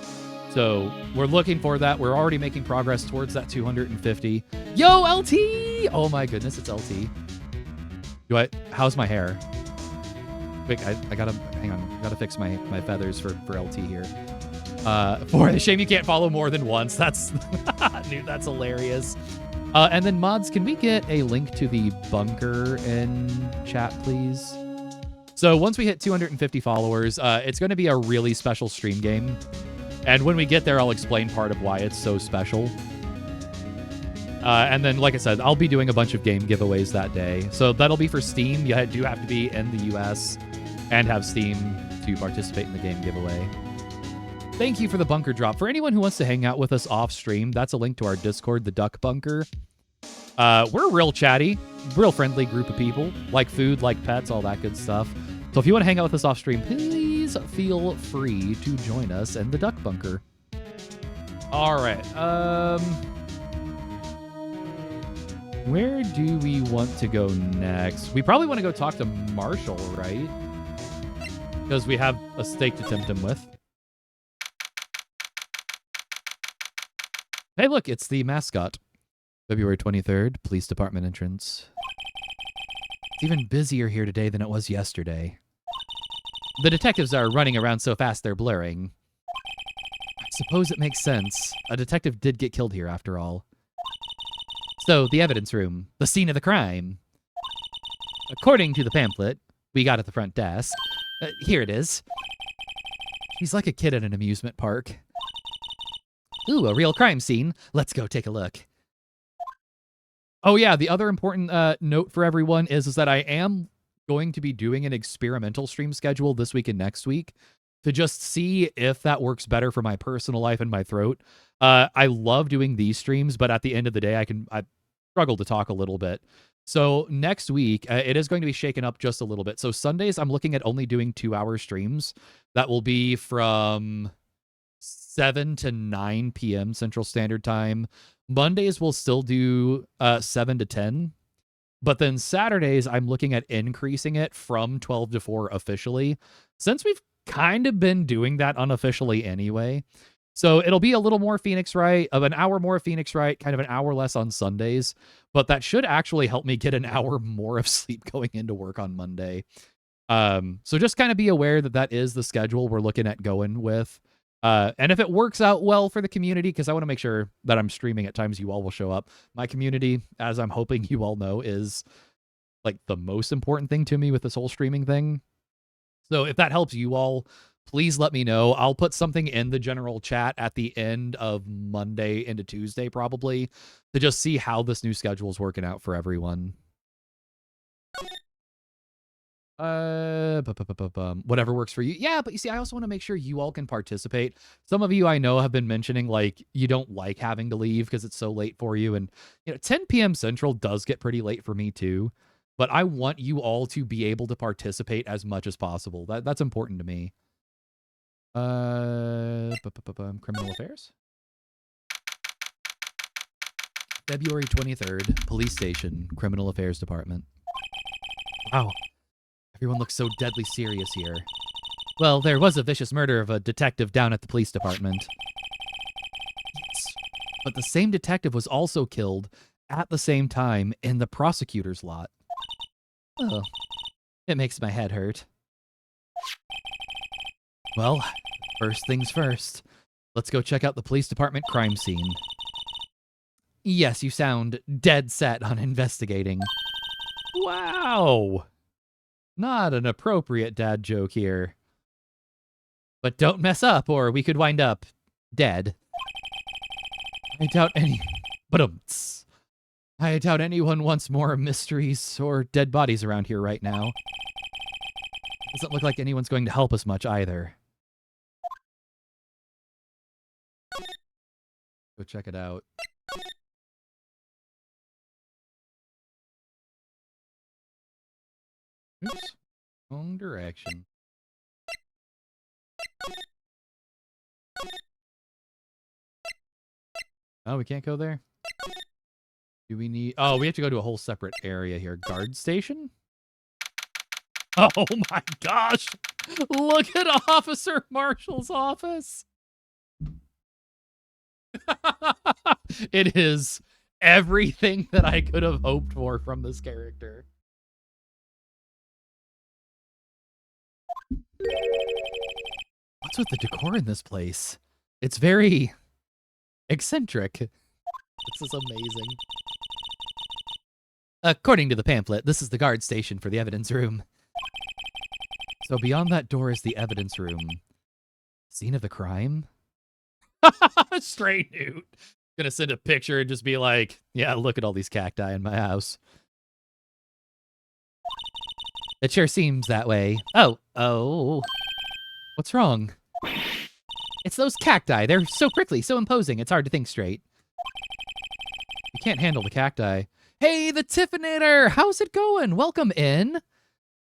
So we're looking for that. We're already making progress towards that 250. Yo, LT! Oh my goodness, it's LT. How's my hair? Wait, I gotta, hang on. I gotta fix my feathers for LT here. For the shame you can't follow more than once. That's, dude, that's hilarious. And then mods, can we get a link to the bunker in chat, please? So once we hit 250 followers, it's going to be a really special stream game. And when we get there, I'll explain part of why it's so special. And then, like I said, I'll be doing a bunch of game giveaways that day. So that'll be for Steam. You do have to be in the US and have Steam to participate in the game giveaway. Thank you for the bunker drop. For anyone who wants to hang out with us off stream, that's a link to our Discord, the Duck Bunker. We're real chatty, real friendly group of people. Like food, like pets, all that good stuff. So if you want to hang out with us off stream, please feel free to join us in the Duck Bunker. All right. Where do we want to go next? We probably want to go talk to Marshall, right? Because we have a stake to tempt him with. Hey, look, it's the mascot. February 23rd, police department entrance. It's even busier here today than it was yesterday. The detectives are running around so fast they're blurring. I suppose it makes sense. A detective did get killed here after all. So, the evidence room. The scene of the crime. According to the pamphlet we got at the front desk, here it is. He's like a kid at an amusement park. Ooh, a real crime scene. Let's go take a look. Oh yeah, the other important note for everyone is that I am going to be doing an experimental stream schedule this week and next week to just see if that works better for my personal life and my throat. I love doing these streams, but at the end of the day, I struggle to talk a little bit. So next week, it is going to be shaken up just a little bit. So Sundays, I'm looking at only doing 2-hour streams. That will be from 7 to 9 p.m. Central Standard Time. Mondays we'll still do 7 to 10. But then Saturdays, I'm looking at increasing it from 12 to 4 officially, since we've kind of been doing that unofficially anyway. So it'll be a little more Phoenix Wright, of an hour more Phoenix Wright, kind of an hour less on Sundays. But that should actually help me get an hour more of sleep going into work on Monday. So just kind of be aware that that is the schedule we're looking at going with. And if it works out well for the community, because I want to make sure that I'm streaming at times you all will show up. My community, as I'm hoping you all know, is like the most important thing to me with this whole streaming thing. So if that helps you all, please let me know. I'll put something in the general chat at the end of Monday into Tuesday, probably, to just see how this new schedule is working out for everyone. Whatever works for you. Yeah, but you see, I also want to make sure you all can participate. Some of you I know have been mentioning like you don't like having to leave because it's so late for you. And 10 p.m. Central does get pretty late for me too. But I want you all to be able to participate as much as possible. That's important to me. Criminal affairs. February 23rd, police station, criminal affairs department. Wow. Everyone looks so deadly serious here. Well, there was a vicious murder of a detective down at the police department. Yes. But the same detective was also killed at the same time in the prosecutor's lot. Oh, it makes my head hurt. Well, first things first. Let's go check out the police department crime scene. Yes, you sound dead set on investigating. Wow! Not an appropriate dad joke here. But don't mess up, or we could wind up dead. I doubt any... But I doubt anyone wants more mysteries or dead bodies around here right now. Doesn't look like anyone's going to help us much either. Go check it out. Oops. Wrong direction. Oh, we can't go there? Do we need... Oh, we have to go to a whole separate area here. Guard station? Oh my gosh! Look at Officer Marshall's office! It is everything that I could have hoped for from this character. What's with the decor in this place? It's very eccentric. This is amazing. According to the pamphlet, this is the guard station for the evidence room. So beyond that door is the evidence room. Scene of the crime? Straight Newt. Gonna send a picture and just be like, yeah, look at all these cacti in my house. It sure seems that way. Oh. What's wrong? It's those cacti. They're so prickly, so imposing. It's hard to think straight. You can't handle the cacti. Hey, the Tiffinator! How's it going? Welcome in.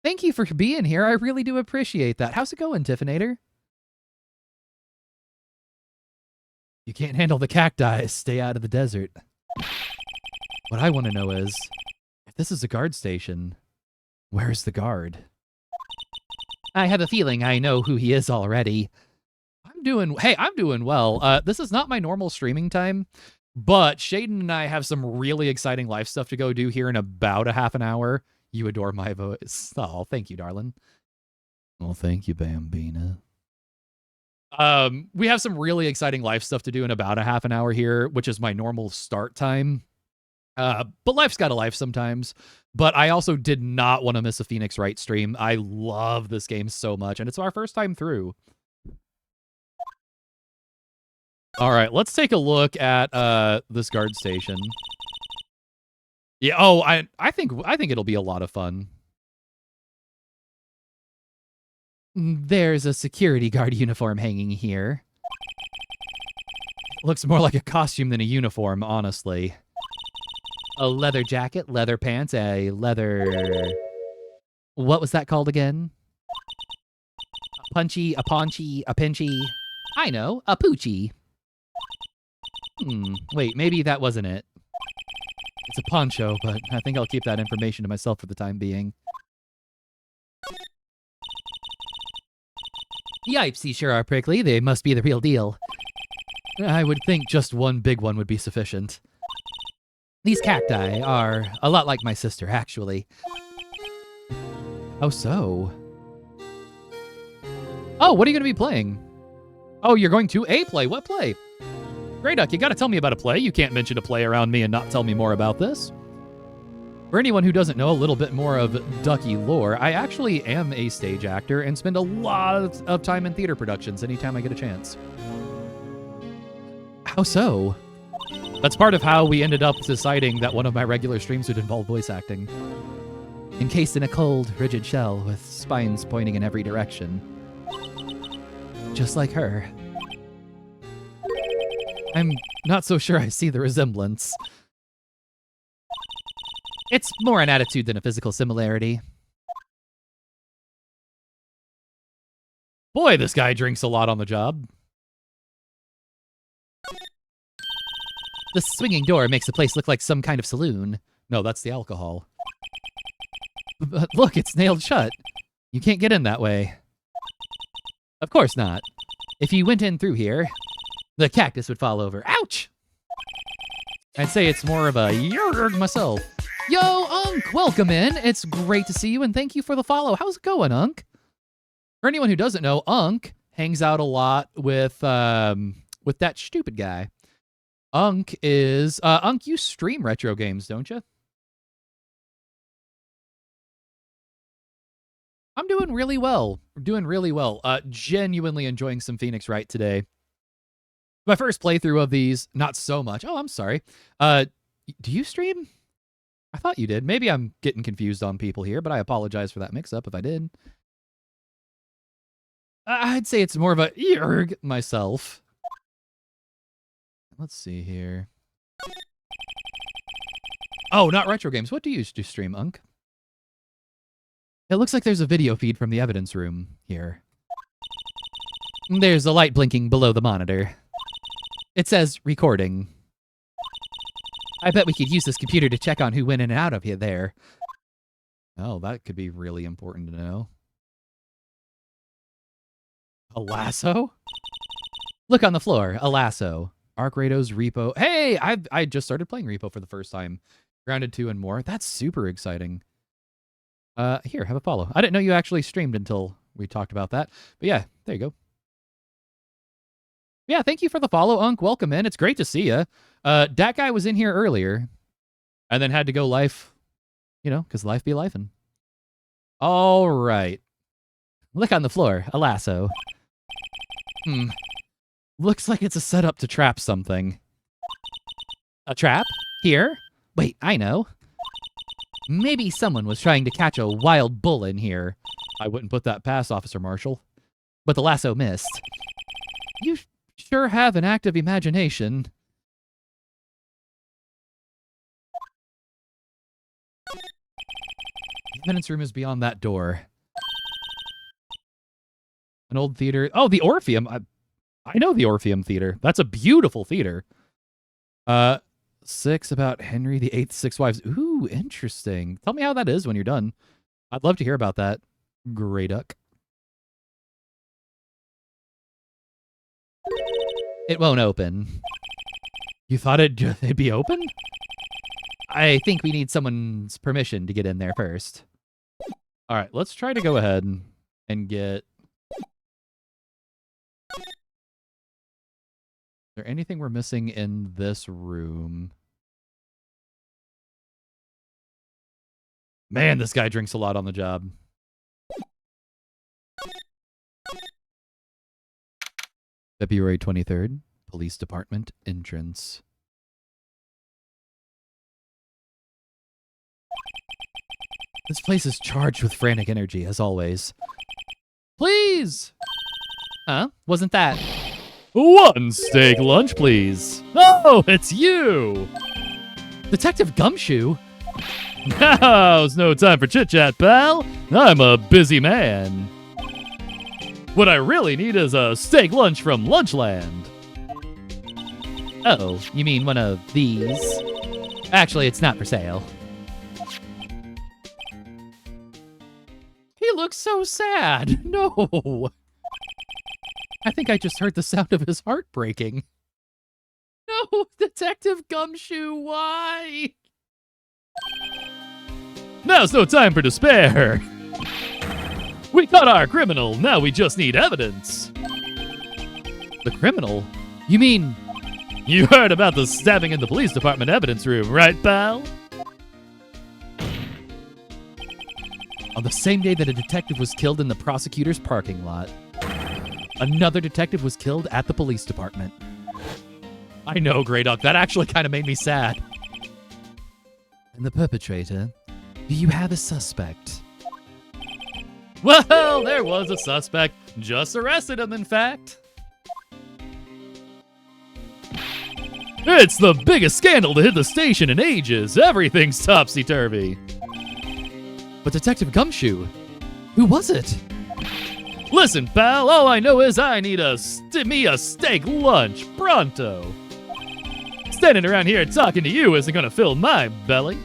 Thank you for being here. I really do appreciate that. How's it going, Tiffinator? You can't handle the cacti. Stay out of the desert. What I want to know is, if this is a guard station, where's the guard? I have a feeling I know who he is already. I'm doing well. This is not my normal streaming time, but Shaden and I have some really exciting life stuff to go do here in about a half an hour. You adore my voice. Oh, thank you, darling. Well, thank you, Bambina. We have some really exciting life stuff to do in about a half an hour here, which is my normal start time. But life's got a life sometimes. But I also did not want to miss a Phoenix Wright stream. I love this game so much, and it's our first time through. All right, let's take a look at this guard station. Yeah, I think it'll be a lot of fun. There's a security guard uniform hanging here. Looks more like a costume than a uniform, honestly. A leather jacket, leather pants, a leather... What was that called again? A punchy, a paunchy, a pinchy. I know, a poochie. Wait, maybe that wasn't it. It's a poncho, but I think I'll keep that information to myself for the time being. Yipes, these sure are prickly. They must be the real deal. I would think just one big one would be sufficient. These cacti are a lot like my sister, actually. Oh, so? Oh, what are you going to be playing? Oh, you're going to a play. What play? Grey Duck, you got to tell me about a play. You can't mention a play around me and not tell me more about this. For anyone who doesn't know a little bit more of Ducky lore, I actually am a stage actor and spend a lot of time in theater productions anytime I get a chance. How so? That's part of how we ended up deciding that one of my regular streams would involve voice acting. Encased in a cold, rigid shell with spines pointing in every direction. Just like her. I'm not so sure I see the resemblance. It's more an attitude than a physical similarity. Boy, this guy drinks a lot on the job. The swinging door makes the place look like some kind of saloon. No, that's the alcohol. But look, it's nailed shut. You can't get in that way. Of course not. If you went in through here, the cactus would fall over. Ouch! I'd say it's more of a yerg myself. Yo, Unk, welcome in. It's great to see you, and thank you for the follow. How's it going, Unk? For anyone who doesn't know, Unk hangs out a lot with that stupid guy. Unk is... Unk, you stream retro games, don't you? I'm doing really well. Genuinely enjoying some Phoenix Wright today. My first playthrough of these, not so much. Oh, I'm sorry. Do you stream? I thought you did. Maybe I'm getting confused on people here, but I apologize for that mix-up if I did. I'd say it's more of a yerg myself. Let's see here. Oh, not retro games. What do you used to stream, Unk? It looks like there's a video feed from the evidence room here. There's a light blinking below the monitor. It says recording. I bet we could use this computer to check on who went in and out of here there. Oh, that could be really important to know. A lasso? Look on the floor. A lasso. Arc Rado's Repo. Hey, I just started playing Repo for the first time. Grounded 2 and more. That's super exciting. Here, have a follow. I didn't know you actually streamed until we talked about that. But yeah, there you go. Yeah, thank you for the follow, Unk. Welcome in. It's great to see you. Dat guy was in here earlier and then had to go life, you know, because life be lifing. All right. Look on the floor. A lasso. Looks like it's a setup to trap something. A trap? Here? Wait, I know. Maybe someone was trying to catch a wild bull in here. I wouldn't put that past, Officer Marshall. But the lasso missed. You sure have an active imagination. The evidence room is beyond that door. An old theater. Oh, the Orpheum. I know the Orpheum Theater. That's a beautiful theater. 6 about Henry VIII's 6 wives. Ooh, interesting. Tell me how that is when you're done. I'd love to hear about that. Grey Duck. It won't open. You thought it'd be open? I think we need someone's permission to get in there first. All right, let's try to go ahead and get... Is there anything we're missing in this room? Man, this guy drinks a lot on the job. February 23rd, Police Department entrance. This place is charged with frantic energy, as always. Please! Huh? Wasn't that... One steak lunch, please. Oh, it's you! Detective Gumshoe? Now's no time for chit-chat, pal. I'm a busy man. What I really need is a steak lunch from Lunchland. Oh, you mean one of these? Actually, it's not for sale. He looks so sad. No. I think I just heard the sound of his heart breaking. No, Detective Gumshoe, why? Now's no time for despair. We caught our criminal, now we just need evidence. The criminal? You mean... You heard about the stabbing in the police department evidence room, right, pal? On the same day that a detective was killed in the prosecutor's parking lot, another detective was killed at the police department. I know, Grey Duck. That actually kind of made me sad. And the perpetrator? Do you have a suspect? Well, there was a suspect. Just arrested him, in fact. It's the biggest scandal to hit the station in ages. Everything's topsy-turvy. But Detective Gumshoe, who was it? Listen, pal, all I know is I need me a steak lunch, pronto. Standing around here talking to you isn't gonna fill my belly.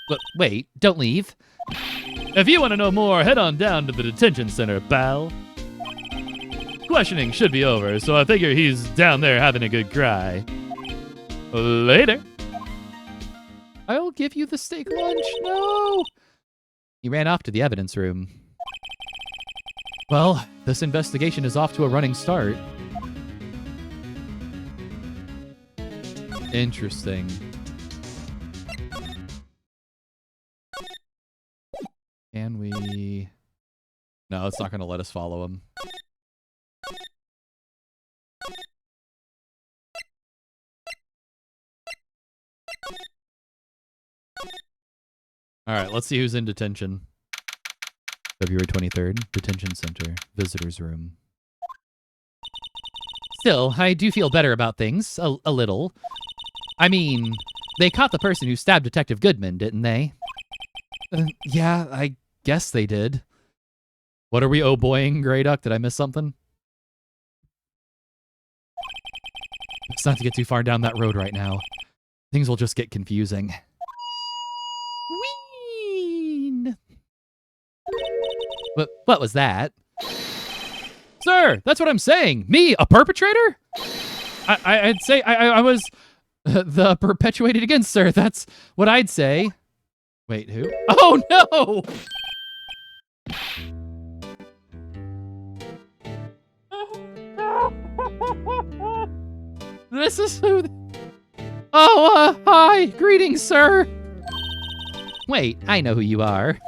But wait, don't leave. If you want to know more, head on down to the detention center, pal. Questioning should be over, so I figure he's down there having a good cry. Later. I'll give you the steak lunch. No! He ran off to the evidence room. Well, this investigation is off to a running start. Interesting. Can we... No, it's not going to let us follow him. All right, let's see who's in detention. February 23rd, detention center, visitor's room. Still, I do feel better about things, a little. I mean, they caught the person who stabbed Detective Goodman, didn't they? Yeah, I guess they did. What are we oh-boying, Grey Duck? Did I miss something? It's not to get too far down that road right now. Things will just get confusing. Wheen! What was that? Sir, that's what I'm saying. Me, a perpetrator? I'd say I was the perpetuated against, sir. That's what I'd say. Wait, who? Oh, no! This is who... Oh, hi. Greetings, sir. Wait, I know who you are.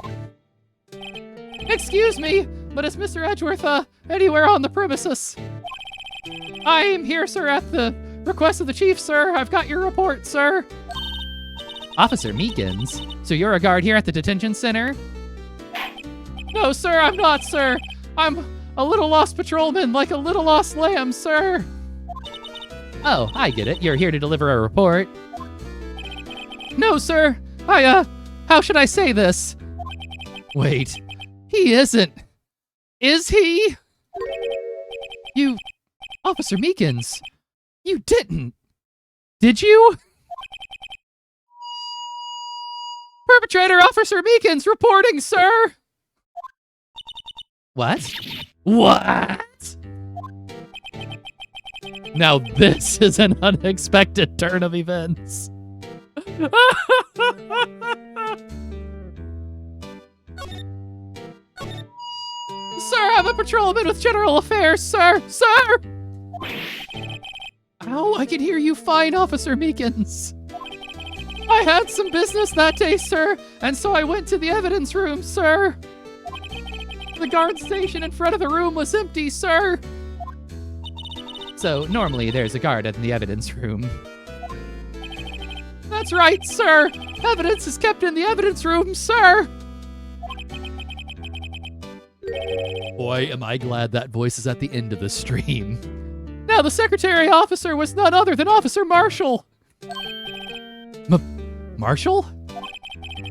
Excuse me, but is Mr. Edgeworth, anywhere on the premises? I am here, sir, at the request of the chief, sir. I've got your report, sir. Officer Meekins? So you're a guard here at the detention center? No, sir, I'm not, sir. I'm a little lost patrolman, like a little lost lamb, sir. Oh, I get it. You're here to deliver a report. No, sir. How should I say this? Wait, he isn't. Is he? You, Officer Meekins, you didn't. Did you? Perpetrator Officer Meekins reporting, sir. What? What? Now this is an unexpected turn of events. Sir, I'm a patrolman with general affairs, sir! Sir! Ow, I can hear you fine, Officer Meekins. I had some business that day, sir, and so I went to the evidence room, sir. The guard station in front of the room was empty, sir. So, normally there's a guard in the evidence room. That's right, sir. Evidence is kept in the evidence room, sir. Boy, am I glad that voice is at the end of the stream. Now, the secretary officer was none other than Officer Marshall. Marshall?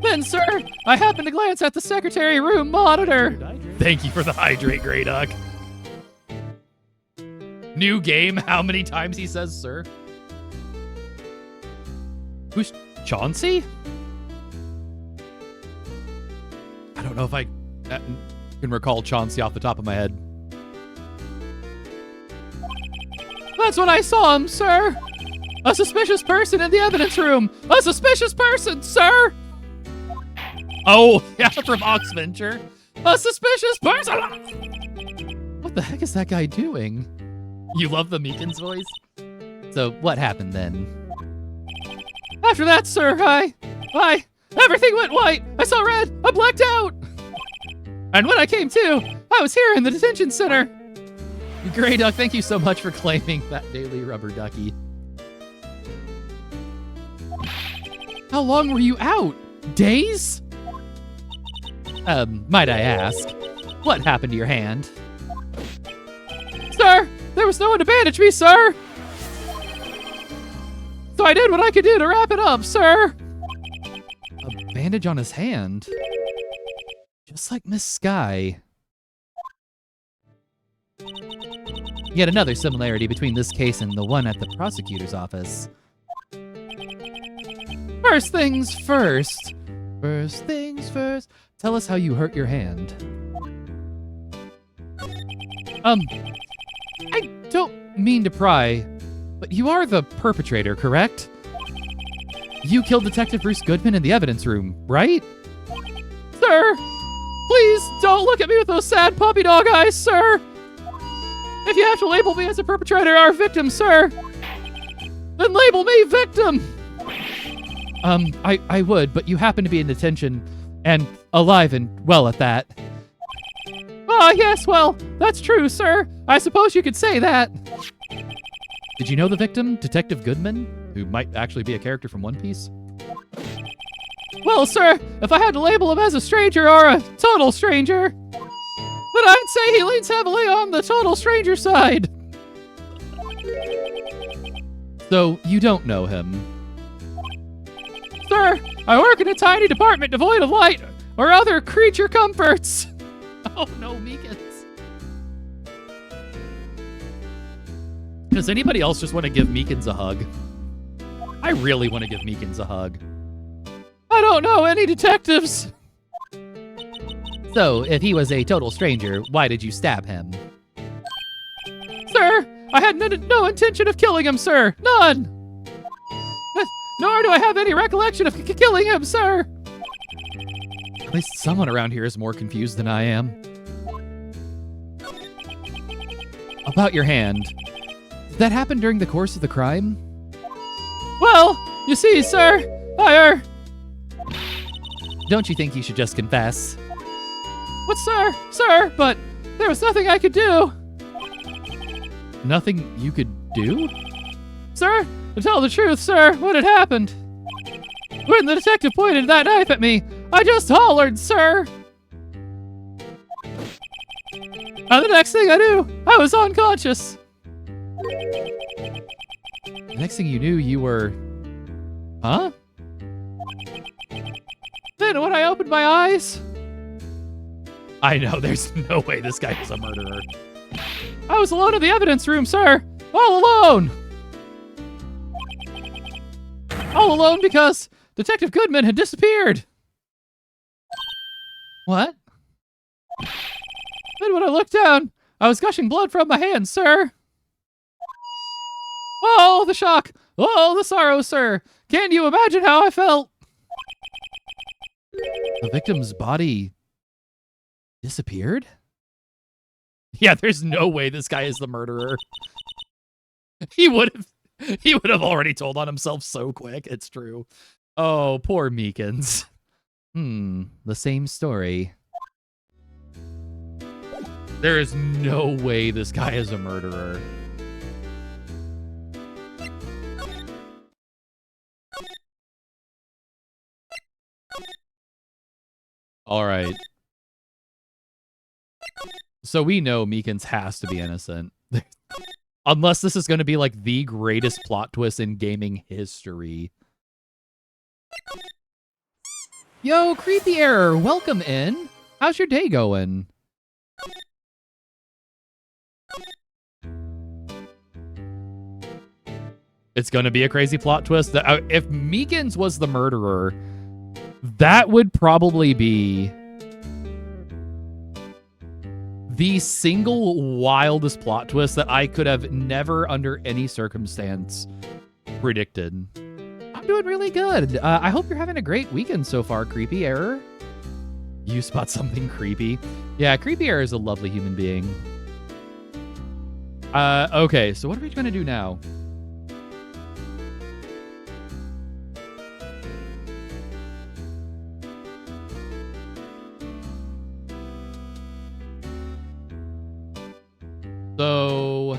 Then, sir, I happened to glance at the secretary room monitor. Thank you for the hydrate, Grey Duck. New game, how many times he says sir? Who's Chauncey? I don't know if I can recall Chauncey off the top of my head. That's when I saw him, sir. A suspicious person in the evidence room. A suspicious person, sir. Oh, yeah, from Oxventure. A suspicious person. What the heck is that guy doing? You love the Meekins voice? So what happened then? After that, sir, everything went white. I saw red. I blacked out. And when I came to, I was here in the detention center. Grey Duck, thank you so much for claiming that daily rubber ducky. How long were you out? Days? Might I ask, what happened to your hand? Sir, there was no one to bandage me, sir. So I did what I could do to wrap it up, sir. A bandage on his hand? Just like Miss Sky. Yet another similarity between this case and the one at the prosecutor's office. First things first. First things first. Tell us how you hurt your hand. I don't mean to pry, but you are the perpetrator, correct? You killed Detective Bruce Goodman in the evidence room, right? Sir, please don't look at me with those sad puppy dog eyes, sir. If you have to label me as a perpetrator or a victim, sir, then label me victim. I would, but you happen to be in detention and alive and well at that. Ah, yes, well, that's true, sir. I suppose you could say that. Did you know the victim, Detective Goodman, who might actually be a character from One Piece? Well, sir, if I had to label him as a stranger or a total stranger, then I'd say he leans heavily on the total stranger side. So, you don't know him. Sir, I work in a tiny department devoid of light or other creature comforts. Oh no, Meekins. Does anybody else just want to give Meekins a hug? I really want to give Meekins a hug. I don't know any detectives. So, if he was a total stranger, why did you stab him? Sir, I had no intention of killing him, sir. None. Nor do I have any recollection of killing him, sir. At least someone around here is more confused than I am. About your hand. Did that happen during the course of the crime? Well, you see, sir, Don't you think you should just confess? What, sir, but there was nothing I could do. Nothing you could do? Sir, to tell the truth, sir, what had happened? When the detective pointed that knife at me, I just hollered, sir. And the next thing I knew, I was unconscious. The next thing you knew, you were... Huh? Then when I opened my eyes... I know, there's no way this guy is a murderer. I was alone in the evidence room, sir. All alone. All alone because Detective Goodman had disappeared. What? Then when I looked down, I was gushing blood from my hands, sir. Oh, the shock. Oh, the sorrow, sir. Can you imagine how I felt? The victim's body disappeared? Yeah, there's no way this guy is the murderer. He would have already told on himself so quick. It's true. Oh, poor Meekins. The same story. There is no way this guy is a murderer. All right. So we know Meekins has to be innocent. Unless this is going to be like the greatest plot twist in gaming history. Yo, Creepy Error, welcome in. How's your day going? It's going to be a crazy plot twist. If Meekins was the murderer, that would probably be the single wildest plot twist that I could have never, under any circumstance, predicted. I'm doing really good. I hope you're having a great weekend so far, Creepy Error. You spot something creepy. Yeah, Creepy Error is a lovely human being. Okay, so what are we going to do now? So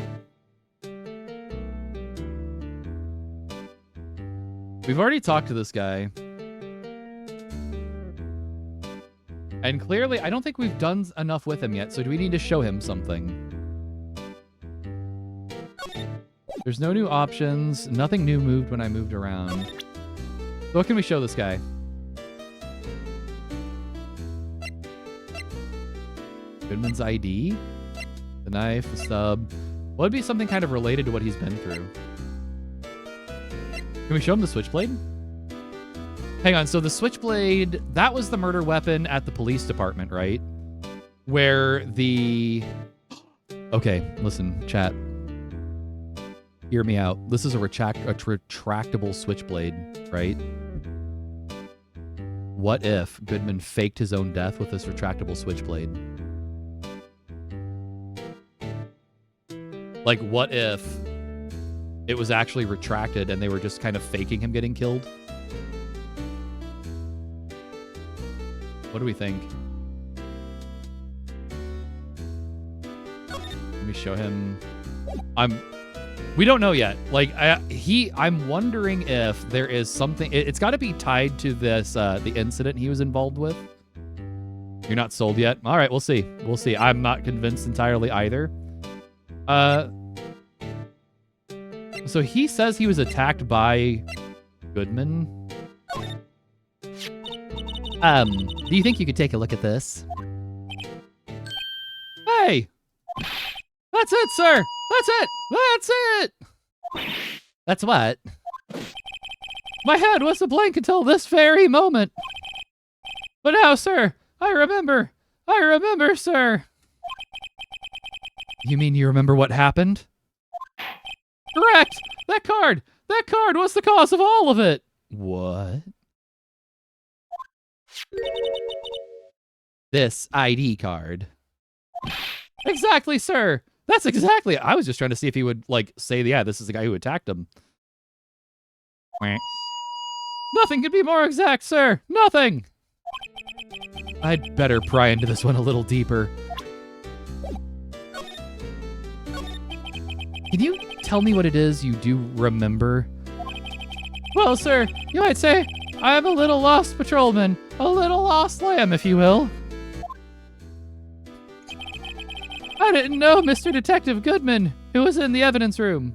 we've already talked to this guy. And clearly, I don't think we've done enough with him yet. So do we need to show him something? There's no new options. Nothing new moved when I moved around. So what can we show this guy? Goodman's ID? The knife, the stub. What would be something kind of related to what he's been through? Can we show him the switchblade? Hang on, so the switchblade, that was the murder weapon at the police department, right? Where the... Okay, listen, chat. Hear me out. This is a retractable switchblade, right? What if Goodman faked his own death with this retractable switchblade? Like, what if it was actually retracted and they were just kind of faking him getting killed? What do we think? Let me show him. We don't know yet. Like, I'm wondering if there is something. It's got to be tied to this, the incident he was involved with. You're not sold yet? All right, we'll see. We'll see. I'm not convinced entirely either. So he says he was attacked by Goodman. Do you think you could take a look at this? Hey! That's it, sir! That's it! That's it! That's what? My head was a blank until this very moment. But now, sir, I remember. I remember, sir. You mean you remember what happened? Correct! That card was the cause of all of it! What? This ID card. Exactly, sir! That's exactly. I was just trying to see if he would, like, say, yeah, this is the guy who attacked him. Nothing could be more exact, sir! Nothing! I'd better pry into this one a little deeper. Can you tell me what it is you do remember? Well, sir, you might say I'm a little lost patrolman. A little lost lamb, if you will. I didn't know Mr. Detective Goodman, who was in the evidence room.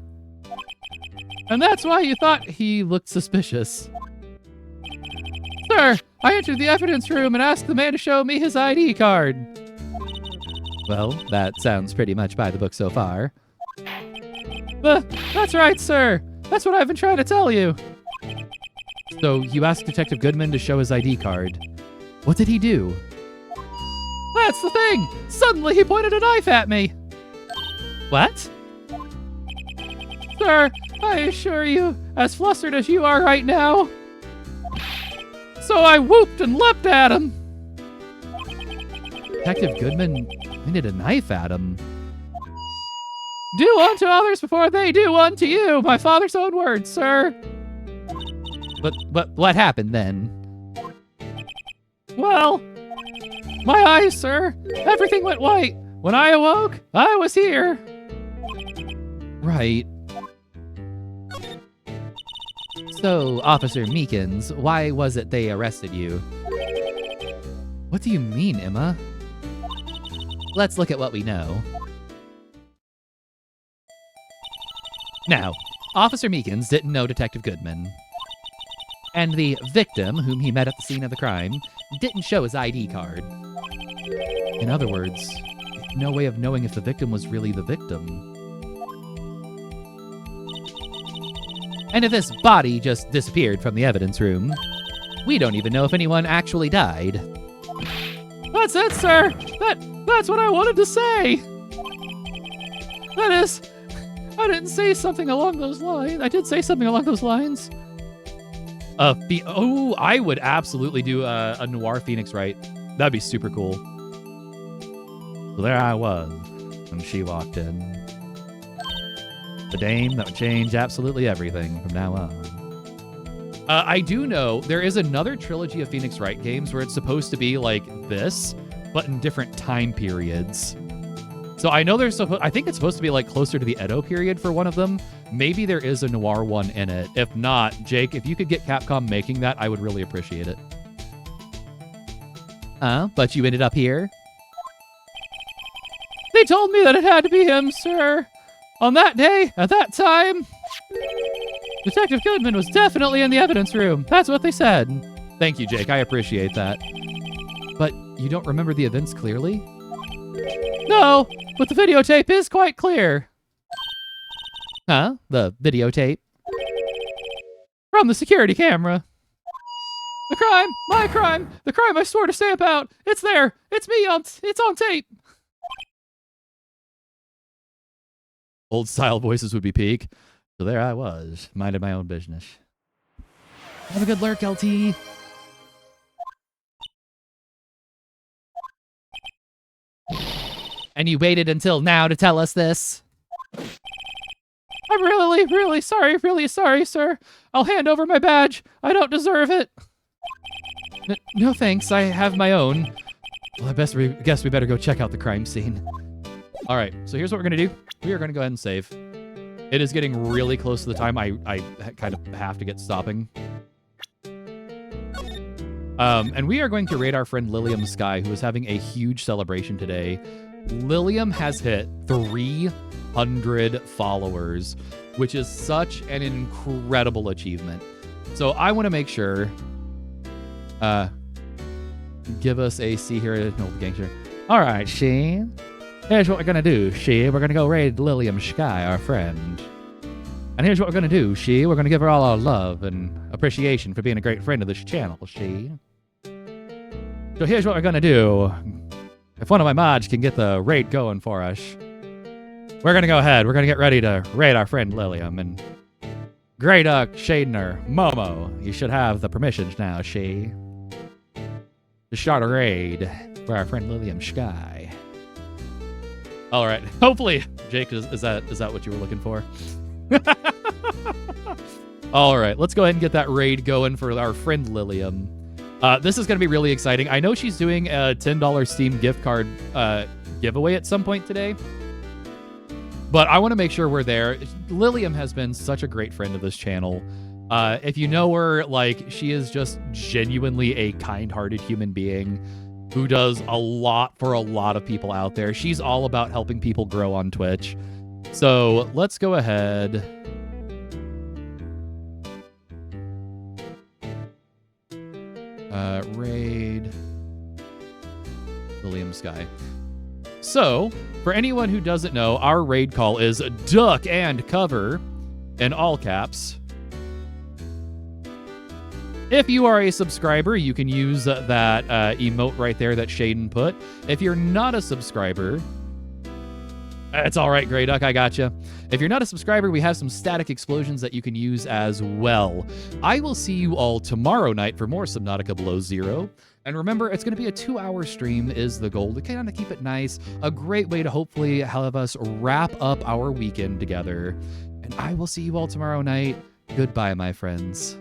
And that's why you thought he looked suspicious. Sir, I entered the evidence room and asked the man to show me his ID card. Well, that sounds pretty much by the book so far. That's right, sir. That's what I've been trying to tell you. So you asked Detective Goodman to show his ID card. What did he do? That's the thing! Suddenly he pointed a knife at me! What? Sir, I assure you, as flustered as you are right now. So I whooped and leapt at him. Detective Goodman pointed a knife at him. Do unto others before they do unto you, my father's own words, sir. But what happened then? Well, my eyes, sir. Everything went white. When I awoke, I was here. Right. So, Officer Meekins, why was it they arrested you? What do you mean, Emma? Let's look at what we know. Now, Officer Meekins didn't know Detective Goodman. And the victim, whom he met at the scene of the crime, didn't show his ID card. In other words, no way of knowing if the victim was really the victim. And if this body just disappeared from the evidence room, we don't even know if anyone actually died. That's it, sir! That's what I wanted to say! That is, I didn't say something along those lines. I did say something along those lines. I would absolutely do a noir Phoenix Wright. That'd be super cool. So there I was when she walked in. The dame that would change absolutely everything from now on. I do know there is another trilogy of Phoenix Wright games where it's supposed to be like this, but in different time periods. So I know I think it's supposed to be like closer to the Edo period for one of them. Maybe there is a noir one in it. If not, Jake, if you could get Capcom making that, I would really appreciate it. But you ended up here? They told me that it had to be him, sir. On that day, at that time, Detective Goodman was definitely in the evidence room. That's what they said. Thank you, Jake. I appreciate that. But you don't remember the events clearly? No, but the videotape is quite clear. Huh? The videotape? From the security camera. The crime! My crime! The crime I swore to stamp out! It's there! It's me! It's on tape! Old style voices would be peak. So there I was, minding my own business. Have a good lurk, LT. And you waited until now to tell us this? I'm really sorry, sir. I'll hand over my badge. I don't deserve it. No thanks, I have my own. Well, I guess we better go check out the crime scene. All right, so here's what we're gonna do. We are gonna go ahead and save. It is getting really close to the time I kind of have to get stopping. And we are going to raid our friend Lilium Sky, who is having a huge celebration today. Lilium has hit 300 followers, which is such an incredible achievement. So I want to make sure, give us a C here, no gangster. All right, she. Here's what we're gonna do, she. We're gonna go raid Lilium Sky, our friend. And here's what we're gonna do, she. We're gonna give her all our love and appreciation for being a great friend of this channel, she. So here's what we're gonna do. If one of my mods can get the raid going for us, we're gonna go ahead. We're gonna get ready to raid our friend Lilium. And Grey Duck, Shadener, Momo, you should have the permissions now, she. To start a raid for our friend Lilium Sky. All right. Hopefully, Jake, is that what you were looking for? All right. Let's go ahead and get that raid going for our friend Lilium. This is going to be really exciting. I know she's doing a $10 Steam gift card giveaway at some point today. But I want to make sure we're there. Lilium has been such a great friend of this channel. If you know her, like, she is just genuinely a kind-hearted human being who does a lot for a lot of people out there. She's all about helping people grow on Twitch. So let's go ahead. Raid Lilium Sky. So, for anyone who doesn't know, our raid call is duck and cover in all caps. If you are a subscriber, you can use that emote right there that Shaden put. If you're not a subscriber, it's all right, Grey Duck, I gotcha. If you're not a subscriber, we have some static explosions that you can use as well. I will see you all tomorrow night for more Subnautica Below Zero. And remember, it's going to be a 2-hour stream is the goal to kind of keep it nice. A great way to hopefully have us wrap up our weekend together. And I will see you all tomorrow night. Goodbye, my friends.